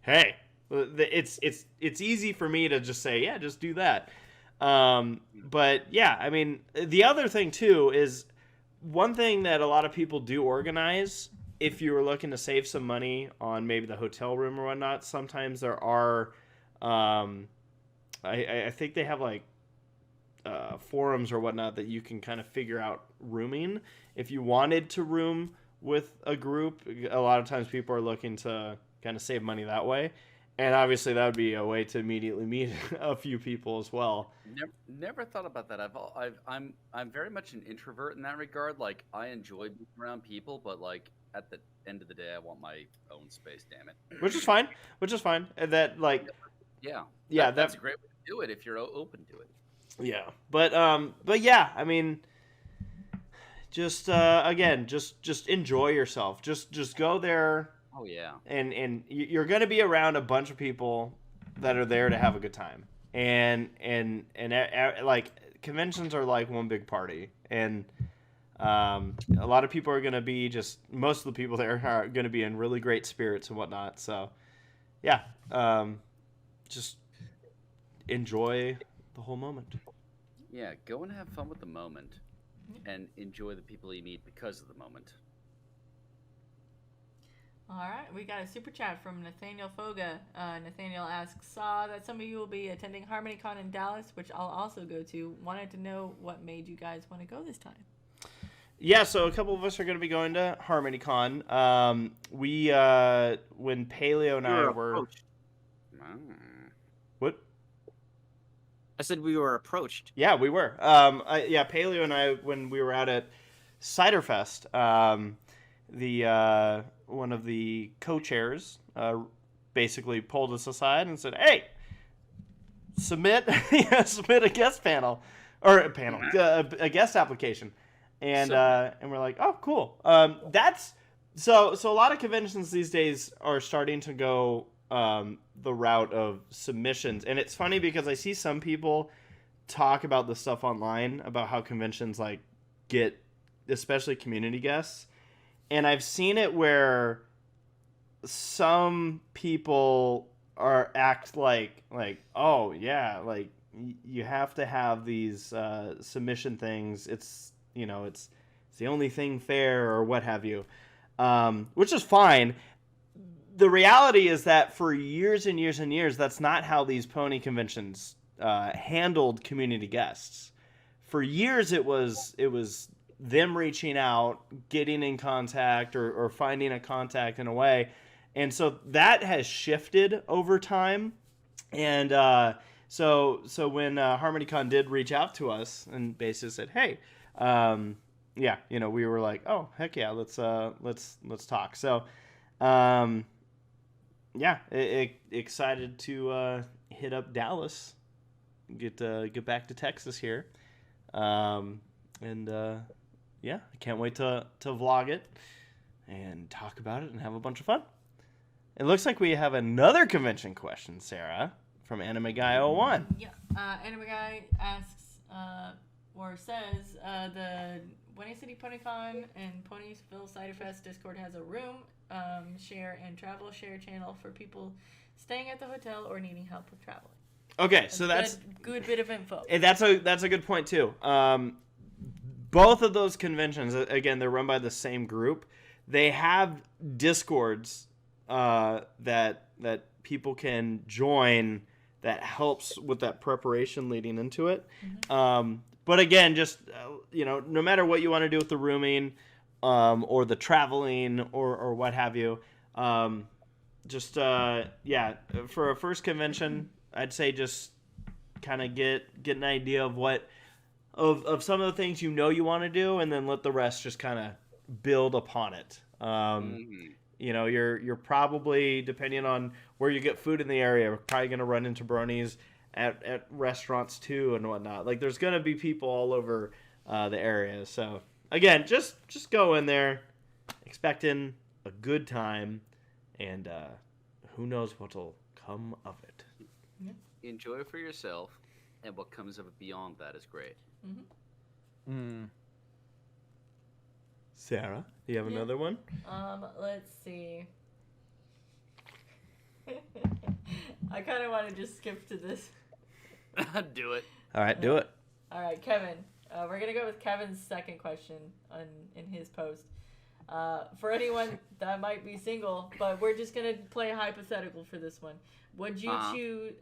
hey, it's easy for me to just say, yeah, just do that. But yeah, I mean, the other thing too is, one thing that a lot of people do organize, if you were looking to save some money on maybe the hotel room or whatnot, sometimes there are, I think they have like forums or whatnot that you can kind of figure out rooming. If you wanted to room with a group, a lot of times people are looking to kind of save money that way. And obviously that would be a way to immediately meet a few people as well. Never thought about that. I'm very much an introvert in that regard. Like, I enjoy being around people, but like, at the end of the day, I want my own space. Damn it. Which is fine. And that, like, yeah, that's a great way to do it if you're open to it. Yeah, but yeah, I mean, just again, just enjoy yourself. Just go there. Oh yeah. And you're going to be around a bunch of people that are there to have a good time. And like, conventions are like one big party. And a lot of people are going to be most of the people there are going to be in really great spirits and whatnot. So yeah, just enjoy the whole moment. Yeah, go and have fun with the moment and enjoy the people you meet because of the moment. All right, we got a super chat from Nathaniel Foga. Nathaniel asks, saw that some of you will be attending HarmonyCon in Dallas, which I'll also go to. Wanted to know what made you guys want to go this time. Yeah, so a couple of us are going to be going to HarmonyCon. When Paleo and I were... What? I said we were approached. Yeah, we were. Paleo and I, when we were out at Ciderfest, one of the co-chairs basically pulled us aside and said, "Hey, submit a guest panel or a guest application," and we're like, "Oh, cool." That's so a lot of conventions these days are starting to go the route of submissions, and it's funny because I see some people talk about the stuff online about how conventions like get especially community guests. And I've seen it where some people act like, oh yeah, like you have to have these submission things. It's the only thing fair or what have you, which is fine. The reality is that for years and years and years, that's not how these pony conventions handled community guests. For years, it was them reaching out, getting in contact, or finding a contact in a way. And so that has shifted over time. And so when HarmonyCon did reach out to us and basically said, hey, we were like, oh, heck yeah, let's talk. So yeah, excited to hit up Dallas, get back to Texas here, and yeah, I can't wait to vlog it and talk about it and have a bunch of fun. It looks like we have another convention question, Sarah, from Anime Guy 01. Yeah. Anime Guy asks, or says, the Winnie City PonyCon and Ponyville Cider Fest Discord has a room share and travel share channel for people staying at the hotel or needing help with traveling. Okay, so that's good bit of info. And that's a good point too. Both of those conventions, again, they're run by the same group. They have Discords that people can join that helps with that preparation leading into it. Mm-hmm. But again, just no matter what you want to do with the rooming or the traveling or what have you, for a first convention, I'd say just kind of get an idea of what of some of the things you want to do, and then let the rest just kind of build upon it. You're probably, depending on where you get food in the area, we're probably going to run into bronies at restaurants too and whatnot. Like, there's going to be people all over the area. So again, just go in there expecting a good time, and who knows what'll come of it. Enjoy it for yourself, and what comes of it beyond that is great. Sarah, do you have another one? Let's see. I kind of want to just skip to this. Do it. All right, do it. All right, Kevin. We're gonna go with Kevin's second question in his post. For anyone that might be single, but we're just gonna play a hypothetical for this one. Would you choose?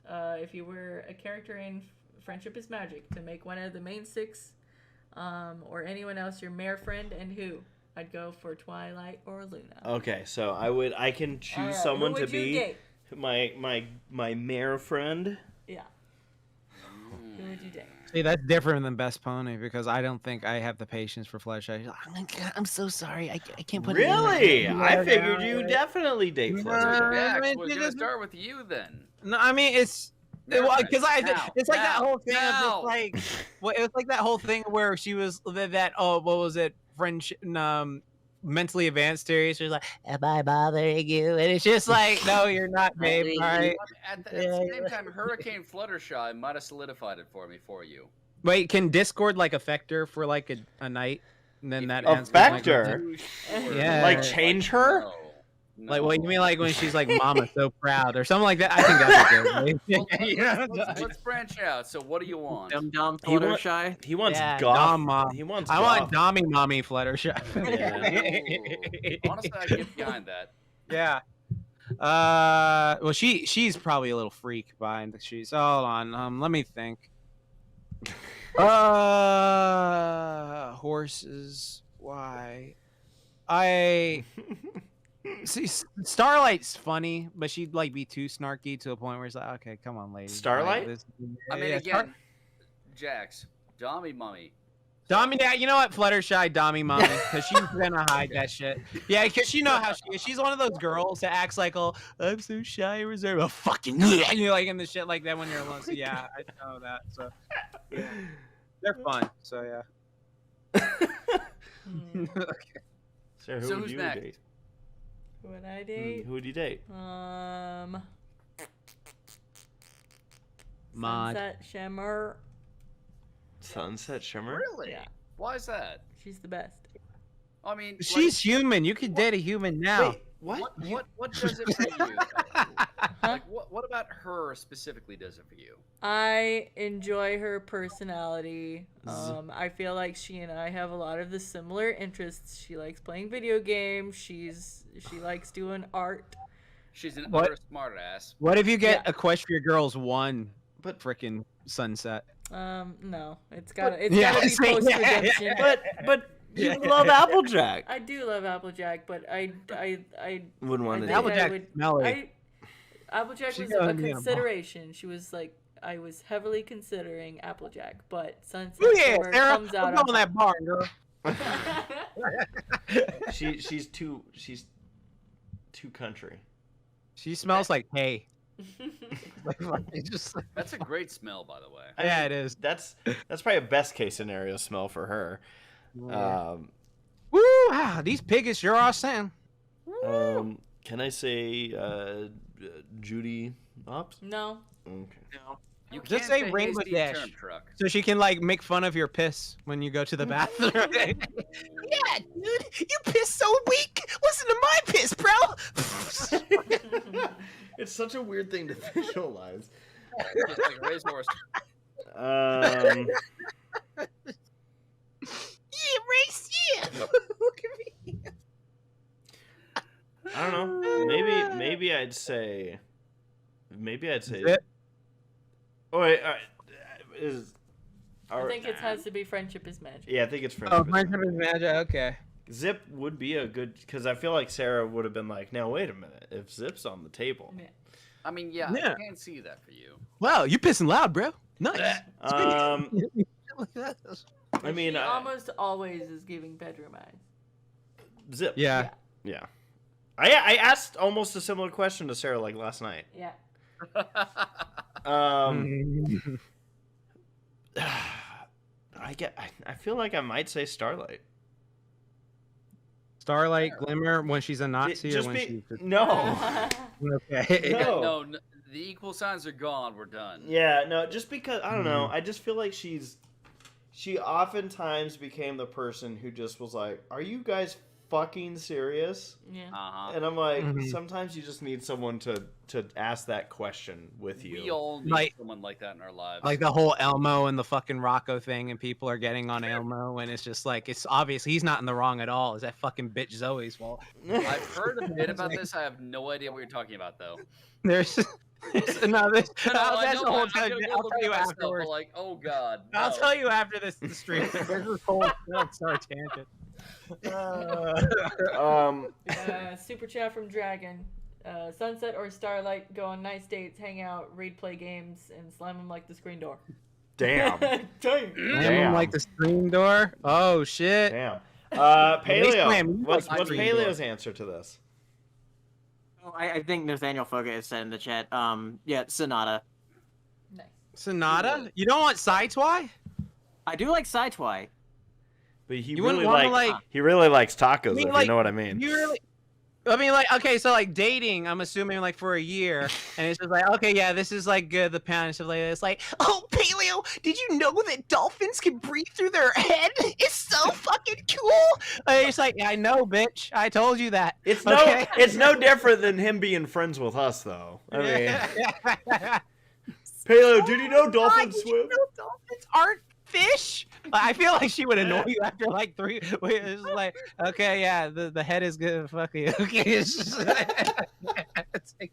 If you were a character in Friendship is Magic to make one of the main six, or anyone else your mayor friend, and who? I'd go for Twilight or Luna. Okay, so I can choose someone to be my mayor friend. Yeah. Who would you date? See, that's different than Best Pony, because I don't think I have the patience for Fluttershy. I'm so sorry. I can't put Really? it in. I figured you definitely date Fluttershy. Yeah, we're gonna start with you then. No, I mean it's like that whole thing of just like, well, it was like that whole thing where she was that what was it, friendship, mentally advanced theory. She was like, "Am I bothering you?" And it's just like, no, you're not, babe. All right. At the same time, Hurricane Fluttershy might have solidified it for you. Wait, can Discord like affect her for like a night, and then that affect her? Yeah. Like change her? No. Like, what you mean, like when she's like, "Mama, so proud," or something like that? I think that's good. Let's branch out. So, what do you want? Dum Fluttershy. He wants Yeah, goth. Dom Mom. He wants. I goth. want Dommy Mommy Fluttershy. Ooh. Honestly, I get behind that. Yeah. Well, she's probably a little freak behind the sheets. Hold on. Let me think. Horses. Why? See, Starlight's funny, but she'd like be too snarky to a point where it's like, okay, come on, lady. Starlight? I mean, again, Jax, Dommy Mummy. Dommy, you know what? Fluttershy, Dommy Mommy, because she's gonna hide that shit. Yeah, because you know how she is. She's one of those girls that acts like, "Oh, I'm so shy and reserved." Oh, fucking, and you're like in the shit like that when you're alone. So yeah, I know that. So yeah, they're fun. So yeah. Okay. Sarah, who would you date? Who would I date? Who would you date? Sunset Shimmer. Sunset Shimmer? Really? Yeah. Why is that? She's the best. I mean, She's human. You could date a human now. Wait, what does it for you? Like, what about her specifically does it for you? I enjoy her personality. I feel like she and I have a lot of the similar interests. She likes playing video games. She likes doing art. She's an utter smartass. What if you get Equestria Girls 1, but frickin' Sunset? No, it's gotta be post-redemption. But you love Applejack. I do love Applejack, but I wouldn't want to. Applejack smelly. Applejack was a consideration. She was like, I was heavily considering Applejack, but Sunset Shimmer comes out on that barn, girl. she's too country. She smells like hay. It's just That's a great smell, by the way. yeah, it is. That's probably a best case scenario smell for her. Woo! Wow, these piggies sure are saying. Can I say Judy Ops? No. Okay. You Just can't say Rainbow hasty Dash. turnip truck. So she can like make fun of your piss when you go to the bathroom. Yeah, dude, you piss so weak. Listen to my piss, bro. It's such a weird thing to visualize. Just like a racehorse. Yeah, race, yeah. Look at me. I don't know. Maybe I'd say. Zip. Oh wait, I think it has to be friendship is magic. Yeah, I think it's Oh, friendship. friendship is magic. Okay. Zip would be a good because I feel like Sarah would have been like, now wait a minute, if Zip's on the table. Yeah. I mean, yeah, Yeah. I can see that for you. Wow, you pissing loud, bro. Nice. I mean, She almost always is giving bedroom eyes. Zip. Yeah. Yeah. I asked almost a similar question to Sarah like last night. Yeah. I feel like I might say Starlight. Starlight Glimmer when she's a Nazi or Just when be, she's no. okay. No. No, the equal signs are gone. We're done. Yeah, no, just because I don't know. I just feel like she oftentimes became the person who just was like, "Are you guys fucking serious?" Yeah. Uh-huh. And I'm like, Mhm. sometimes you just need someone to ask that question with you. We all need Like- someone like that in our lives. Like the whole Elmo and the fucking Rocco thing, and people are getting on Elmo, and it's just like it's obvious he's not in the wrong at all. Is that fucking bitch Zoe's fault? I've heard a bit about this. I have no idea what you're talking about, though. There's no, No, that's I the know, whole I'm time. gonna go I'll look tell at you myself, afterwards. but like, oh god. I'll no. tell you after this stream. There's this whole sorry tangent. Super chat from Dragon. Sunset or Starlight, go on nice dates, hang out, read, play games, and slam them like the screen door. Damn. Dang. Damn. Like the screen door. Oh shit. Damn. Slam, Paleo. you What's like screen Paleo's answer to this? Oh, I think Nathaniel Foga has said in the chat. Yeah, Sonata. Nice. Sonata? You don't want Sidetwy? I do like Sidetwy. But he You really wouldn't want to like. he really likes tacos, I mean, if like, you know what I mean. You really. I mean, like, okay, so like dating, I'm assuming like for a year, and it's just like, okay, yeah, this is like good, the pound and stuff like that. It's like, oh, Paleo, did you know that dolphins can breathe through their head? It's so fucking cool. And it's like, I know, bitch, I told you that. It's okay? it's no different than him being friends with us, though. I mean, Paleo, did you know dolphins Did swim? you know dolphins aren't fish? I feel like she would annoy you after like 3. It's like, okay, yeah, the head is good. Fuck you. Okay, it's just, it's like,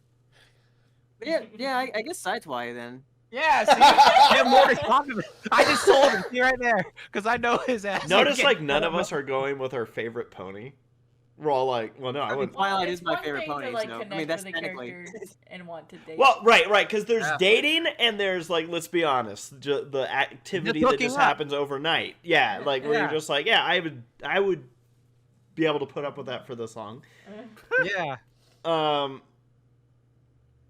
Yeah, I guess Sidetwy then. yeah, see, I have more to talk about. I just told him, see right there, because I know his ass. Notice like none of us are going with our favorite pony. We're all like, well, no, I wouldn't. Twilight it's is my one favorite thing pony, to, like, so, I connect mean, that's with the technically- characters and want to date. Well, right, because there's Yeah. dating and there's like, let's be honest, the activity that hooking just up. happens overnight. Yeah, like where Yeah. you're just like, yeah, I would be able to put up with that for this long. Yeah.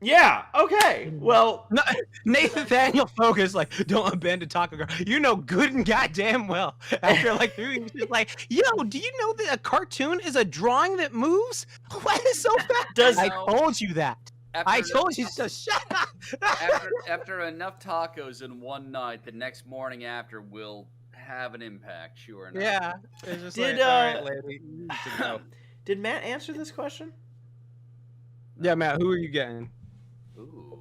Yeah. Okay. Well, No, Nathaniel Focus like, don't abandon Taco Girl. You know good and goddamn well. After like 3 weeks, she's like, yo, do you know that a cartoon is a drawing that moves? What is so fast? Does- I told you that. I told you so. Shut up. after enough tacos in one night, the next morning after will have an impact. Sure enough. Yeah. It's just Did, like, all right, lady, you need to go. did Matt answer this question? Yeah, Matt, who are you getting? Ooh.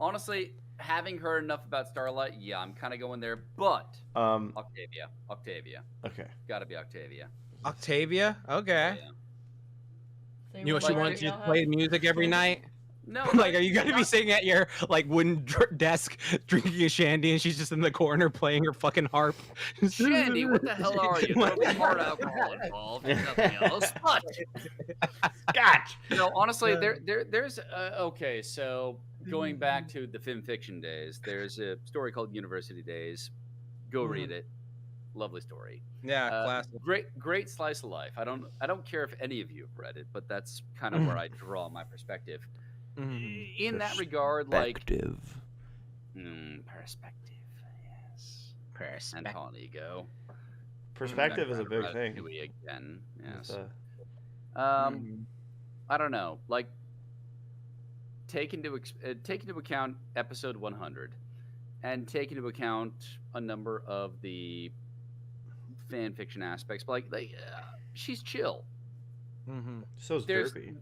Honestly, having heard enough about Starlight, yeah, I'm kind of going there. But Octavia, Okay. gotta be Octavia. Octavia? Okay. Yeah. So You know what she Like, wants you to y'all play have- music every night? No, Like, are you gonna be not- sitting at your like wooden desk drinking a shandy, and she's just in the corner playing her fucking harp? Shandy, what the hell are you? There'll be hard alcohol involved, and nothing else. But Gotcha. no, honestly, there's okay. So going back to the film fiction days, there's a story called University Days. Go read it. Lovely story. Yeah, classic. Great slice of life. I don't care if any of you have read it, but that's kind of where I draw my perspective. In that regard, like perspective, yes. Perspective. Anton Ego. Perspective is a big thing. Ratatouille again, yes. It's, I don't know. Like, take into account episode 100, and take into account a number of the fan fiction aspects. But like she's chill. So's Derpy.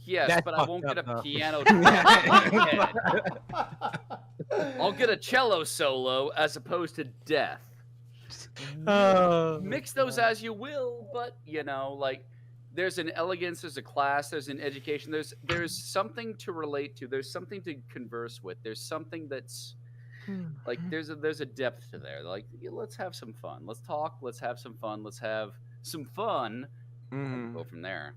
Yes, That's but I won't fucked get a up, though. piano to my head. I'll get a cello solo as opposed to death. Mix those as you will, but like there's an elegance, there's a class, there's an education, there's something to relate to, there's something to converse with, there's something that's like there's a depth to there. Like, let's have some fun, let's talk, let's have some fun, and go from there.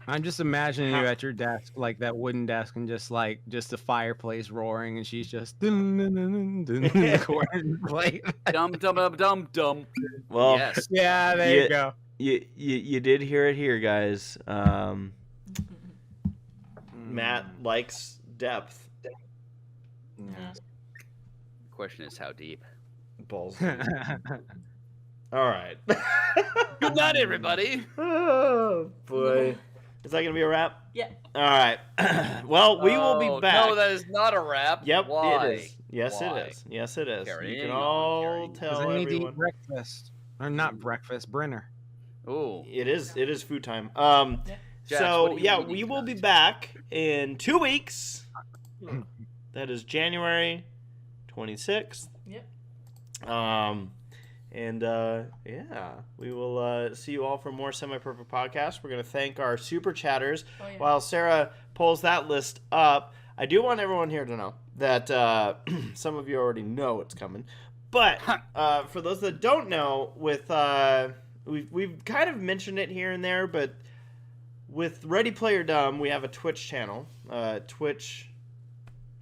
I'm just imagining you at your desk, like that wooden desk, and just the fireplace roaring, and she's just in the corner playing. Dum. Well, Yes. Yeah, there you go. You did hear it here, guys. Matt likes depth. The question is how deep. Balls. All right. Good night, everybody. Oh boy. Is that gonna be a wrap? Yeah. All right. Well, we will be back. No, that is not a wrap. Yep, Why? it is. Yes, Why? it is. Yes, it is. Carry You can on, all carry on. tell I need to everyone. eat breakfast, or not breakfast, Brenner. Ooh. It is food time. Jax, So what do you yeah, eat we will be tonight? back in 2 weeks. That is January 26th. Yep. And yeah, we will see you all for more Semi-Perfect Podcast. We're going to thank our super chatters. Oh, yeah. While Sarah pulls that list up, I do want everyone here to know that some of you already know it's coming. But for those that don't know, with we've kind of mentioned it here and there, but with Ready Player Dumb, we have a Twitch channel. Twitch,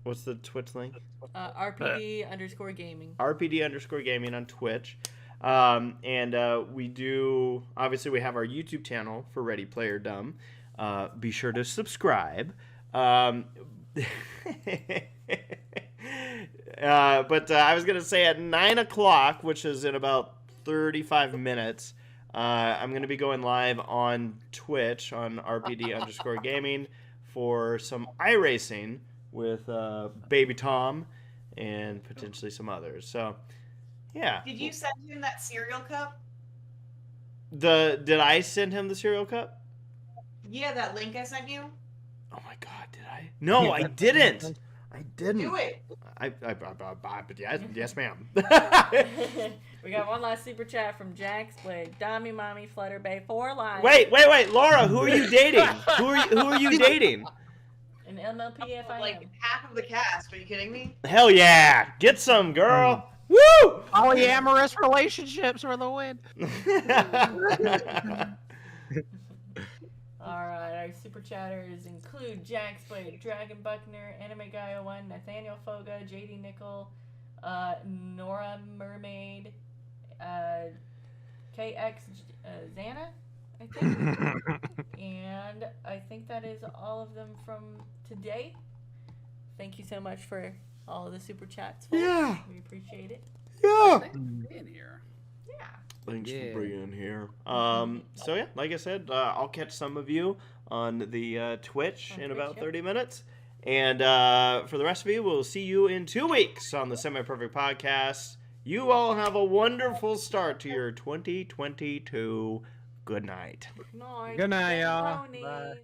what's the Twitch link? RPD_gaming. RPD_gaming on Twitch. We do, obviously we have our YouTube channel for Ready Player Dumb. Be sure to subscribe. But I was going to say at 9 o'clock, which is in about 35 minutes, I'm going to be going live on Twitch on RPD_gaming for some iRacing with Baby Tom and potentially some others. So, yeah. Did you send him that cereal cup? Did I send him the cereal cup? Yeah, that link I sent you. Oh my God, did I? No, I didn't. I didn't. Do it. Yes, ma'am. We got one last super chat from Jaxblade. Dommy Mommy Flutterbay 4 lives. Wait, Laura, who are you dating? Who are you dating? An MLPFIM. Like half of the cast. Are you kidding me? Hell yeah, get some, girl. Woo! Polyamorous relationships are the win. Alright, our super chatters include Jaxblade, Dragon Buckner, Anime Guy 01, Nathaniel Foga, JD Nickel, Nora Mermaid, KX Xana, I think. And I think that is all of them from today. Thank you so much for all of the super chats, folks. Yeah. We appreciate it. Yeah. In here. Yeah. Thanks Yeah. for being here. So yeah, like I said, I'll catch some of you on the Twitch On in Twitch, about yep. 30 minutes. And for the rest of you, we'll see you in 2 weeks on the Semi-Perfect Podcast. You all have a wonderful start to your 2022. Good night. Nice. Good night, y'all. Bronies. Bye.